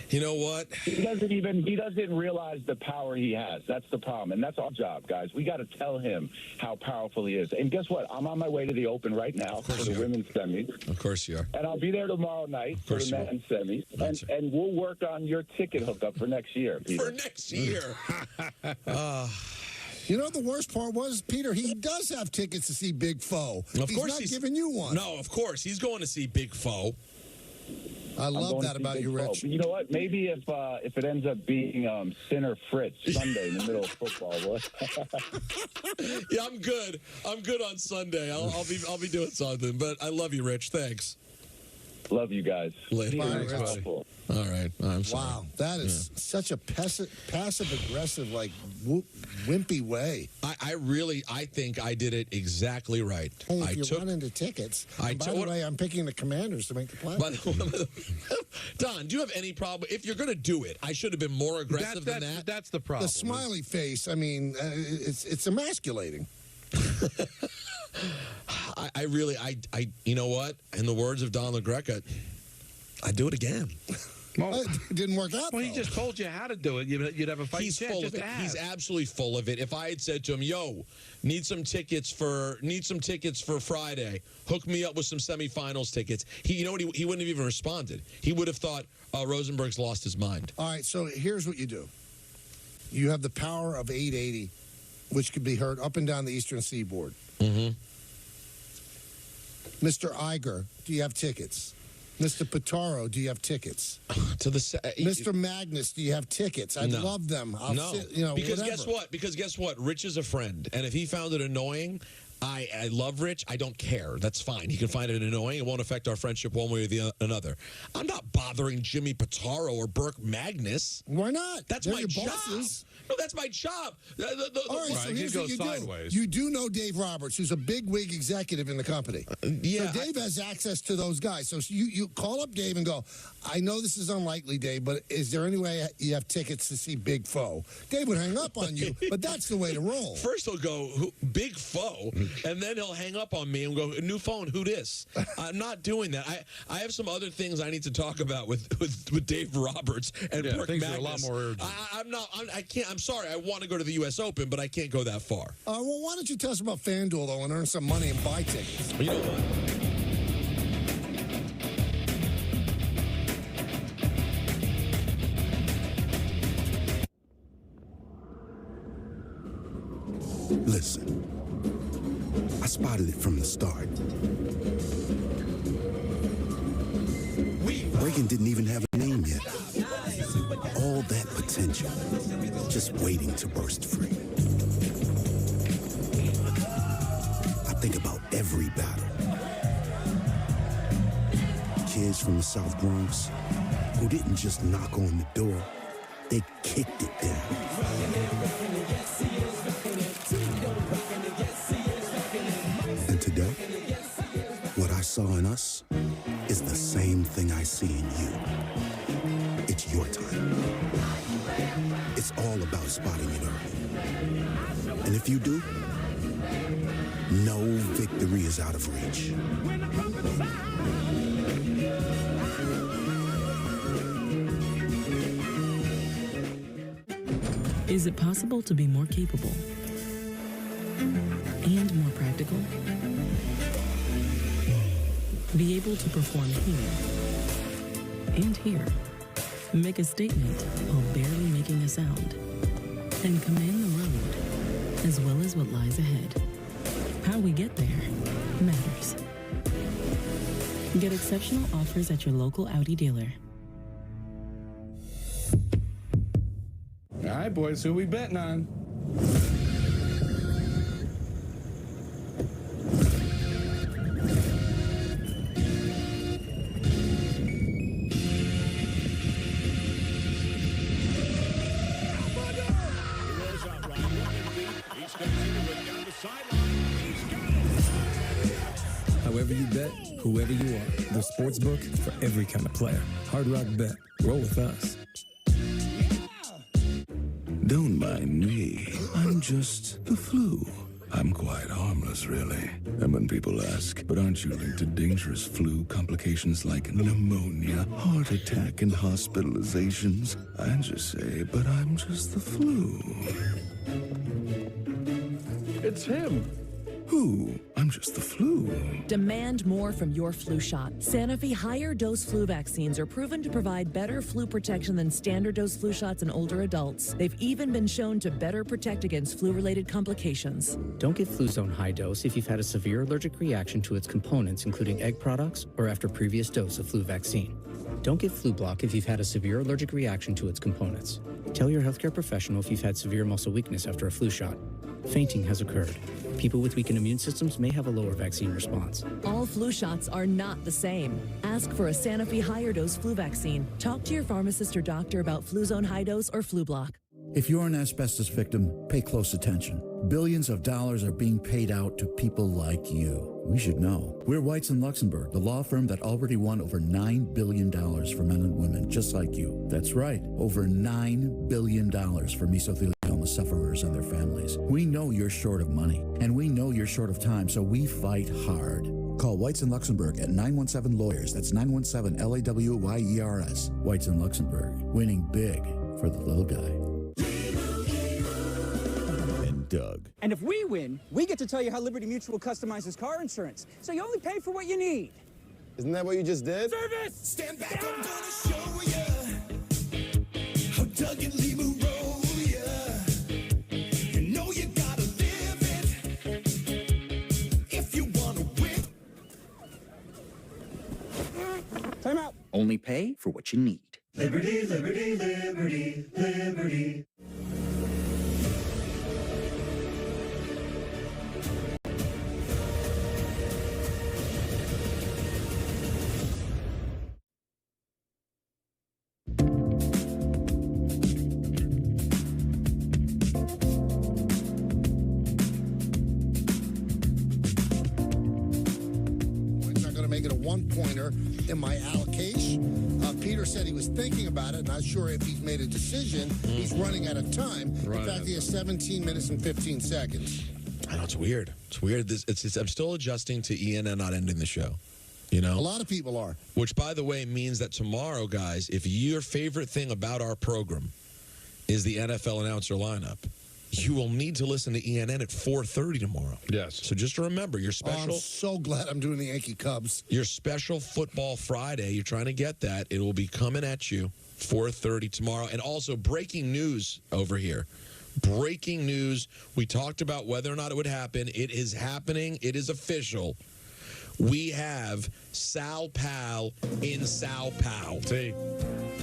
S3: You know what?
S10: He doesn't realize the power he has. That's the problem. And that's our job, guys. We got to tell him how powerful he is. And guess what? I'm on my way to the Open right now for the women's semis.
S3: Of course you are.
S10: And I'll be there tomorrow night for the men's semis. And we'll work on your ticket hookup for next year, Peter.
S3: For next year.
S2: You know, the worst part was, Peter, he does have tickets to see Big Foe.
S3: Of course
S2: he's not giving you one.
S3: No, of course. He's going to see Big Foe.
S2: I love that about you, Rich.
S10: You know what? Maybe if it ends up being Sinner Fritz Sunday in the middle of football,
S3: Yeah, I'm good. I'm good on Sunday. I'll be doing something. But I love you, Rich. Thanks.
S10: Love you guys.
S3: Later.
S2: Bye, Rich.
S3: All right. I'm sorry.
S2: Wow, that is such a passive-aggressive, like, wimpy way.
S3: I think I did it exactly right.
S2: Hey, if you run into tickets, by the way, I'm picking the Commanders to make the playoffs.
S3: Don, do you have any problem? If you're going to do it, I should have been more aggressive than that.
S1: That's the problem.
S2: The smiley face, I mean, it's emasculating.
S3: I really, you know what? In the words of Don LaGreca, I'd do it again.
S2: Well, it didn't work out.
S1: Well, he just told you how to do it. You'd have a fight.
S3: He's full of it. He's absolutely full of it. If I had said to him, "Yo, need some tickets for Friday. Hook me up with some semifinals tickets." You know what? He wouldn't have even responded. He would have thought Rosenberg's lost his mind.
S2: All right. So here's what you do. You have the power of 880, which could be heard up and down the Eastern Seaboard.
S3: Mm-hmm.
S2: Mr. Iger, do you have tickets? Mr. Pitaro, do you have tickets? Mr. Magnus, do you have tickets? I'd love them.
S3: Because guess what? Rich is a friend, and if he found it annoying, I love Rich. I don't care. That's fine. He can find it annoying. It won't affect our friendship one way or another. I'm not bothering Jimmy Pitaro or Burke Magnus.
S2: Why not?
S3: They're my job. Bosses. No, that's my job.
S2: All right, so here's what you do. You do know Dave Roberts, who's a big wig executive in the company.
S3: Yeah.
S2: So Dave has access to those guys. So you call up Dave and go, I know this is unlikely, Dave, but is there any way you have tickets to see Big Foe? Dave would hang up on you, but that's the way to roll.
S3: First he'll go, Big Foe, and then he'll hang up on me and go, new phone, who dis? I'm not doing that. I have some other things I need to talk about with Dave Roberts and Burke Magnus.
S1: Are a lot more urgent.
S3: I can't. I'm sorry. I want to go to the U.S. Open, but I can't go that far.
S2: Well, why don't you tell us about FanDuel, though, and earn some money and buy tickets?
S3: You know what?
S18: Listen, I spotted it from the start. Reagan didn't even have a name yet. All that potential, just waiting to burst free. I think about every battle. Kids from the South Bronx who didn't just knock on the door, they kicked it down. And today, what I saw in us is the same thing I see in you. It's your time. It's all about spotting it early. And if you do, no victory is out of reach.
S4: Is it possible to be more capable and more practical? Be able to perform here and here. Make a statement while barely making a sound. And command the road, as well as what lies ahead. How we get there matters. Get exceptional offers at your local Audi dealer.
S13: All right, boys, who we betting on?
S7: However you bet, whoever you are. The Sportsbook for every kind of player. Hard Rock Bet. Roll with us.
S18: Don't mind me. I'm just the flu. I'm quite harmless, really. And when people ask, but aren't you linked to dangerous flu complications like pneumonia, heart attack, and hospitalizations? I just say, but I'm just the flu.
S13: It's him.
S18: Who? I'm just the flu.
S8: Demand more from your flu shot. Sanofi higher dose flu vaccines are proven to provide better flu protection than standard dose flu shots in older adults. They've even been shown to better protect against flu-related complications.
S14: Don't get Fluzone high dose if you've had a severe allergic reaction to its components, including egg products, or after previous dose of flu vaccine. Don't get Flu Block if you've had a severe allergic reaction to its components. Tell your healthcare professional if you've had severe muscle weakness after a flu shot. Fainting has occurred. People with weakened immune systems may have a lower vaccine response.
S8: All flu shots are not the same. Ask for a Sanofi higher dose flu vaccine. Talk to your pharmacist or doctor about Fluzone high dose or Flu Block.
S15: If you're an asbestos victim, pay close attention. Billions of dollars are being paid out to people like you. We should know. We're Whites in Luxembourg, the law firm that already won over $9 billion for men and women just like you. That's right, over $9 billion for mesothelioma sufferers and their families. We know you're short of money, and we know you're short of time, so we fight hard. Call Whites in Luxembourg at 917-LAWYERS. That's 917-LAWYERS. Whites in Luxembourg, winning big for the little guy.
S16: Doug. And if we win, we get to tell you how Liberty Mutual customizes car insurance, so you only pay for what you need.
S22: Isn't that what you just did?
S16: Service!
S22: Stand back, I'm gonna show ya how Doug and Lima roll ya. You know you gotta live it if you wanna win.
S16: Time out.
S23: Only pay for what you need.
S16: Liberty, liberty, liberty, liberty.
S2: One-pointer in my allocation. Peter said he was thinking about it. Not sure if he's made a decision. He's running out of time. In fact, he has 17 minutes and 15 seconds.
S3: I know, it's weird. It's weird. I'm still adjusting to ENN not ending the show. You know?
S2: A lot of people are.
S3: Which, by the way, means that tomorrow, guys, if your favorite thing about our program is the NFL announcer lineup, you will need to listen to ENN at 4:30 tomorrow.
S1: Yes.
S3: So just remember, your special...
S2: I'm so glad I'm doing the Yankee Cubs.
S3: Your special Football Friday, you're trying to get that. It will be coming at you 4:30 tomorrow. And also, breaking news over here. Breaking news. We talked about whether or not it would happen. It is happening. It is official. We have Sal Pal in Sao Paulo.
S1: See?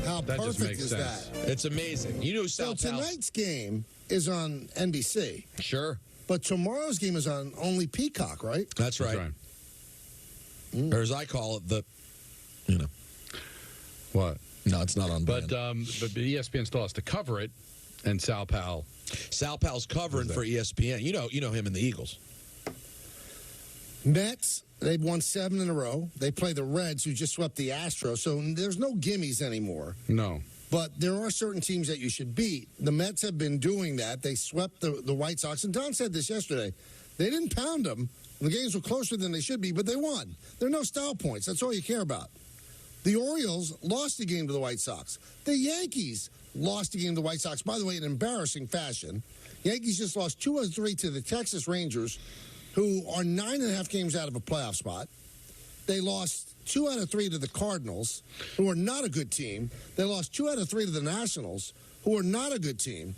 S2: How
S1: that
S2: perfect
S1: just makes
S2: is
S1: sense.
S2: that?
S3: It's amazing. You know Sao
S2: So
S3: Paulo.
S2: tonight's game is on NBC.
S3: Sure.
S2: But tomorrow's game is on only Peacock, right?
S3: That's right. Or as I call it,
S1: What?
S3: No, it's not on
S1: but
S3: brand.
S1: but ESPN still has to cover it, and Sal Pal.
S3: Sal Pal's covering for ESPN. You know him and the Eagles.
S2: Mets, they've won 7 in a row. They play the Reds, who just swept the Astros, so there's no gimmies anymore.
S1: No.
S2: But there are certain teams that you should beat. The Mets have been doing that. They swept the White Sox. And Don said this yesterday. They didn't pound them. The games were closer than they should be, but they won. There are no style points. That's all you care about. The Orioles lost the game to the White Sox. The Yankees lost the game to the White Sox, by the way, in embarrassing fashion. Yankees just lost 2 out of 3 to the Texas Rangers, who are 9.5 games out of a playoff spot. They lost 2 out of 3 to the Cardinals, who are not a good team. They lost 2 out of 3 to the Nationals, who are not a good team.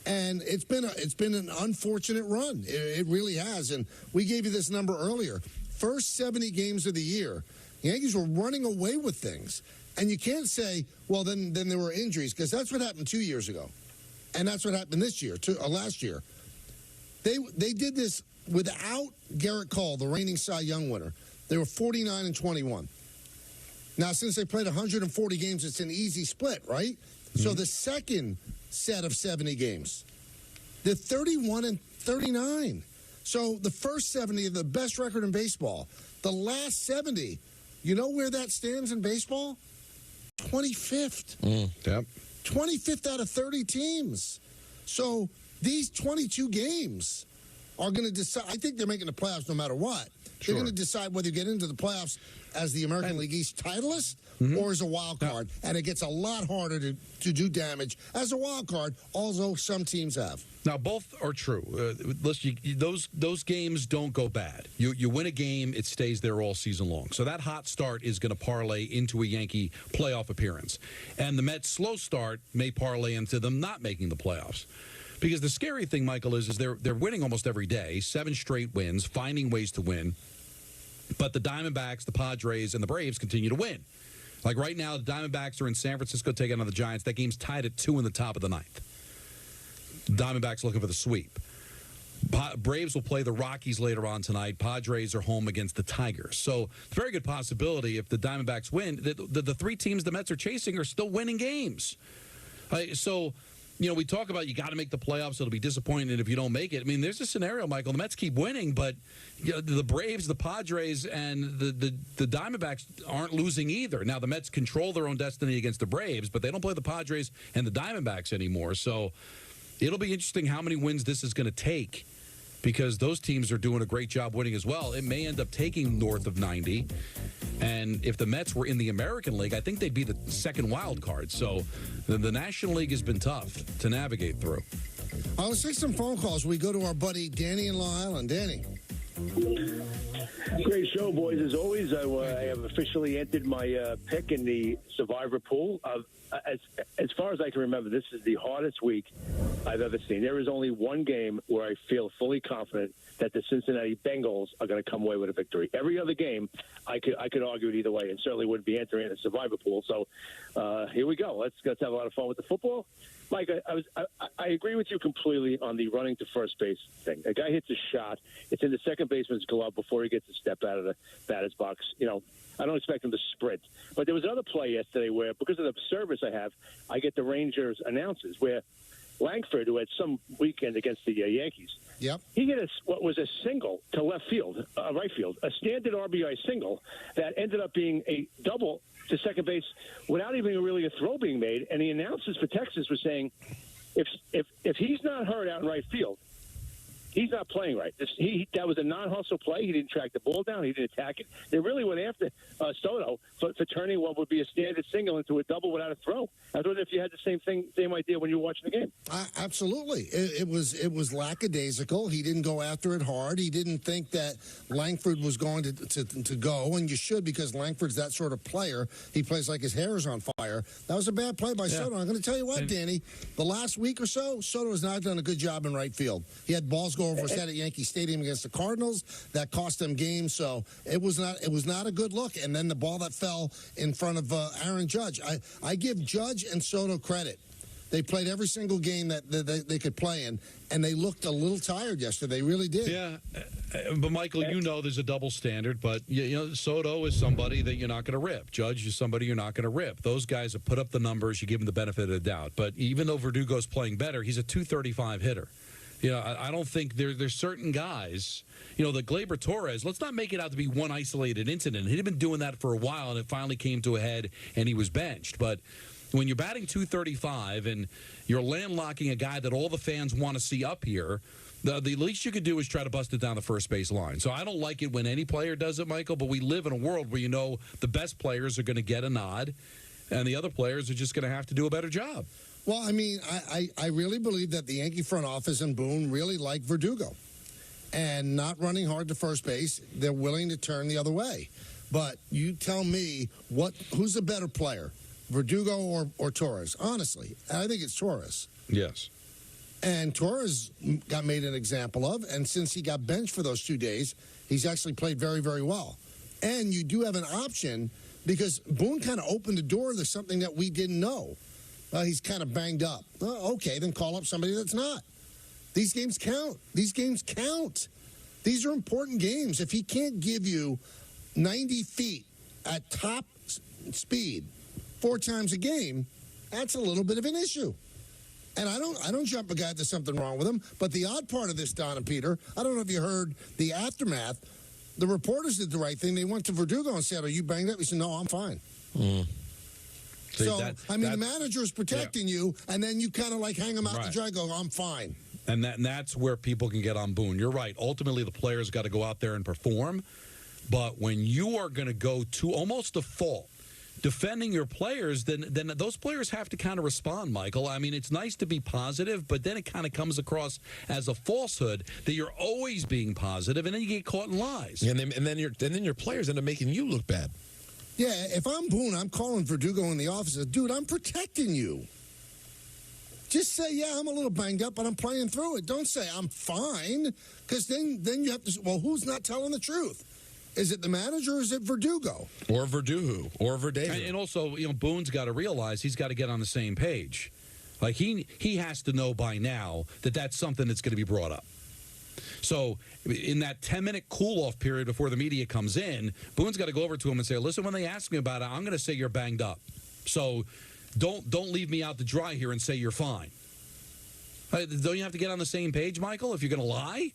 S2: And it's been an unfortunate run. It really has. And we gave you this number earlier. First 70 games of the year, the Yankees were running away with things. And you can't say, well, then there were injuries, because that's what happened 2 years ago. And that's what happened this year, last year. They did this without Garrett Cole, the reigning Cy Young winner. They were 49-21. Now, since they played 140 games, it's an easy split, right? Mm-hmm. So the second set of 70 games, they're 31-39. So the first 70 are the best record in baseball. The last 70, you know where that stands in baseball? 25th.
S1: Yep.
S2: 25th out of 30 teams. So these 22 games are going to decide. I think they're making the playoffs no matter what. They're going to decide whether you get into the playoffs as the American League East titleist or as a wild card. And it gets a lot harder to do damage as a wild card, although some teams have.
S1: Now, both are true. Listen, those games don't go bad. You win a game, it stays there all season long. So that hot start is going to parlay into a Yankee playoff appearance. And the Mets' slow start may parlay into them not making the playoffs. Because the scary thing, Michael, is they're winning almost every day, 7 straight wins, finding ways to win. But the Diamondbacks, the Padres, and the Braves continue to win. Like right now, the Diamondbacks are in San Francisco taking on the Giants. That game's tied at 2 in the top of the 9th. Diamondbacks looking for the sweep. Braves will play the Rockies later on tonight. Padres are home against the Tigers. So it's a very good possibility if the Diamondbacks win, the 3 teams the Mets are chasing are still winning games. So, you know, we talk about you got to make the playoffs. It'll be disappointing if you don't make it. I mean, there's a scenario, Michael. The Mets keep winning, but you know, the Braves, the Padres, and the Diamondbacks aren't losing either. Now, the Mets control their own destiny against the Braves, but they don't play the Padres and the Diamondbacks anymore. So it'll be interesting how many wins this is going to take, because those teams are doing a great job winning as well. It may end up taking north of 90. And if the Mets were in the American League, I think they'd be the second wild card. So the National League has been tough to navigate through.
S2: Let's take some phone calls. We go to our buddy Danny in Long Island. Danny.
S9: Great show, boys. As always, I have officially entered my pick in the Survivor pool. As far as I can remember, this is the hardest week I've ever seen. There is only one game where I feel fully confident that the Cincinnati Bengals are going to come away with a victory. Every other game, I could argue it either way, and certainly wouldn't be entering the Survivor pool. So here we go. Let's have a lot of fun with the football. Mike, I agree with you completely on the running to first base thing. A guy hits a shot. It's in the second baseman's glove before he gets a step out of the batter's box. You know, I don't expect him to sprint. But there was another play yesterday where, because of the service I have, I get the Rangers announcers where Langford, who had some weekend against the Yankees, he hit what was a single to left field, right field, a standard RBI single that ended up being a double to second base without even really a throw being made. And the announcers for Texas were saying, if he's not hurt out in right field, he's not playing right. That was a non-hustle play. He didn't track the ball down. He didn't attack it. They really went after Soto for turning what would be a standard single into a double without a throw. I wonder if you had the same idea when you were watching the game.
S2: Absolutely. It was lackadaisical. He didn't go after it hard. He didn't think that Langford was going to go, and you should, because Langford's that sort of player. He plays like his hair is on fire. That was a bad play by Soto. I'm going to tell you what, Danny, the last week or so, Soto has not done a good job in right field. He had balls go over his head at Yankee Stadium against the Cardinals. That cost them games, so it was not a good look. And then the ball that fell in front of Aaron Judge. I give Judge and Soto credit. They played every single game that they could play in, and they looked a little tired yesterday. They really did.
S1: Yeah, but Michael, you know there's a double standard, but you know Soto is somebody that you're not going to rip. Judge is somebody you're not going to rip. Those guys have put up the numbers. You give them the benefit of the doubt. But even though Verdugo's playing better, he's a .235 hitter. You know, I don't think there's certain guys, you know, the Gleyber Torres, let's not make it out to be one isolated incident. He'd been doing that for a while, and it finally came to a head, and he was benched. But when you're batting .235 and you're landlocking a guy that all the fans want to see up here, the least you could do is try to bust it down the first base line. So I don't like it when any player does it, Michael, but we live in a world where, you know, the best players are going to get a nod, and the other players are just going to have to do a better job.
S2: Well, I mean, I really believe that the Yankee front office and Boone really like Verdugo. And not running hard to first base, they're willing to turn the other way. But you tell me, who's a better player, Verdugo or Torres? Honestly, I think it's Torres.
S1: Yes.
S2: And Torres got made an example of, and since he got benched for those 2 days, he's actually played very, very well. And you do have an option, because Boone kind of opened the door to something that we didn't know. He's kind of banged up. Okay, then call up somebody that's not. These games count. These games count. These are important games. If he can't give you 90 feet at top speed 4 times a game, that's a little bit of an issue. And I don't jump a guy if there's something wrong with him. But the odd part of this, Don and Peter, I don't know if you heard the aftermath. The reporters did the right thing. They went to Verdugo and said, "Are you banged up?" He said, "No, I'm fine."
S3: See,
S2: So, the manager is protecting you, and then you kind of like hang him out
S1: Right.
S2: to dry, go, "I'm fine."
S1: And that's where people can get on Boone. You're right. Ultimately, the players got to go out there and perform. But when you are going to go to almost a fault defending your players, then those players have to kind of respond, Michael. I mean, it's nice to be positive, but then it kind of comes across as a falsehood that you're always being positive, and then you get caught in lies.
S3: And then your players end up making you look bad.
S2: Yeah, if I'm Boone, I'm calling Verdugo in the office. Dude, I'm protecting you. Just say, yeah, I'm a little banged up, but I'm playing through it. Don't say I'm fine, because then you have to say, well, who's not telling the truth? Is it the manager or is it Verdugo?
S3: Or Verdugo or Verdugo.
S1: And also, Boone's got to realize he's got to get on the same page. Like, he has to know by now that that's something that's going to be brought up. So in that 10-minute cool-off period before the media comes in, Boone's got to go over to him and say, listen, when they ask me about it, I'm going to say you're banged up. So don't leave me out to dry here and say you're fine. Don't you have to get on the same page, Michael, if you're going to lie?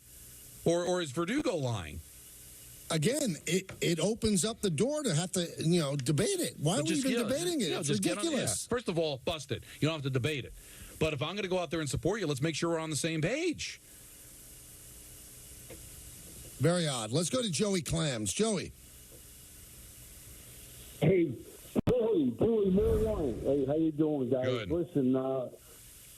S1: Or is Verdugo lying?
S2: Again, it opens up the door to have to, debate it. Why are we even debating it? It's ridiculous.
S1: First of all, bust it. You don't have to debate it. But if I'm going to go out there and support you, let's make sure we're on the same page.
S2: Very odd. Let's go to Joey Clams. Joey.
S11: Hey, Billy Moore. Hey, how you doing, guys?
S1: Good.
S11: Listen,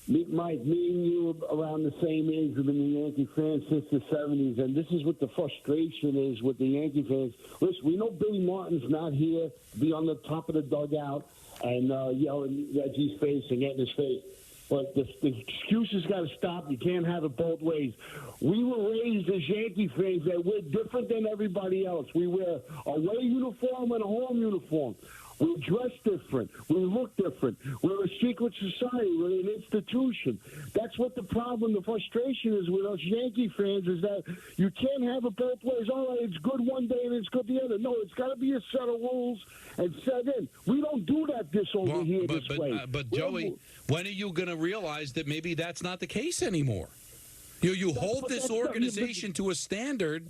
S11: Mike, me and you are around the same age. We've been the Yankee fans since the 70s, and this is what the frustration is with the Yankee fans. Listen, we know Billy Martin's not here to be on the top of the dugout and yelling Reggie's face and getting his face. But the excuses got to stop. You can't have it both ways. We were raised as Yankee fans that we're different than everybody else. We wear a away uniform and a home uniform. We dress different. We look different. We're a secret society. We're an institution. That's what the problem, the frustration is with us Yankee fans, is that you can't have it both ways. All right, it's good one day and it's good the other. No, it's got to be a set of rules and set in. We don't do that this way.
S1: But Joey, when are you going to realize that maybe that's not the case anymore? You hold this organization to a standard,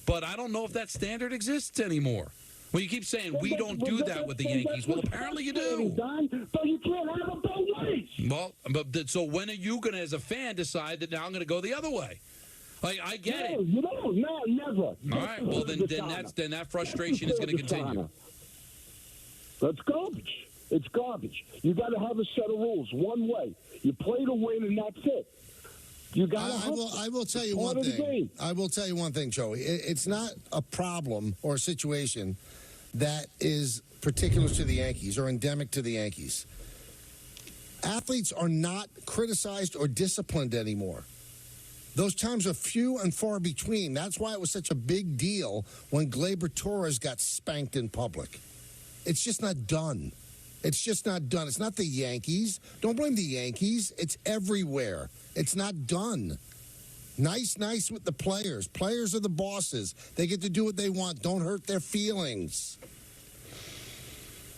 S1: but I don't know if that standard exists anymore. Well, you keep saying we don't do that with the Yankees. Well, apparently you do.
S11: But you can't have it both ways.
S1: Well, so when are you going to, as a fan, decide that now I'm going to go the other way? I get it.
S11: No, never.
S1: All right. Well, then that frustration is going to continue.
S11: That's garbage. It's garbage. You got to have a set of rules. One way. You play to win, and that's it. You got.
S2: I will tell you one thing. I will tell you one thing, Joey. It's not a problem or a situation that is particular to the Yankees or endemic to the Yankees. Athletes are not criticized or disciplined anymore. Those times are few and far between. That's why it was such a big deal when Gleyber Torres got spanked in public. It's just not done. It's just not done. It's not the Yankees. Don't blame the Yankees. It's everywhere. It's not done. Nice with the players. Players are the bosses. They get to do what they want. Don't hurt their feelings.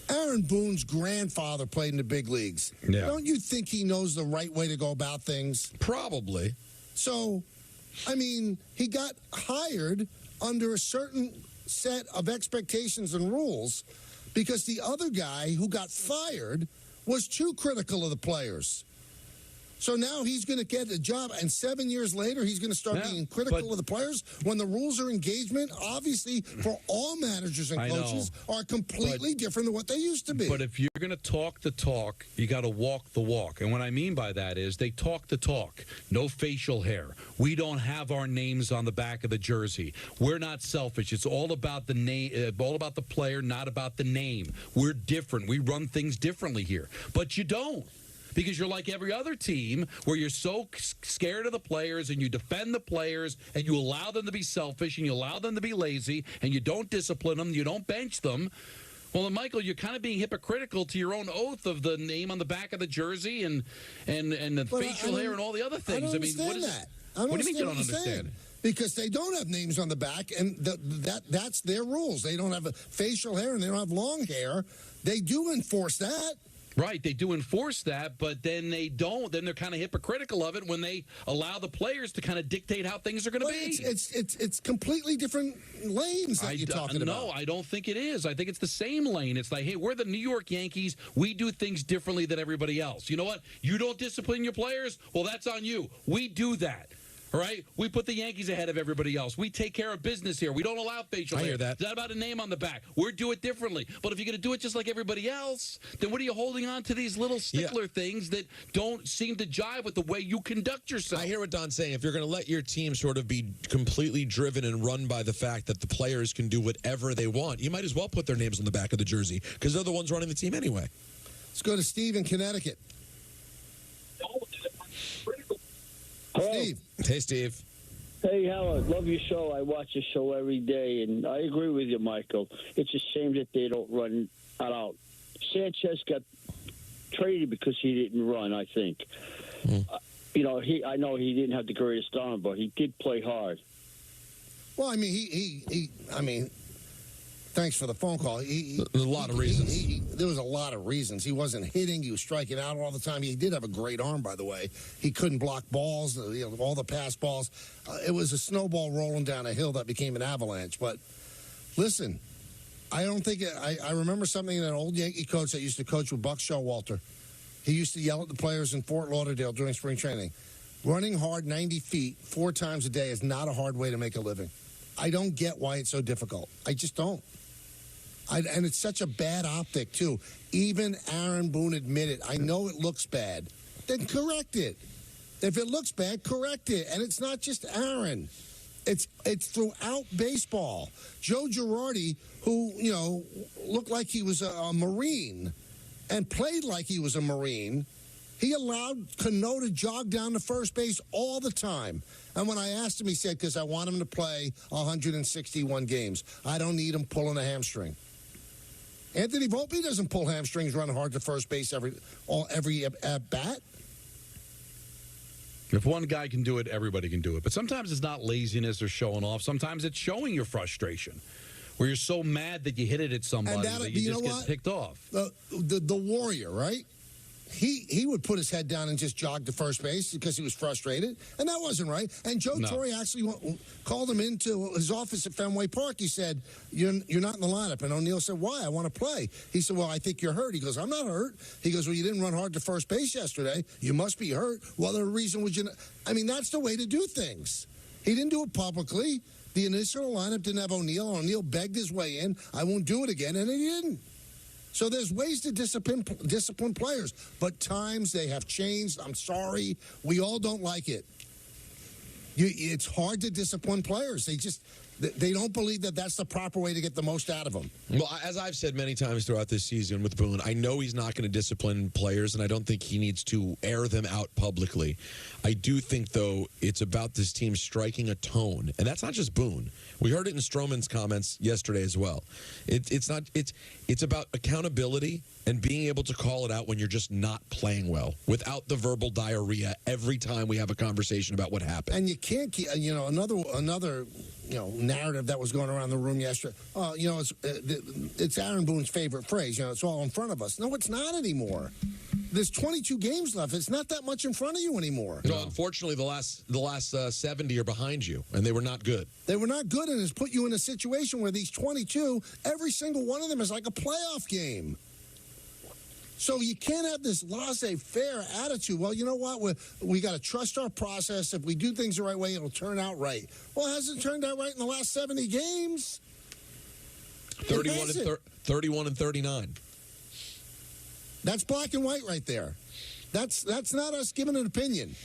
S2: Aaron Boone's grandfather played in the big leagues.
S3: Yeah.
S2: Don't you think he knows the right way to go about things?
S3: Probably.
S2: So, I mean, he got hired under a certain set of expectations and rules because the other guy who got fired was too critical of the players. So now he's going to get a job, and 7 years later, he's going to start being critical of the players when the rules of engagement, obviously, for all managers and coaches, are completely different than what they used to be.
S1: But if you're going to talk the talk, you got to walk the walk. And what I mean by that is they talk the talk. No facial hair. We don't have our names on the back of the jersey. We're not selfish. It's all about the name, all about the player, not about the name. We're different. We run things differently here. But you don't. Because you're like every other team where you're so scared of the players and you defend the players and you allow them to be selfish and you allow them to be lazy and you don't discipline them, you don't bench them. Well, then, Michael, you're kind of being hypocritical to your own oath of the name on the back of the jersey and the facial hair and all the other things.
S2: I don't understand that. What do you mean you don't understand? Because they don't have names on the back, and that's their rules. They don't have a facial hair and they don't have long hair. They do enforce that.
S1: Right, they do enforce that, but then they don't. Then they're kind of hypocritical of it when they allow the players to kind of dictate how things are going to be.
S2: It's completely different lanes that you're talking about.
S1: No, I don't think it is. I think it's the same lane. It's like, hey, we're the New York Yankees. We do things differently than everybody else. You know what? You don't discipline your players? Well, that's on you. We do that. All right? We put the Yankees ahead of everybody else. We take care of business here. We don't allow facial hair.
S3: I hear that.
S1: It's not about a name on the back. We do it differently. But if you're going to do it just like everybody else, then what are you holding on to these little stickler things that don't seem to jive with the way you conduct yourself?
S3: I hear what Don's saying. If you're going to let your team sort of be completely driven and run by the fact that the players can do whatever they want, you might as well put their names on the back of the jersey because they're the ones running the team anyway.
S2: Let's go to Steve in Connecticut. Steve.
S3: Hey, Steve.
S17: Hey, Howard, love your show. I watch your show every day, and I agree with you, Michael. It's a shame that they don't run out. Sanchez got traded because he didn't run, I think. I know he didn't have the greatest arm, but he did play hard.
S2: Well, I mean, thanks for the phone call.
S3: There's a lot of reasons.
S2: There was a lot of reasons. He wasn't hitting. He was striking out all the time. He did have a great arm, by the way. He couldn't block balls, all the pass balls. It was a snowball rolling down a hill that became an avalanche. But listen, I don't think I remember something that old Yankee coach that used to coach with Buck Showalter. He used to yell at the players in Fort Lauderdale during spring training. Running hard 90 feet 4 times a day is not a hard way to make a living. I don't get why it's so difficult. I just don't. And it's such a bad optic, too. Even Aaron Boone admitted, I know it looks bad. Then correct it. If it looks bad, correct it. And it's not just Aaron. It's throughout baseball. Joe Girardi, who, looked like he was a Marine and played like he was a Marine, he allowed Cano to jog down to first base all the time. And when I asked him, he said, because I want him to play 161 games. I don't need him pulling a hamstring. Anthony Volpe doesn't pull hamstrings running hard to first base every at bat.
S1: If one guy can do it, everybody can do it. But sometimes it's not laziness or showing off. Sometimes it's showing your frustration, where you're so mad that you hit it at somebody that you just get ticked off.
S2: The Warrior, right? He would put his head down and just jog to first base because he was frustrated, and that wasn't right. And Joe Torre actually called him into his office at Fenway Park. He said, you're not in the lineup. And O'Neill said, why? I want to play. He said, well, I think you're hurt. He goes, I'm not hurt. He goes, well, you didn't run hard to first base yesterday. You must be hurt. Well, the reason was that's the way to do things. He didn't do it publicly. The initial lineup didn't have O'Neill. O'Neill begged his way in. I won't do it again, and he didn't. So there's ways to discipline players, but times they have changed. I'm sorry. We all don't like it. It's hard to discipline players. They don't believe that that's the proper way to get the most out of them.
S3: Well, as I've said many times throughout this season with Boone, I know he's not going to discipline players, and I don't think he needs to air them out publicly. I do think, though, it's about this team striking a tone, and that's not just Boone. We heard it in Stroman's comments yesterday as well. It's about accountability and being able to call it out when you're just not playing well, without the verbal diarrhea every time we have a conversation about what happened.
S2: And you can't keep, another narrative that was going around the room yesterday. It's Aaron Boone's favorite phrase. It's all in front of us. No, it's not anymore. There's 22 games left. It's not that much in front of you anymore.
S3: No, unfortunately, the last 70 are behind you, and they were not good.
S2: They were not good, and it's put you in a situation where these 22, every single one of them is like a playoff game. So you can't have this laissez-faire attitude. Well, you know what? We got to trust our process. If we do things the right way, it'll turn out right. Well, it hasn't turned out right in the last 70 games.
S3: 31 and 39.
S2: That's black and white right there. That's not us giving an opinion.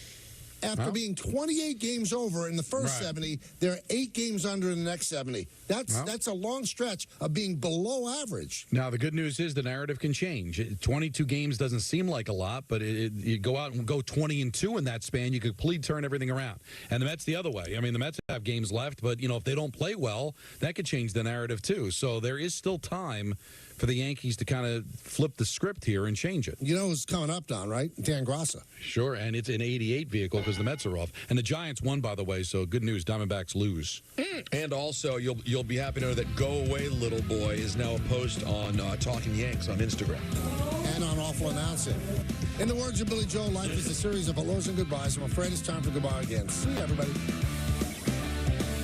S2: After being 28 games over in the first 70, there are 8 games under in the next 70. That's a long stretch of being below average.
S1: Now, the good news is the narrative can change. 22 games doesn't seem like a lot, but you go out and go 20-2 in that span, you could completely turn everything around. And the Mets the other way. I mean, the Mets have games left, but, if they don't play well, that could change the narrative, too. So there is still time for the Yankees to kind of flip the script here and change it.
S2: You know who's coming up, Don, right? Dan Grassa.
S1: Sure, and it's an 88 vehicle because the Mets are off. And the Giants won, by the way, so good news. Diamondbacks lose.
S3: And also, you'll be happy to know that Go Away Little Boy is now a post on Talking Yanks on Instagram.
S2: And on Awful Announcing. In the words of Billy Joel, life is a series of hellos and goodbyes. I'm afraid it's time for goodbye again. See you, everybody.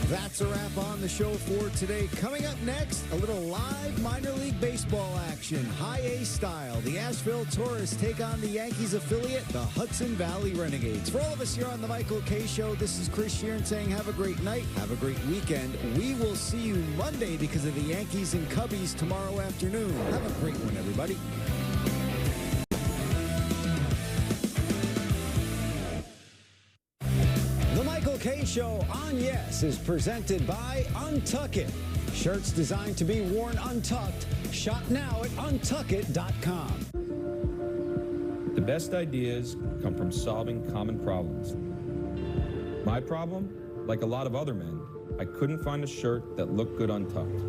S27: That's a wrap on the show for today. Coming up next, a little live minor league baseball action. High A style. The Asheville Tourists take on the Yankees affiliate, the Hudson Valley Renegades. For all of us here on the Michael K. Show, this is Chris Sheeran saying have a great night, have a great weekend. We will see you Monday because of the Yankees and Cubbies tomorrow afternoon. Have a great one, everybody. K Show on Yes is presented by Untuck It. Shirts designed to be worn untucked. Shop now at untuckit.com.
S12: The best ideas come from solving common problems. My problem, like a lot of other men, I couldn't find a shirt that looked good untucked.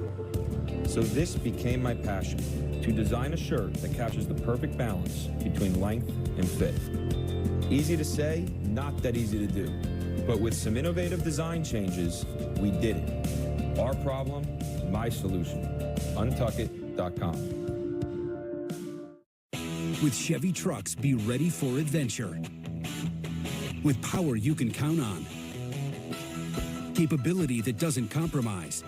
S12: So this became my passion, to design a shirt that captures the perfect balance between length and fit. Easy to say, not that easy to do. But with some innovative design changes, we did it. Our problem, my solution. Untuckit.com.
S19: With Chevy trucks, be ready for adventure. With power you can count on. Capability that doesn't compromise.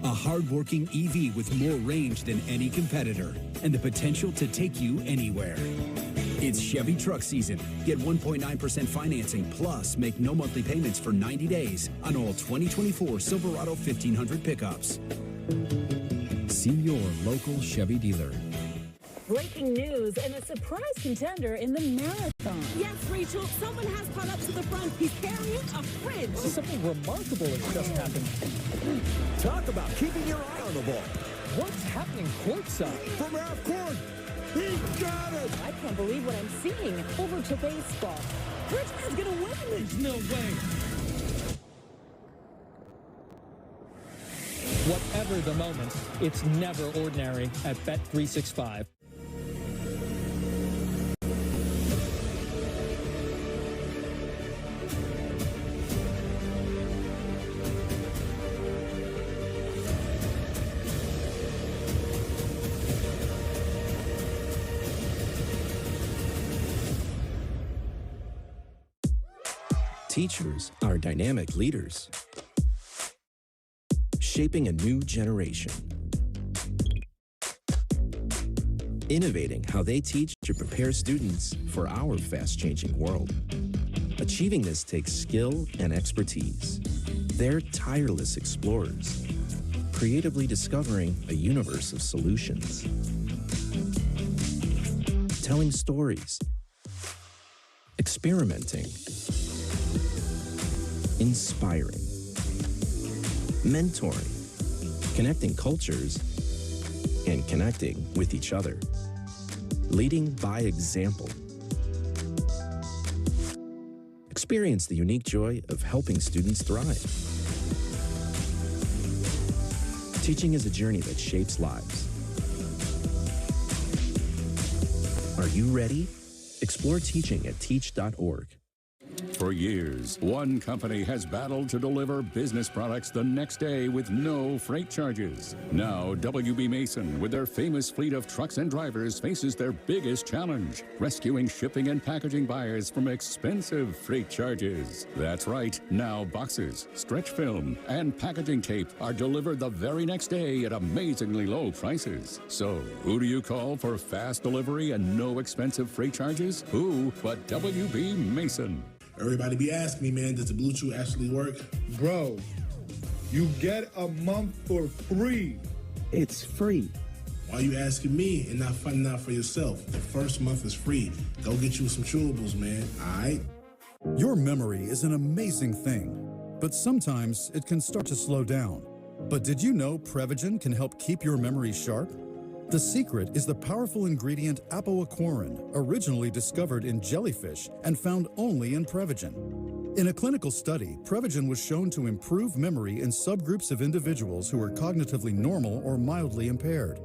S19: A hard-working EV with more range than any competitor. And the potential to take you anywhere. It's Chevy truck season. Get 1.9% financing, plus make no monthly payments for 90 days on all 2024 Silverado 1500 pickups. See your local Chevy dealer.
S20: Breaking news and a surprise contender in the marathon.
S21: Yes, Rachel, someone has caught up to the front. He's carrying a fridge.
S16: Something remarkable has just happened.
S27: Talk about keeping your eye on the ball.
S16: What's happening courtside?
S27: From half court. He got it!
S21: I can't believe what I'm seeing. Over to baseball. Bridgman's gonna win.
S16: There's no way. Whatever the moment, it's never ordinary at Bet365.
S24: Teachers are dynamic leaders, shaping a new generation, innovating how they teach to prepare students for our fast-changing world. Achieving this takes skill and expertise. They're tireless explorers, creatively discovering a universe of solutions, telling stories, experimenting, inspiring, mentoring, connecting cultures, and connecting with each other. Leading by example. Experience the unique joy of helping students thrive. Teaching is a journey that shapes lives. Are you ready? Explore teaching at teach.org.
S25: For years, one company has battled to deliver business products the next day with no freight charges. Now, WB Mason, with their famous fleet of trucks and drivers, faces their biggest challenge, rescuing shipping and packaging buyers from expensive freight charges. That's right. Now, boxes, stretch film, and packaging tape are delivered the very next day at amazingly low prices. So, who do you call for fast delivery and no expensive freight charges? Who but WB Mason?
S26: Everybody be asking me, man, does the Bluetooth actually work?
S13: Bro, you get a month for free.
S26: It's free. Why are you asking me and not finding out for yourself? The first month is free. Go get you some chewables, man, all right?
S28: Your memory is an amazing thing, but sometimes it can start to slow down. But did you know Prevagen can help keep your memory sharp? The secret is the powerful ingredient apoaquarin, originally discovered in jellyfish and found only in Prevagen. In a clinical study, Prevagen was shown to improve memory in subgroups of individuals who are cognitively normal or mildly impaired.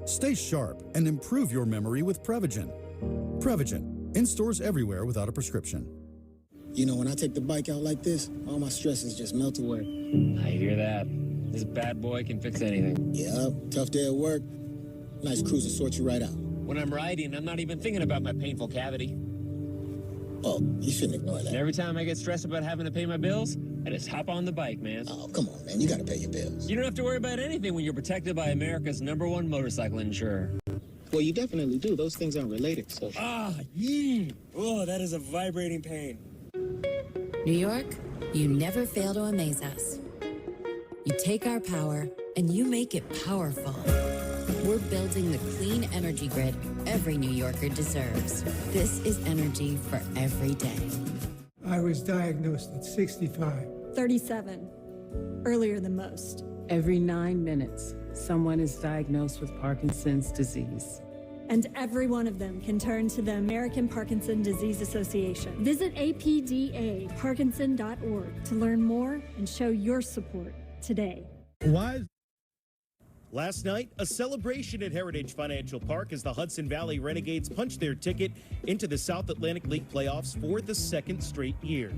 S28: Stay sharp and improve your memory with Prevagen. Prevagen, in stores everywhere without a prescription.
S4: You know, when I take the bike out like this, all my stresses just melt away.
S5: I hear that. This bad boy can fix anything.
S4: Yep, tough day at work. Nice cruise to sort you right out.
S5: When I'm riding, I'm not even thinking about my painful cavity.
S4: Oh, you shouldn't ignore that.
S5: And every time I get stressed about having to pay my bills, I just hop on the bike, man.
S4: Oh, come on, man. You gotta pay your bills.
S5: You don't have to worry about anything when you're protected by America's #1 motorcycle insurer.
S4: Well, you definitely do. Those things aren't related, so...
S5: Oh, that is a vibrating pain.
S6: New York, you never fail to amaze us. You take our power and you make it powerful. We're building the clean energy grid every New Yorker deserves. This is energy for every day.
S7: I was diagnosed at 65.
S21: 37. Earlier than most.
S8: Every 9 minutes, someone is diagnosed with Parkinson's disease.
S21: And every one of them can turn to the American Parkinson Disease Association. Visit apdaparkinson.org to learn more and show your support today.
S10: Why? Last night, a celebration at Heritage Financial Park as the Hudson Valley Renegades punched their ticket into the South Atlantic League playoffs for the second straight year.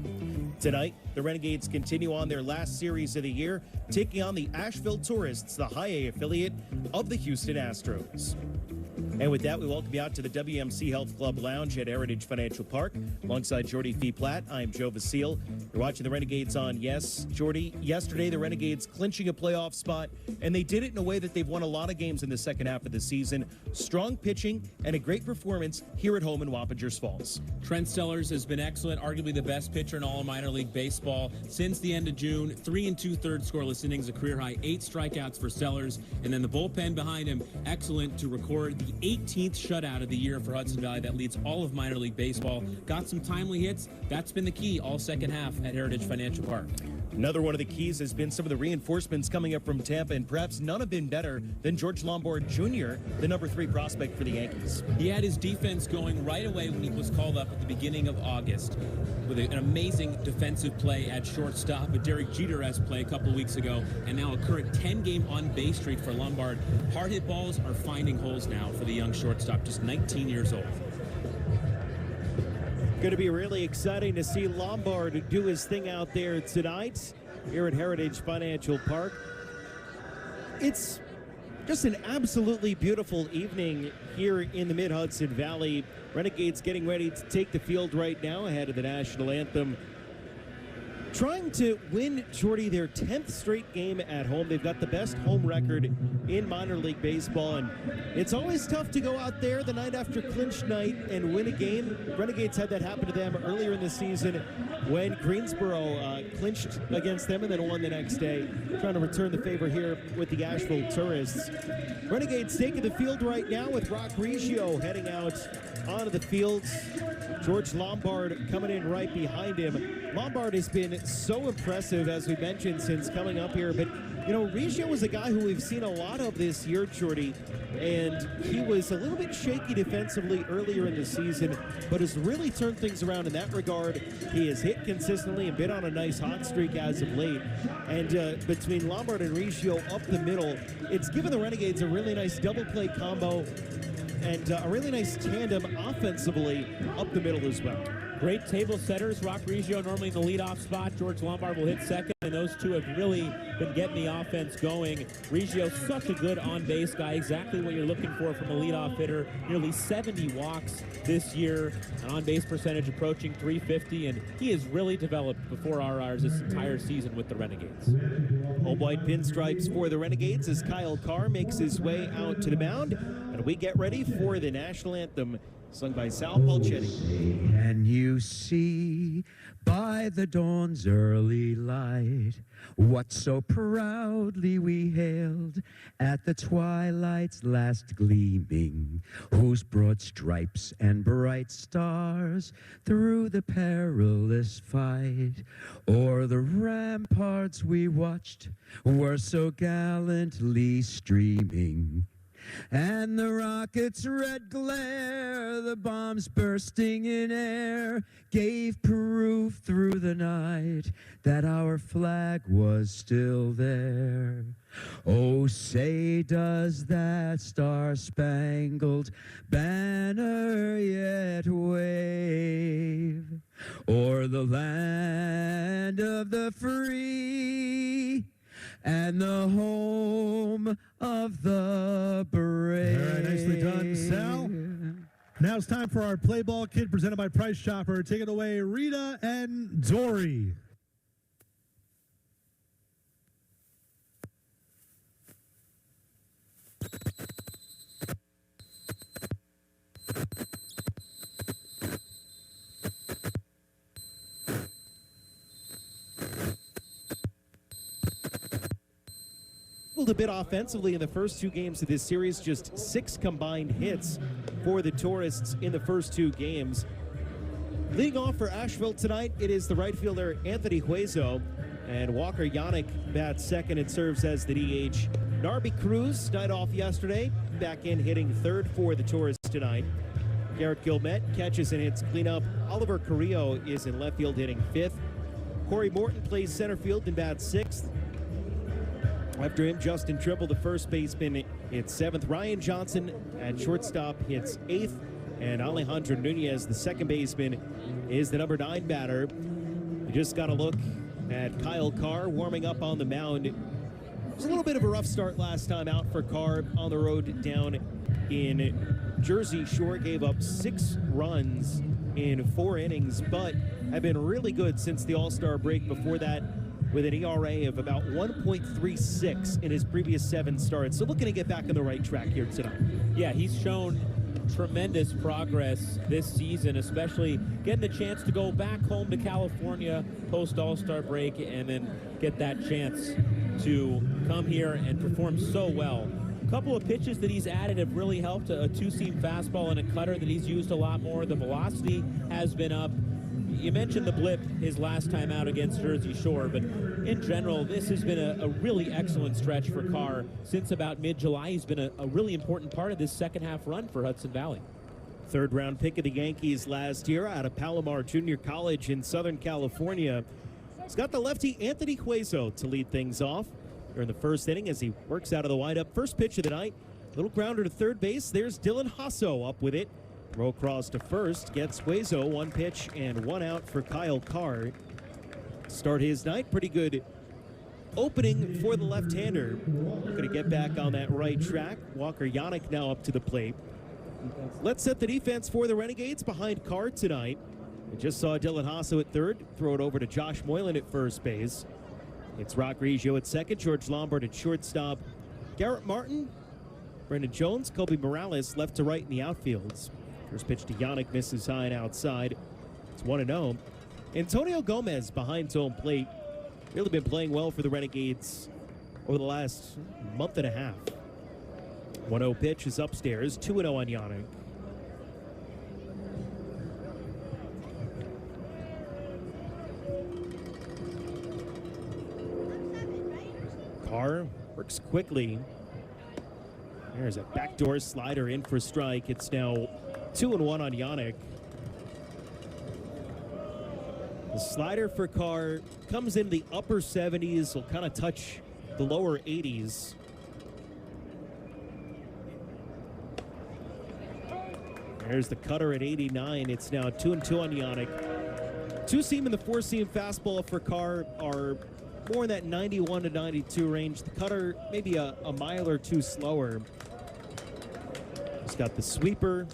S10: Tonight, the Renegades continue on their last series of the year, taking on the Asheville Tourists, the high A affiliate of the Houston Astros. And with that, we welcome you out to the WMC Health Club Lounge at Heritage Financial Park. Alongside Jordy Fee-Platt, I'm Joe Vasile. You're watching the Renegades on Yes. Jordy, yesterday the Renegades clinching a playoff spot, and they did it in a way that they've won a lot of games in the second half of the season. Strong pitching and a great performance here at home in Wappingers Falls.
S14: Trent Sellers has been excellent, arguably the best pitcher in all of minor league baseball since the end of June. 3 2/3 scoreless innings, a career high 8 strikeouts for Sellers, and then the bullpen behind him, excellent to record the 18th shutout of the year for Hudson Valley. That leads all of minor league baseball. Got some timely hits. That's been the key all second half at Heritage Financial Park.
S10: Another one of the keys has been some of the reinforcements coming up from Tampa, and perhaps none have been better than George Lombard Jr., the number 3 prospect for the Yankees.
S14: He had his defense going right away when he was called up at the beginning of August with an amazing defensive play at shortstop, a Derek Jeter-esque play a couple of weeks ago, and now a current 10-game on-base streak for Lombard. Hard hit balls are finding holes now for the young shortstop, just 19 years old.
S10: Going to be really exciting to see Lombard do his thing out there tonight here at Heritage Financial Park. It's just an absolutely beautiful evening here in the Mid-Hudson Valley. Renegades getting ready to take the field right now ahead of the national anthem. Trying to win, Jordy, their 10th straight game at home. They've got the best home record in minor league baseball, and it's always tough to go out there the night after clinch night and win a game. Renegades had that happen to them earlier in the season when Greensboro clinched against them and then won the next day. Trying to return the favor here with the Asheville Tourists. Renegades taking the field right now with Rock Reggio heading out onto the field. George Lombard coming in right behind him. Lombard has been so impressive, as we mentioned, since coming up here. But, you know, Reggio was a guy who we've seen a lot of this year, Jordy. And he was a little bit shaky defensively earlier in the season, but has really turned things around in that regard. He has hit consistently and been on a nice hot streak as of late. And between Lombard and Reggio up the middle, it's given the Renegades a really nice double play combo and a really nice tandem offensively up the middle as well.
S14: Great table setters. Rock Reggio normally in the leadoff spot. George Lombard will hit second, and those two have really been getting the offense going. Reggio, such a good on-base guy, exactly what you're looking for from a leadoff hitter. Nearly 70 walks this year, an on-base percentage approaching .350, and he has really developed before our eyes this entire season with the Renegades.
S10: Home white pinstripes for the Renegades as Kyle Carr makes his way out to the mound, and we get ready for the national anthem sung by Sal Pulcetti.
S18: Can you see by the dawn's early light what so proudly we hailed at the twilight's last gleaming, whose broad stripes and bright stars through the perilous fight o'er the ramparts we watched were so gallantly streaming? and the rocket's red glare, the bombs bursting in air, gave proof through the night that our flag was still there. Oh, say does that star-spangled banner yet wave o'er the land of the free and the home of the brave.
S1: All right, nicely done, Sal. Now it's time for our Play Ball Kit presented by Price Chopper. Take it away, Rita and Dory.
S10: A bit offensively in the first two games of this series, just 6 combined hits for the Tourists in the first 2 games. Leading off for Asheville tonight, it is the right fielder Anthony Hueso, and Walker Yannick bats second and serves as the DH. Narby Cruz died off yesterday, back in hitting third for the Tourists tonight. Garrett Gilmet catches and hits cleanup. Oliver Carrillo is in left field hitting 5th. Corey Morton plays center field and bats 6th. After him, Justin Trimble, the first baseman, hits 7th. Ryan Johnson at shortstop hits 8th. And Alejandro Nunez, the second baseman, is the number 9 batter. We just got a look at Kyle Carr warming up on the mound. It was a little bit of a rough start last time out for Carr on the road down in Jersey Shore. Gave up 6 runs in 4 innings, but have been really good since the All-Star break. Before that, with an ERA of about 1.36 in his previous 7 starts. So looking to get back on the right track here tonight.
S14: Yeah, he's shown tremendous progress this season, especially getting the chance to go back home to California post All-Star break and then get that chance to come here and perform so well. A couple of pitches that he's added have really helped, a 2-seam fastball and a cutter that he's used a lot more. The velocity has been up. You mentioned the blip his last time out against Jersey Shore, but in general, this has been a really excellent stretch for Carr. Since about mid-July, he's been a really important part of this second-half run for Hudson Valley.
S10: 3rd-round pick of the Yankees last year out of Palomar Junior College in Southern California. He's got the lefty Anthony Hueso to lead things off during the first inning as he works out of the windup. First pitch of the night, little grounder to third base. There's Dylan Hasso up with it. Throw across to first, gets Hueso 1 pitch and 1 out for Kyle Carr. Start his night, pretty good opening for the left-hander. Going to get back on that right track. Walker Yannick now up to the plate. Let's set the defense for the Renegades behind Carr tonight. We just saw Dylan Hasso at third, throw it over to Josh Moylan at first base. It's Rock Reggio at second, George Lombard at shortstop. Garrett Martin, Brendan Jones, Kobe Morales left to right in the outfields. First pitch to Yannick misses high and outside. It's 1-0. Antonio Gomez behind home plate. Really been playing well for the Renegades over the last month and a half. 1-0 pitch is upstairs. 2-0 on Yannick. Carr works quickly. There's a backdoor slider in for strike. It's now 2-1 on Yannick. The slider for Carr comes in the upper 70s. Will kind of touch the lower 80s. There's the cutter at 89. It's now 2-2 on Yannick. 2-seam and the 4-seam fastball for Carr are more in that 91 to 92 range. The cutter maybe a mile or two slower. He's got the sweeper,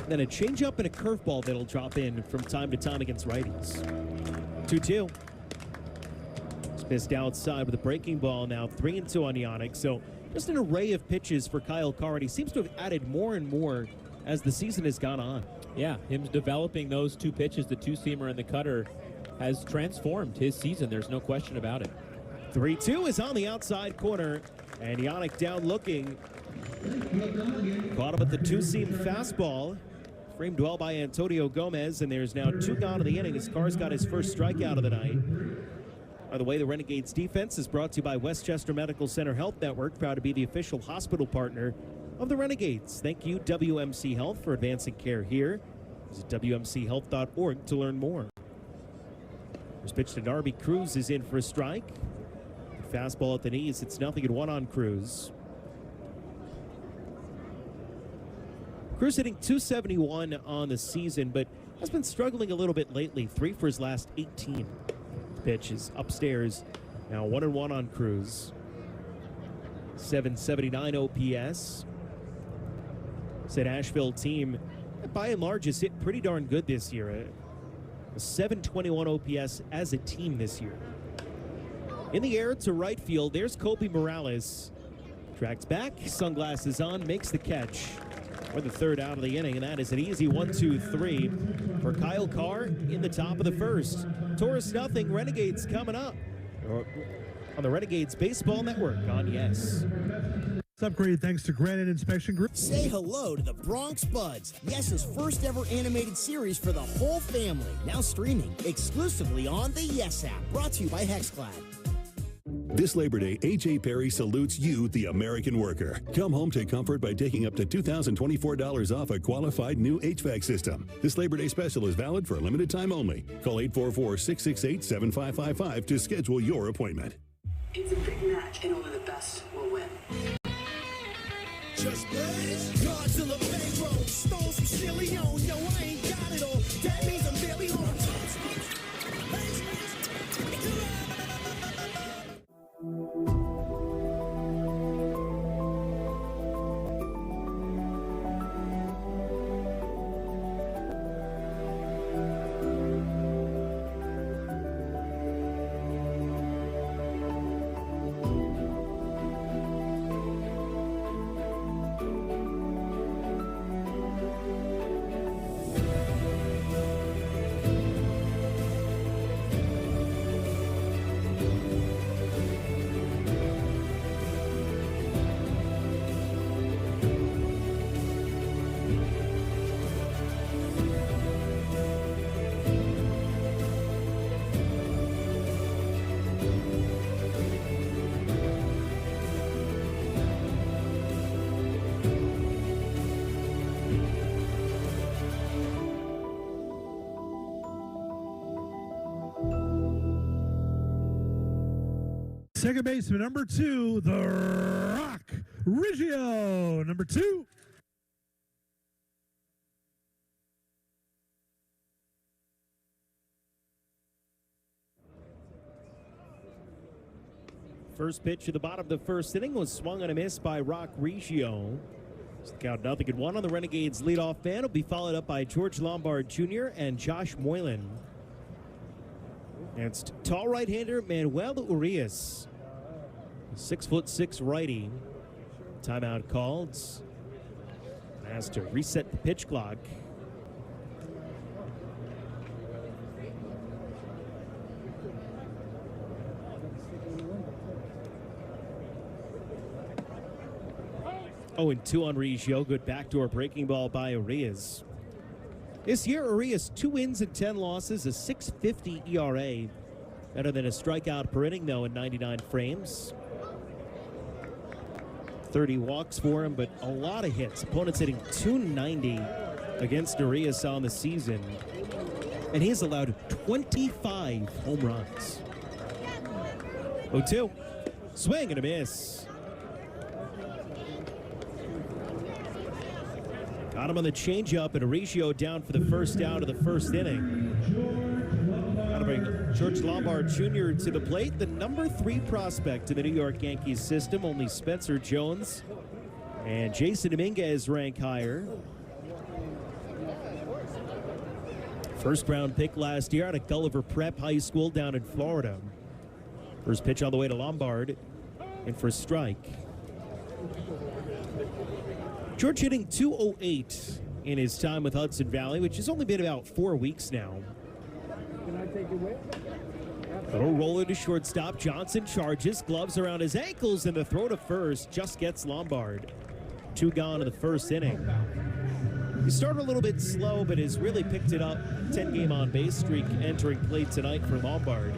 S10: then a changeup and a curveball that'll drop in from time to time against righties. 2-2. It's missed outside with a breaking ball now. 3-2 on Yannick. So just an array of pitches for Kyle Carr, and he seems to have added more and more as the season has gone on.
S14: Yeah, him developing those 2 pitches, the 2-seamer and the cutter, has transformed his season. There's no question about it.
S10: 3-2 is on the outside corner, and Yannick down looking. Caught him at the 2-seam fastball. Framed well by Antonio Gomez, and there's now 2 gone in the inning as Carr's got his first strikeout of the night. By the way, the Renegades defense is brought to you by Westchester Medical Center Health Network, proud to be the official hospital partner of the Renegades. Thank you, WMC Health, for advancing care here. Visit WMCHealth.org to learn more. First pitch to Darby. Cruz is in for a strike. Fastball at the knees. It's 0-1 on Cruz. Cruz hitting .271 on the season, but has been struggling a little bit lately. 3 for his last 18. Pitch is upstairs. Now 1-1 on Cruz. 779 OPS. Said Asheville team, by and large, has hit pretty darn good this year. A 721 OPS as a team this year. In the air to right field, there's Kobe Morales. Tracks back, sunglasses on, makes the catch. For the third out of the inning, and that is an easy 1-2-3 for Kyle Carr in the top of the first. Taurus nothing, Renegades coming up on the Renegades Baseball Network on Yes.
S1: Upgrade thanks to Granite Inspection Group.
S2: Say hello to the Bronx Buds, Yes's first ever animated series for the whole family. Now streaming exclusively on the Yes app. Brought to you by Hexclad.
S3: This Labor Day, A.J. Perry salutes you, the American worker. Come home to comfort by taking up to $2,024 off a qualified new HVAC system. This Labor Day special is valid for a limited time only. Call 844-668-7555 to schedule your appointment.
S9: It's a big match, and only the best will win.
S2: Just blaze, Godzilla bankroll, stole some chili on. Yo, I ain't got it all. That means I'm barely on.
S1: Second baseman, number 2, The Rock Riggio, number 2.
S10: First pitch to the bottom of the first inning was swung and a miss by Rock Riggio. It's the count 0-1 on the Renegades leadoff man. Will be followed up by George Lombard Jr. and Josh Moylan. And it's tall right-hander Manuel Urias. 6'6" righty. Timeout called. Has to reset the pitch clock. Oh, and 2 on Riggio. Good backdoor breaking ball by Urias. This year, Urias 2 wins and 10 losses, a .650 ERA. Better than a strikeout per inning, though, in 99 frames. 30 walks for him, but a lot of hits. Opponents hitting .290 against Urias on the season. And he has allowed 25 home runs. 0-2. Swing and a miss. Got him on the changeup, and Riggio down for the first out of the first inning. Got to bring George Lombard Jr. to the plate, the number 3 prospect in the New York Yankees system. Only Spencer Jones and Jason Dominguez rank higher. First round pick last year out of Gulliver Prep High School down in Florida. First pitch all the way to Lombard, and for a strike. George hitting .208 in his time with Hudson Valley, which has only been about 4 weeks now.
S9: Can I take it with?
S10: Little roller to shortstop. Johnson charges, gloves around his ankles, and the throw to first just gets Lombard. 2 gone in the first inning. He started a little bit slow, but has really picked it up. 10-game on-base streak entering play tonight for Lombard.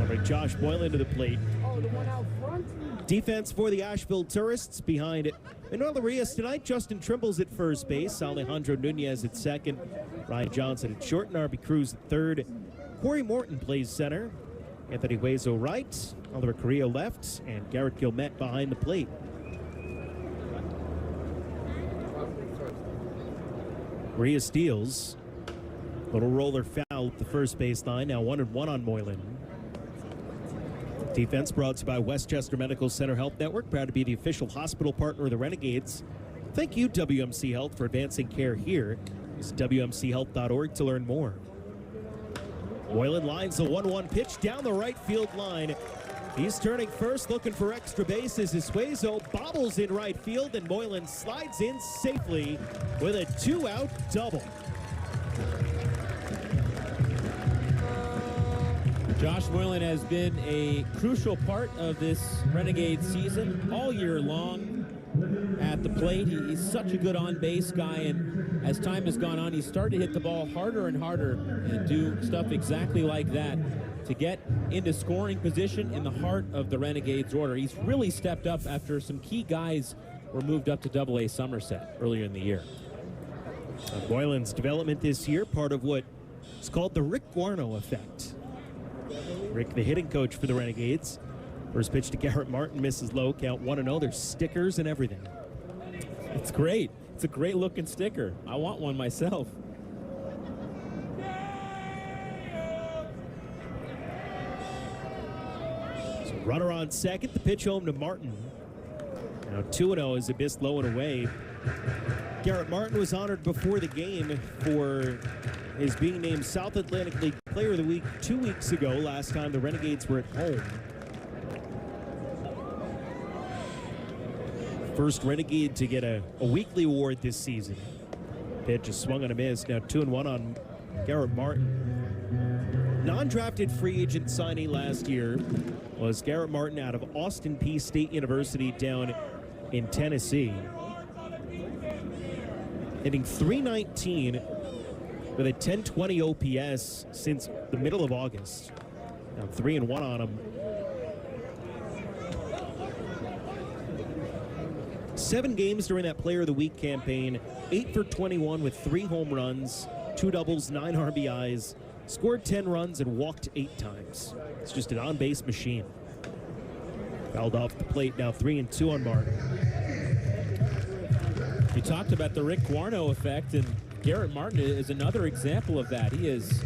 S10: All right, Josh Boylan to the plate.
S9: Oh, the one out front?
S10: Defense for the Asheville Tourists behind Manuel Arias tonight. Justin Trimble's at first base. Alejandro Nunez at second. Ryan Johnson at short and Arby Cruz at third. Corey Morton plays center. Anthony Hueso right. Oliver Carrillo left. And Garrett Gilmet behind the plate. Arias steals. Little roller foul at the first base line. Now 1-1 on Moylan. Defense brought to you by Westchester Medical Center Health Network, proud to be the official hospital partner of the Renegades. Thank you, WMC Health, for advancing care here. Visit WMCHealth.org to learn more. Moylan lines the 1-1 pitch down the right field line. He's turning first, looking for extra bases. Hueso bobbles in right field, and Moylan slides in safely with a 2-out double.
S14: Josh Moylan has been a crucial part of this Renegade season all year long at the plate. He's such a good on-base guy, and as time has gone on, he's started to hit the ball harder and harder and do stuff exactly like that to get into scoring position in the heart of the Renegades order. He's really stepped up after some key guys were moved up to Double-A Somerset earlier in the year.
S10: Moylan's development this year, part of what is called the Rick Guarno effect. Rick, the hitting coach for the Renegades. First pitch to Garrett Martin, misses low, count 1-0. There's stickers and everything.
S14: It's great. It's a great looking sticker. I want one myself.
S10: So runner on second, the pitch home to Martin. Now 2-0 as it missed low and away. Garrett Martin was honored before the game for his being named South Atlantic League Player of the Week 2 weeks ago, last time the Renegades were at home. First Renegade to get a weekly award this season. Pitch is swung and a miss. Now 2-1 on Garrett Martin. Non-drafted free agent signee last year was Garrett Martin out of Austin Peay State University down in Tennessee. Hitting .319 with a 1020 OPS since the middle of August. Now 3-1 on him. 7 games during that Player of the Week campaign, 8 for 21 with 3 home runs, 2 doubles, 9 RBIs, scored 10 runs and walked 8 times. It's just an on-base machine. Fouled off the plate, now 3-2 on Martin.
S14: You talked about the Rick Guarno effect, and Garrett Martin is another example of that. He has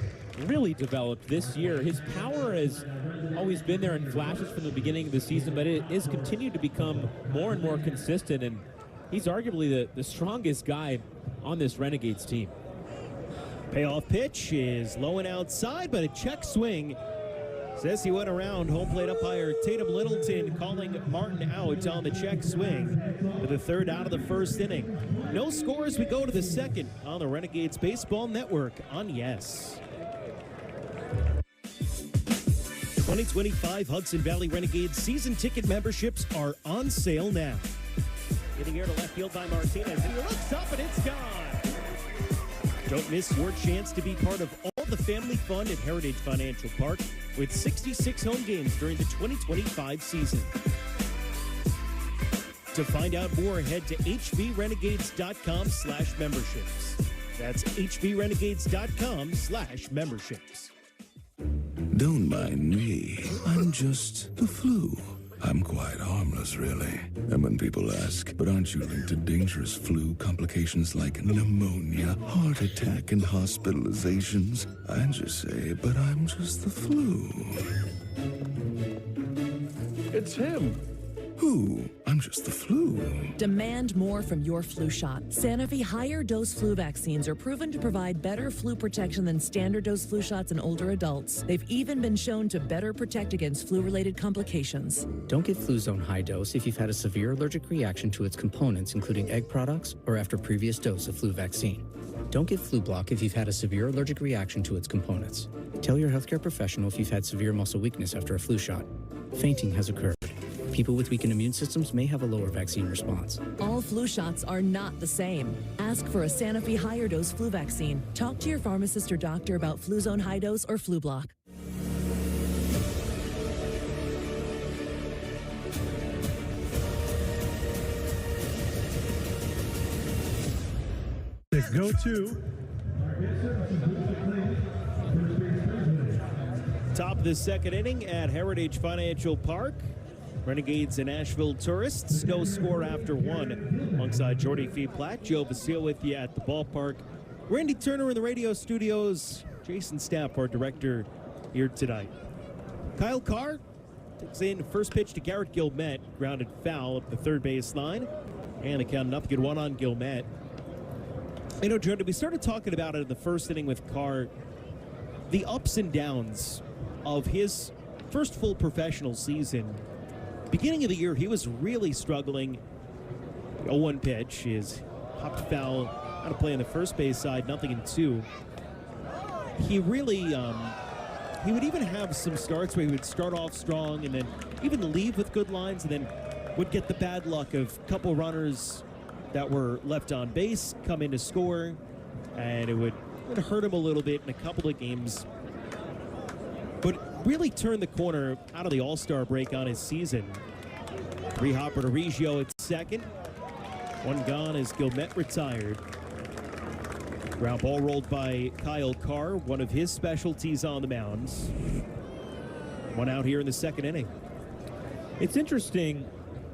S14: really developed this year. His power has always been there in flashes from the beginning of the season, but it has continued to become more and more consistent, and he's arguably the strongest guy on this Renegades team.
S10: Payoff pitch is low and outside, but a check swing. Says he went around. Home plate umpire Tatum Littleton calling Martin out on the check swing for the 3rd out of the 1st inning. No scores. We go to the 2nd on the Renegades Baseball Network on Yes. 2025 Hudson Valley Renegades season ticket memberships are on sale now. Getting here to left field by Martinez, and he looks up and it's gone. Don't miss your chance to be part of all the family fun at Heritage Financial Park with 66 home games during the 2025 season. To find out more, head to hvrenegades.com/memberships. That's hvrenegades.com/memberships.
S11: Don't mind me. I'm just the flu. I'm quite harmless, really. And when people ask, but aren't you linked to dangerous flu complications like pneumonia, heart attack, and hospitalizations? I just say, but I'm just the flu. It's him. Who? I'm just the flu.
S12: Demand more from your flu shot. Sanofi higher dose flu vaccines are proven to provide better flu protection than standard dose flu shots in older adults. They've even been shown to better protect against flu-related complications.
S15: Don't get Fluzone high dose if you've had a severe allergic reaction to its components, including egg products, or after previous dose of flu vaccine. Don't get Flu Block if you've had a severe allergic reaction to its components. Tell your healthcare professional if you've had severe muscle weakness after a flu shot. Fainting has occurred. People with weakened immune systems may have a lower vaccine response.
S12: All flu shots are not the same. Ask for a Sanofi higher dose flu vaccine. Talk to your pharmacist or doctor about Fluzone high dose or Flu Block.
S1: The go-to.
S10: Top of the second inning at Heritage Financial Park. Renegades and Asheville Tourists. No score after one. Alongside Jordy Fee-Platt, Joe Vasile with you at the ballpark. Randy Turner in the radio studios. Jason Stapp, our director, here tonight. Kyle Carr takes in first pitch to Garrett Gilmet. Grounded foul up the third base line. And the count up. Good one on Gilmet. You know, Jordan, we started talking about it in the first inning with Carr. The ups and downs of his first full professional season. Beginning of the year, he was really struggling. The 0-1 pitch is popped foul out of play on the first base side, 0-2. He really, he would even have some starts where he would start off strong and then even leave with good lines and then would get the bad luck of a couple runners that were left on base come in to score, and it would hurt him a little bit in a couple of games. But really turned the corner out of the All-Star break on his season. Hopper to Reggio at second. One gone as Gilmet retired. Ground ball rolled by Kyle Carr, one of his specialties on the mounds. One out here in the second inning.
S14: It's interesting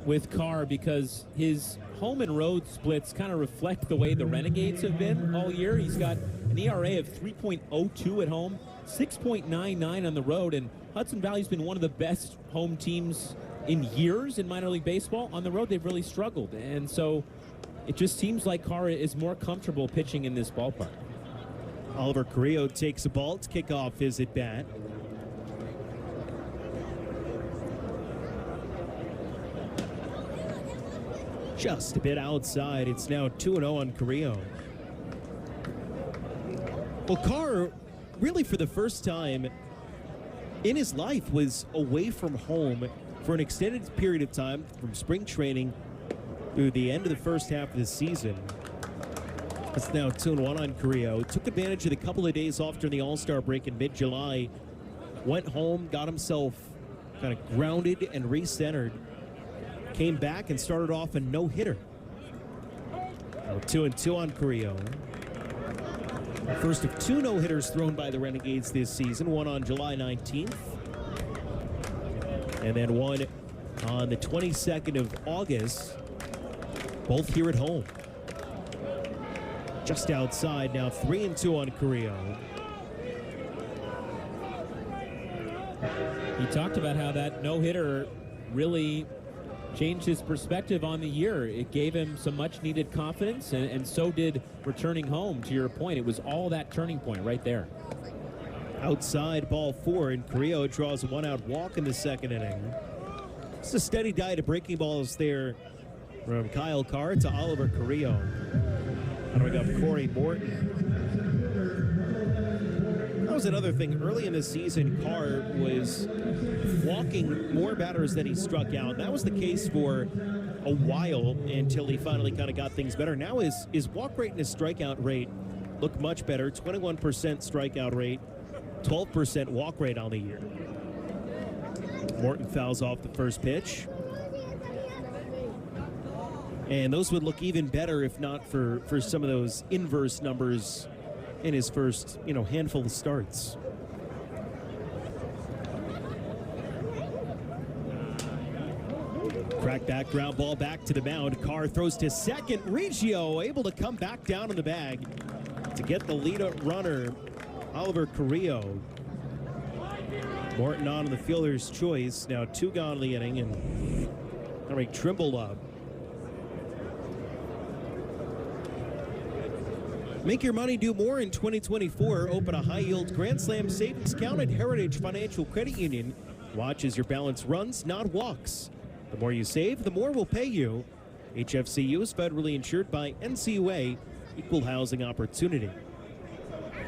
S14: with Carr because his home and road splits kind of reflect the way the Renegades have been all year. He's got an ERA of 3.02 at home, 6.99 on the road, and Hudson Valley's been one of the best home teams in years in minor league baseball. On the road, they've really struggled, and so it just seems like Carr is more comfortable pitching in this ballpark.
S10: Oliver Carrillo takes a ball to kick off his at-bat. Just a bit outside. It's now 2-0 on Carrillo. Well, Carr, really for the first time in his life, was away from home for an extended period of time from spring training through the end of the first half of the season. It's now 2-1 on Carrillo. Took advantage of the couple of days off during the All-Star break in mid-July. Went home, got himself kind of grounded and re-centered. Came back and started off a no-hitter. 2-2 on Carrillo. First of two no-hitters thrown by the Renegades this season. One on July 19th. And then one on the 22nd of August. Both here at home. Just outside now, 3-2 on Carrillo.
S14: He talked about how that no-hitter really changed his perspective on the year. It gave him some much-needed confidence, and so did returning home. To your point, it was all that turning point right there.
S10: Outside, ball 4, and Carrillo draws a one-out walk in the second inning. It's a steady diet of breaking balls there from Kyle Carr to Oliver Carrillo. And we got Corey Morton. That was another thing. Early in the season, Carr was walking more batters than he struck out. That was the case for a while until he finally kind of got things better. Now his walk rate and his strikeout rate look much better. 21% strikeout rate, 12% walk rate on the year. Morton fouls off the first pitch. And those would look even better if not for some of those inverse numbers in his first, handful of starts. Crack back, ground ball back to the mound. Carr throws to second. Reggio able to come back down in the bag to get the lead runner, Oliver Carrillo. Morton on the fielder's choice. Now 2 gone in the inning, and Henry Trimble up. Make your money do more in 2024. Open a high-yield Grand Slam savings account at Heritage Financial Credit Union. Watch as your balance runs, not walks. The more you save, the more we'll pay you. HFCU is federally insured by NCUA, Equal Housing Opportunity.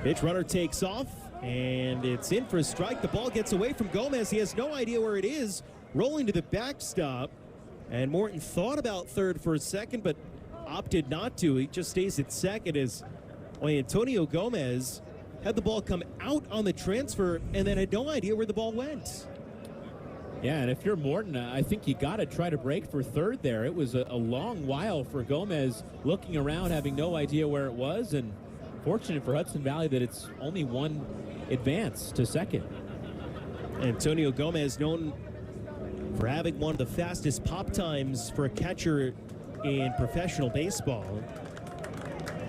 S10: Pitch runner takes off, and it's in for a strike. The ball gets away from Gomez. He has no idea where it is. Rolling to the backstop. And Morton thought about third for a second, but opted not to. He just stays at second as Antonio Gomez had the ball come out on the transfer and then had no idea where the ball went.
S14: Yeah, and if you're Morton, I think you got to try to break for third there. It was a long while for Gomez looking around, having no idea where it was, and fortunate for Hudson Valley that it's only one advance to second.
S10: Antonio Gomez, known for having one of the fastest pop times for a catcher in professional baseball.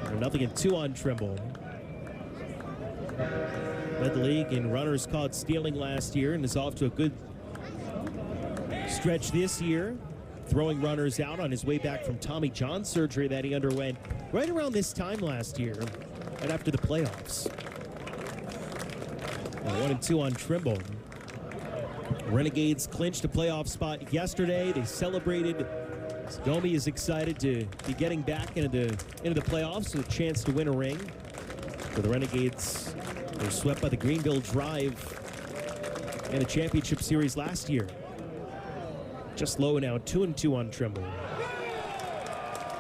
S10: 0-2 on Trimble. Led the league in runners caught stealing last year and is off to a good stretch this year, throwing runners out on his way back from Tommy John surgery that he underwent right around this time last year, right after the playoffs. 1-2 on Trimble. Renegades clinched a playoff spot yesterday. They celebrated. Domi is excited to be getting back into the playoffs with a chance to win a ring. For the Renegades, they were swept by the Greenville Drive in the championship series last year. Just low now, 2-2 on Trimble.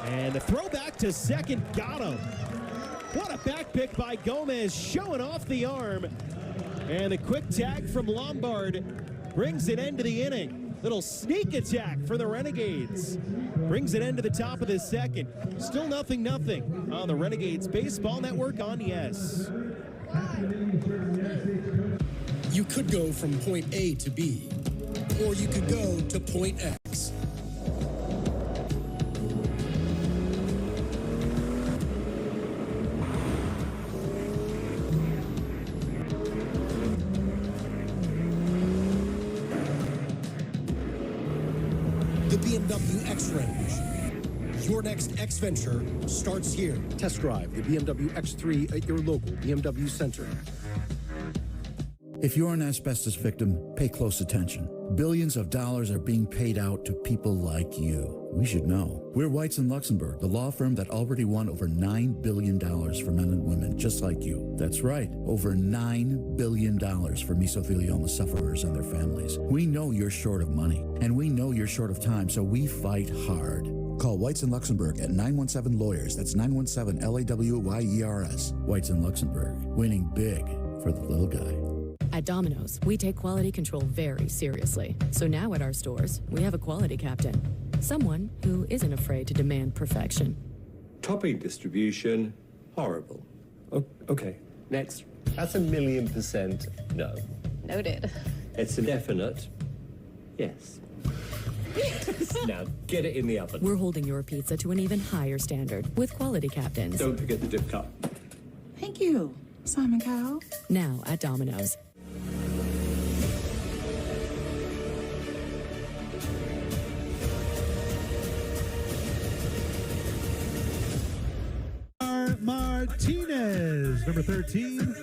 S10: And the throw back to second, got him. What a back pick by Gomez, showing off the arm. And the quick tag from Lombard brings it into the inning. Little sneak attack for the Renegades. Brings it into the top of the second. Still 0-0 on the Renegades Baseball Network on Yes.
S16: You could go from point A to B, or you could go to point X. The BMW X Range. Your next X venture starts here. Test drive the BMW X3 at your local BMW Center.
S28: If you're an asbestos victim, pay close attention. Billions of dollars are being paid out to people like you. We should know. We're Whites in Luxembourg, the law firm that already won over $9 billion for men and women just like you. That's right, over $9 billion for mesothelioma sufferers and their families. We know you're short of money, and we know you're short of time, so we fight hard. Call Whites in Luxembourg at 917-LAWYERS. That's 917-LAWYERS. Whites in Luxembourg, winning big for the little guy.
S6: At Domino's, we take quality control very seriously. So now at our stores, we have a quality captain. Someone who isn't afraid to demand perfection.
S17: Topping distribution, horrible. Okay, next. That's 1,000,000% no.
S19: Noted.
S17: It's a definite yes. Now, get it in the oven.
S6: We're holding your pizza to an even higher standard with quality captains.
S17: Don't forget the dip cup.
S19: Thank you, Simon Cowell.
S6: Now at Domino's.
S1: Martinez, number 13.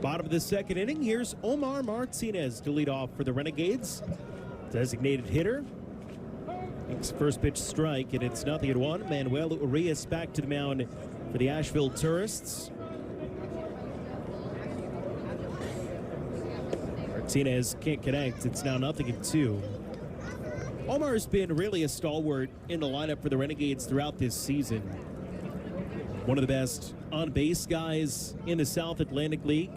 S10: Bottom of the second inning, here's Omar Martinez to lead off for the Renegades. Designated hitter. Makes first pitch strike, and it's 0-1. Manuel Urias back to the mound for the Asheville Tourists. Martinez can't connect. It's now 0-2. Omar's been really a stalwart in the lineup for the Renegades throughout this season. One of the best on-base guys in the South Atlantic League.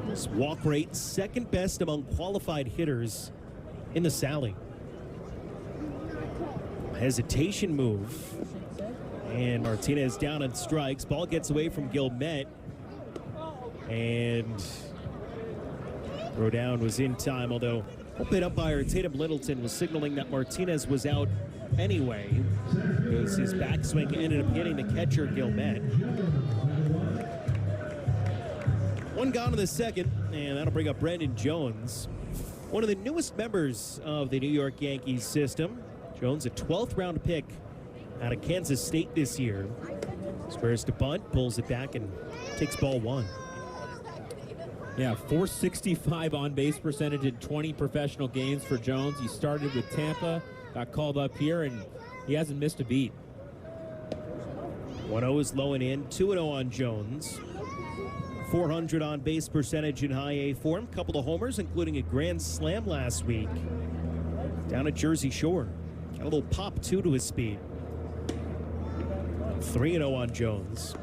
S10: His walk rate, second best among qualified hitters in the Sally. Hesitation move. And Martinez down on strikes. Ball gets away from Gilmet. And throw down was in time, although open umpire Tatum Littleton was signaling that Martinez was out anyway because his backswing ended up hitting the catcher Gilmet. One gone in the second, and that'll bring up Brandon Jones, one of the newest members of the New York Yankees system. Jones, a 12th round pick out of Kansas State this year. Squares to bunt, pulls it back, and takes ball one.
S14: Yeah, .465 on-base percentage in 20 professional games for Jones. He started with Tampa, got called up here, and he hasn't missed a beat.
S10: 1-0 is low and in, 2-0 on Jones. 400 on-base percentage in high A form. Couple of homers, including a grand slam last week down at Jersey Shore. Got a little pop, too, to his speed. 3-0 on Jones.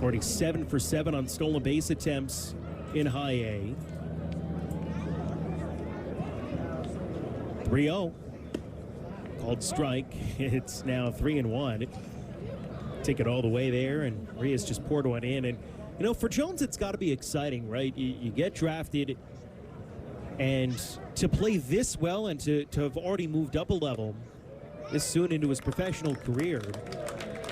S10: Already 7 for 7 on stolen base attempts in high A. 3-0. Called strike. It's now 3-1. Take it all the way there, and Rios just poured one in. And, you know, for Jones, it's got to be exciting, right? You get drafted, and to play this well and to have already moved up a level this soon into his professional career,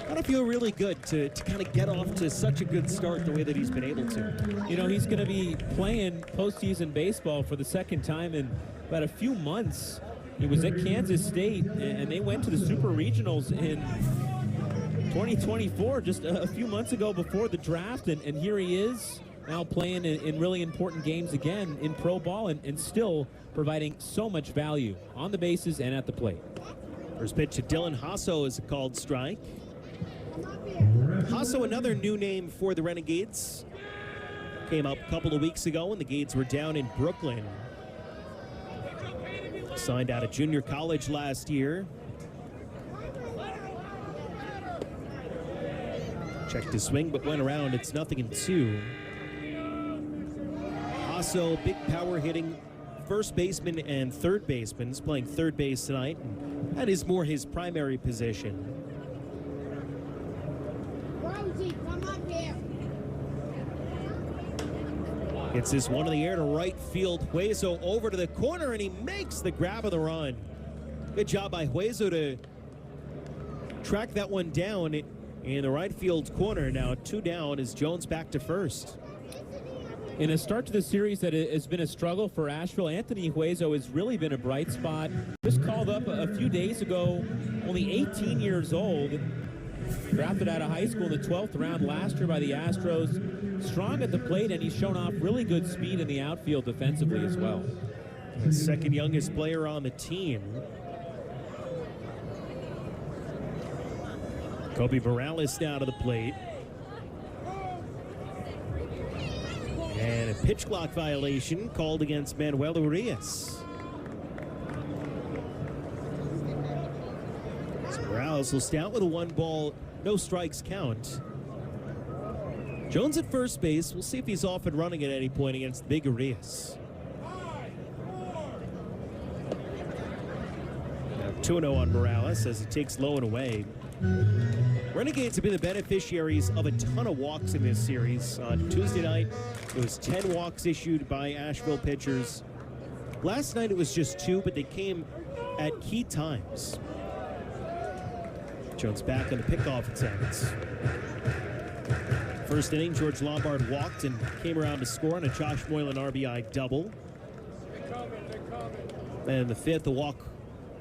S10: gotta feel really good to kind of get off to such a good start the way that he's been able to.
S14: You know, he's going to be playing postseason baseball for the second time in about a few months. He was at Kansas State, and they went to the Super Regionals in 2024, just a few months ago before the draft, and here he is now playing in really important games again in pro ball and still providing so much value on the bases and at the plate.
S10: First pitch to Dylan Hasso is a called strike. Hasso, another new name for the Renegades. Came up a couple of weeks ago when the Gades were down in Brooklyn. Signed out of junior college last year. Checked his swing, but went around. It's 0-2. Hasso, big power hitting first baseman and third baseman. He's playing third base tonight. That is more his primary position. Gets this one in the air to right field. Hueso over to the corner, and he makes the grab of the run. Good job by Hueso to track that one down in the right field corner. Now 2 down as Jones back to first.
S14: In a start to the series that has been a struggle for Asheville, Anthony Hueso has really been a bright spot. Just called up a few days ago, only 18 years old. Drafted out of high school in the 12th round last year by the Astros. Strong at the plate, and he's shown off really good speed in the outfield defensively as well.
S10: The second youngest player on the team. Kobe Morales now to the plate. And a pitch clock violation called against Manuel Urias. So Morales will stay out with a 1-ball, no strikes count. Jones at first base. We'll see if he's off and running at any point against Big Urias. 2-0 on Morales as he takes low and away. Renegades have been the beneficiaries of a ton of walks in this series. On Tuesday night, it was 10 walks issued by Asheville pitchers. Last night it was just 2, but they came at key times. Jones back on the pickoff attempt. First inning, George Lombard walked and came around to score on a Josh Moylan RBI double. And the fifth, a walk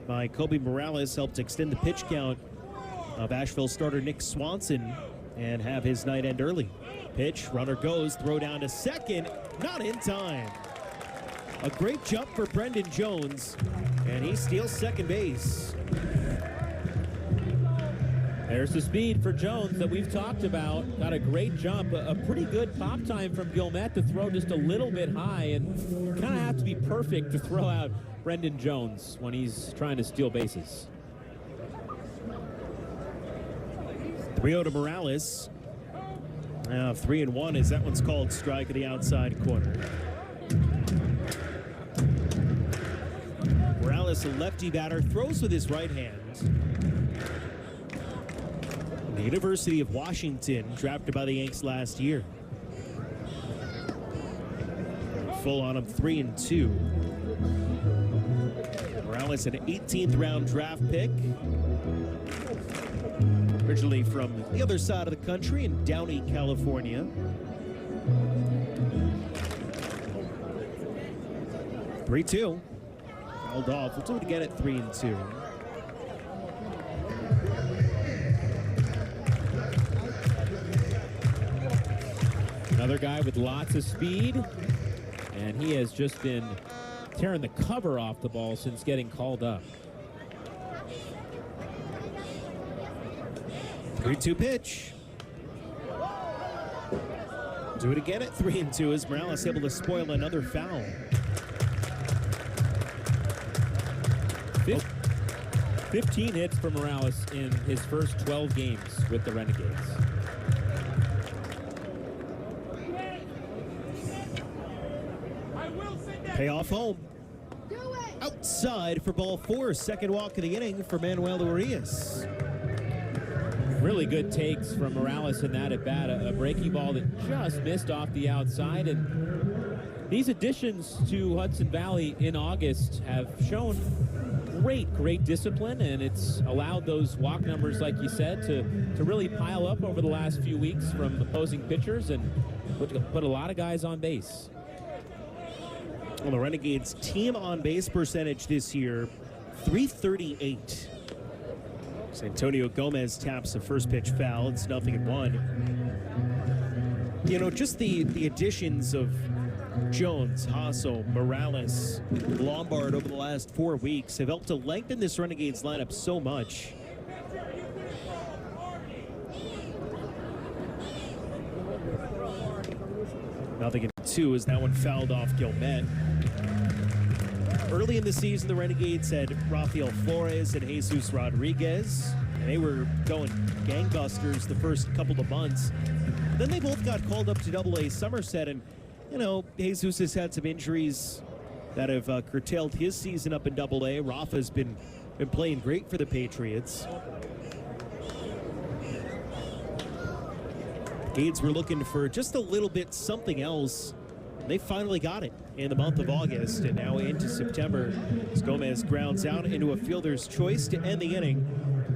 S10: by Kobe Morales, helped extend the pitch count of Asheville starter Nick Swanson and have his night end early. Pitch, runner goes, throw down to second, not in time. A great jump for Brendan Jones, and he steals second base.
S14: There's the speed for Jones that we've talked about. Got a great jump, a pretty good pop time from Gilmet to throw just a little bit high, and kind of have to be perfect to throw out Brendan Jones when he's trying to steal bases.
S10: 3-0 to Morales. Now 3-1 as that one's called strike at the outside corner. Morales, a lefty batter, throws with his right hand. The University of Washington, drafted by the Yanks last year. Full on him, 3-2. Morales, an 18th round draft pick. Originally from the other side of the country in Downey, California. 3-2. Held off. We'll do it again at 3-2.
S14: Another guy with lots of speed, and he has just been tearing the cover off the ball since getting called up.
S10: 3-2 pitch. Do it again at 3-2 as Morales able to spoil another foul.
S14: 15 hits for Morales in his first 12 games with the Renegades.
S10: Payoff home. Outside for ball 4, second walk of the inning for Manuel Urias.
S14: Really good takes from Morales in that at bat. A breaking ball that just missed off the outside. And these additions to Hudson Valley in August have shown great discipline, and it's allowed those walk numbers, like you said, to really pile up over the last few weeks from opposing pitchers and put a lot of guys on base.
S10: Well, the Renegades' team on base percentage this year, .338. Antonio Gomez taps the first pitch foul. It's 0-1. You know, just the additions of Jones, Hasso, Morales, Lombard over the last 4 weeks have helped to lengthen this Renegades lineup so much. Nothing in 2 as that one fouled off Gilmet. Early in the season, the Renegades had Rafael Flores and Jesus Rodriguez, and they were going gangbusters the first couple of months. Then they both got called up to Double-A Somerset, and you know, Jesus has had some injuries that have curtailed his season up in Double-A. Rafa's been playing great for the Patriots. Renegades were looking for just a little bit something else. They finally got it in the month of August, and now into September as Gomez grounds out into a fielder's choice to end the inning.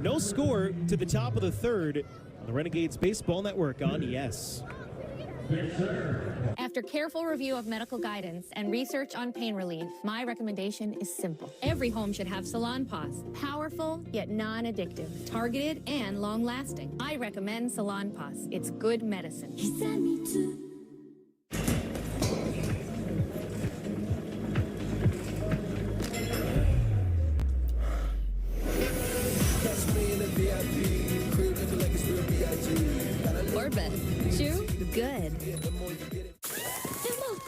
S10: No score to the top of the third on the Renegades Baseball Network on Yes.
S13: After careful review of medical guidance and research on pain relief, my recommendation is simple. Every home should have Salon Paws. Powerful, yet non-addictive. Targeted and long-lasting. I recommend Salon Paws. It's good medicine. He sent me to...
S21: Orbit. Chew? Good. Emma,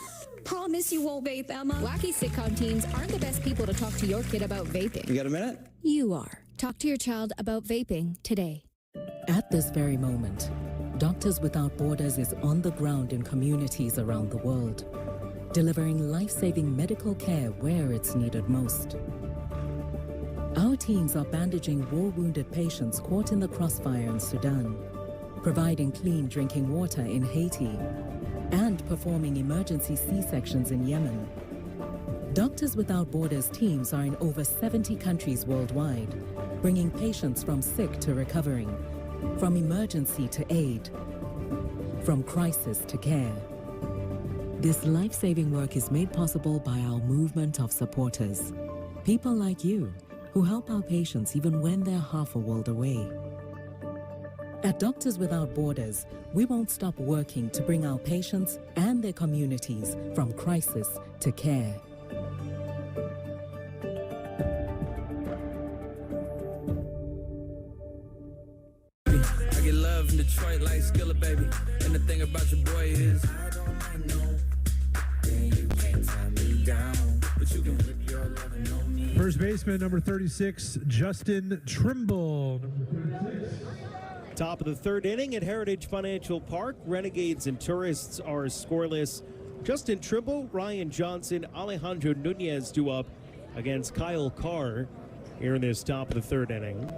S21: promise you won't vape, Emma. Wacky sitcom teens aren't the best people to talk to your kid about vaping.
S20: You got a minute?
S21: You are. Talk to your child about vaping today.
S22: At this very moment, Doctors Without Borders is on the ground in communities around the world, delivering life-saving medical care where it's needed most. Our teams are bandaging war-wounded patients caught in the crossfire in Sudan, providing clean drinking water in Haiti, and performing emergency C-sections in Yemen. Doctors Without Borders teams are in over 70 countries worldwide, bringing patients from sick to recovering, from emergency to aid, from crisis to care. This life-saving work is made possible by our movement of supporters, people like you, who help our patients even when they're half a world away. At Doctors Without Borders, we won't stop working to bring our patients and their communities from crisis to care.
S23: I get love in Detroit like Skilla, baby. And the thing about your boy is I don't know. You can't tie me down, but you can put your loving on me.
S1: First baseman, number 36, Justin Trimble.
S10: Top of the third inning at Heritage Financial Park. Renegades and Tourists are scoreless. Justin Trimble, Ryan Johnson, Alejandro Nunez do up against Kyle Carr here in this top of the third inning.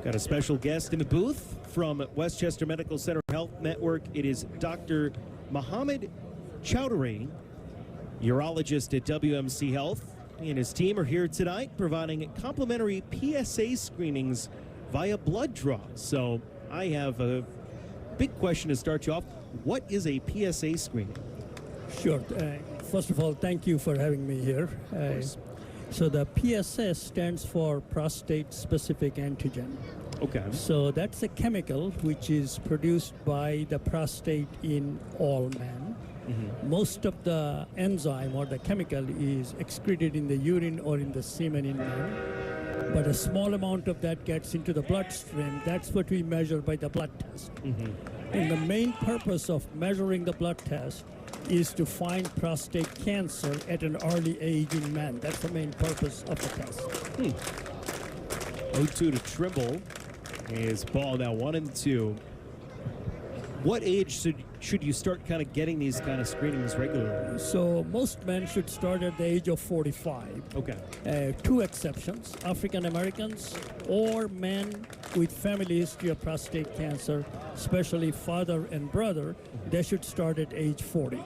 S10: Got a special guest in the booth from Westchester Medical Center Health Network. It is Dr. Mohammed Chowdhury, urologist at WMC Health. He and his team are here tonight providing complimentary PSA screenings via blood draw. So I have a big question to start you off. What is a PSA screening?
S24: Sure. First of all, thank you for having me here. So the PSS stands for prostate specific antigen.
S10: Okay.
S24: So that's a chemical which is produced by the prostate in all men. Mm-hmm. Most of the enzyme or the chemical is excreted in the urine or in the semen in men. But a small amount of that gets into the bloodstream. That's what we measure by the blood test. Mm-hmm. And the main purpose of measuring the blood test is to find prostate cancer at an early age in men. That's the main purpose of the test.
S10: 0-2 to Trimble. His ball now 1-2. What age should you start kind of getting these kind of screenings regularly?
S24: So most men should start at the age of 45.
S10: Okay.
S24: Two exceptions, African Americans or men with family history of prostate cancer, especially father and brother, they should start at age 40.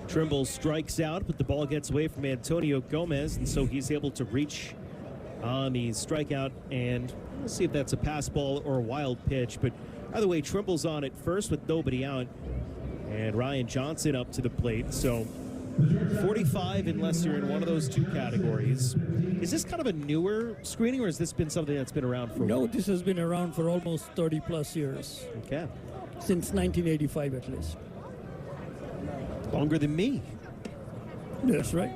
S10: Trimble strikes out, but the ball gets away from Antonio Gomez, and so he's able to reach on the strikeout, and we'll see if that's a pass ball or a wild pitch. But either way, Trimble's on at first with nobody out, and Ryan Johnson up to the plate. So 45 unless you're in one of those two categories. Is this kind of a newer screening, or has this been something that's been around for?
S24: No, this has been around for almost 30 plus years.
S10: Okay.
S24: Since 1985 at least.
S10: Longer than me.
S24: That's right.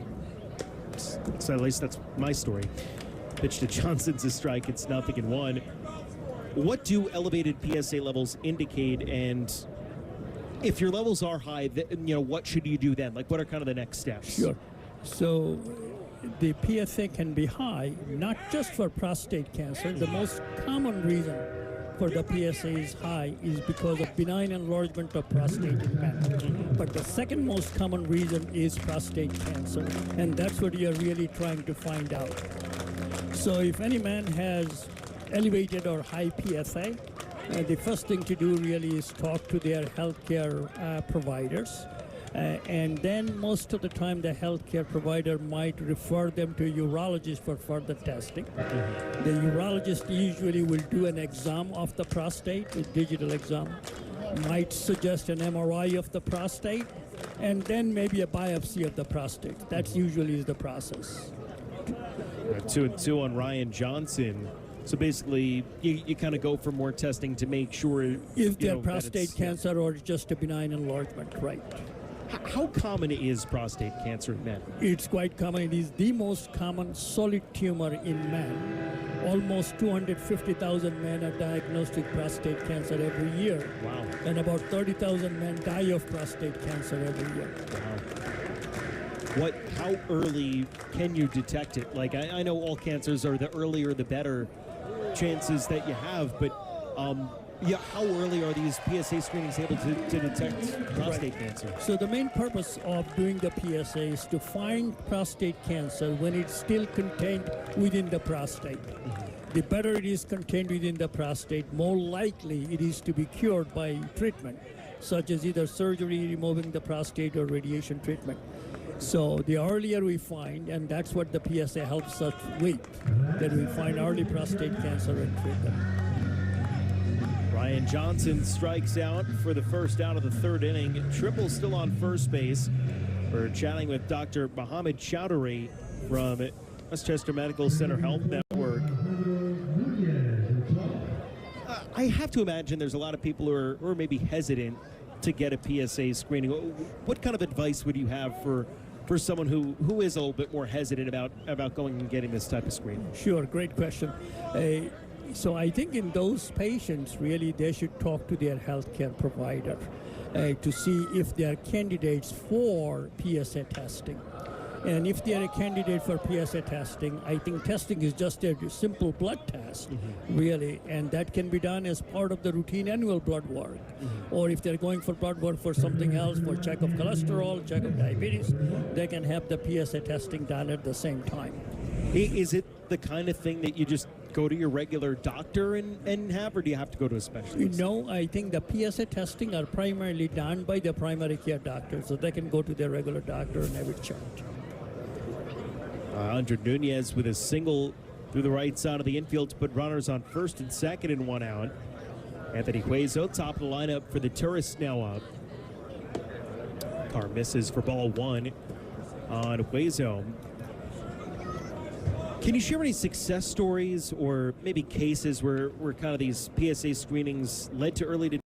S10: So at least that's my story. Pitch to Johnson's a strike. It's 0-1. What do elevated PSA levels indicate, and if your levels are high, what should you do then? Like, what are kind of the next steps?
S24: Sure. So the PSA can be high, not just for prostate cancer. The most common reason for the PSA is high is because of benign enlargement of prostate in men. But the second most common reason is prostate cancer, and that's what you're really trying to find out. So if any man has elevated or high PSA, the first thing to do really is talk to their healthcare providers. And then most of the time the healthcare provider might refer them to a urologist for further testing. The urologist usually will do an exam of the prostate, a digital exam, might suggest an MRI of the prostate, and then maybe a biopsy of the prostate. That's usually the process.
S10: 2-2 on Ryan Johnson. So basically, you kind of go for more testing to make sure
S24: if they're prostate cancer or just a benign enlargement, right?
S10: How common is prostate cancer in men?
S24: It's quite common. It is the most common solid tumor in men. Almost 250,000 men are diagnosed with prostate cancer every year.
S10: Wow.
S24: And about 30,000 men die of prostate cancer every year.
S10: Wow. How early can you detect it? Like, I know all cancers are the earlier the better chances that you have, but how early are these PSA screenings able to detect prostate cancer?
S24: So the main purpose of doing the PSA is to find prostate cancer when it's still contained within the prostate. The better it is contained within the prostate, more likely it is to be cured by treatment, such as either surgery, removing the prostate, or radiation treatment. So the earlier we find, and that's what the PSA helps us with, that we find early prostate cancer and treat them.
S10: Ryan Johnson strikes out for the first out of the third inning. Trimble still on first base. We're chatting with Dr. Mohammed Chowdhury from Westchester Medical Center Health Network. I have to imagine there's a lot of people who are maybe hesitant to get a PSA screening. What kind of advice would you have for someone who is a little bit more hesitant about going and getting this type of screening?
S24: Sure, great question. So I think in those patients, really, they should talk to their healthcare provider to see if they are candidates for PSA testing. And if they are a candidate for PSA testing, I think testing is just a simple blood test, really, and that can be done as part of the routine annual blood work. Or if they're going for blood work for something else, for check of cholesterol, check of diabetes, they can have the PSA testing done at the same time.
S10: Is it the kind of thing that you just go to your regular doctor and have, or do you have to go to a specialist?
S24: No, I think the PSA testing are primarily done by the primary care doctor, so they can go to their regular doctor and have it checked.
S10: Andres Nunez with a single through the right side of the infield to put runners on first and second and one out. Anthony Hueso, top of the lineup for the Tourists, now up. Carr misses for ball one on Hueso. Can you share any success stories or maybe cases where kind of these PSA screenings led to early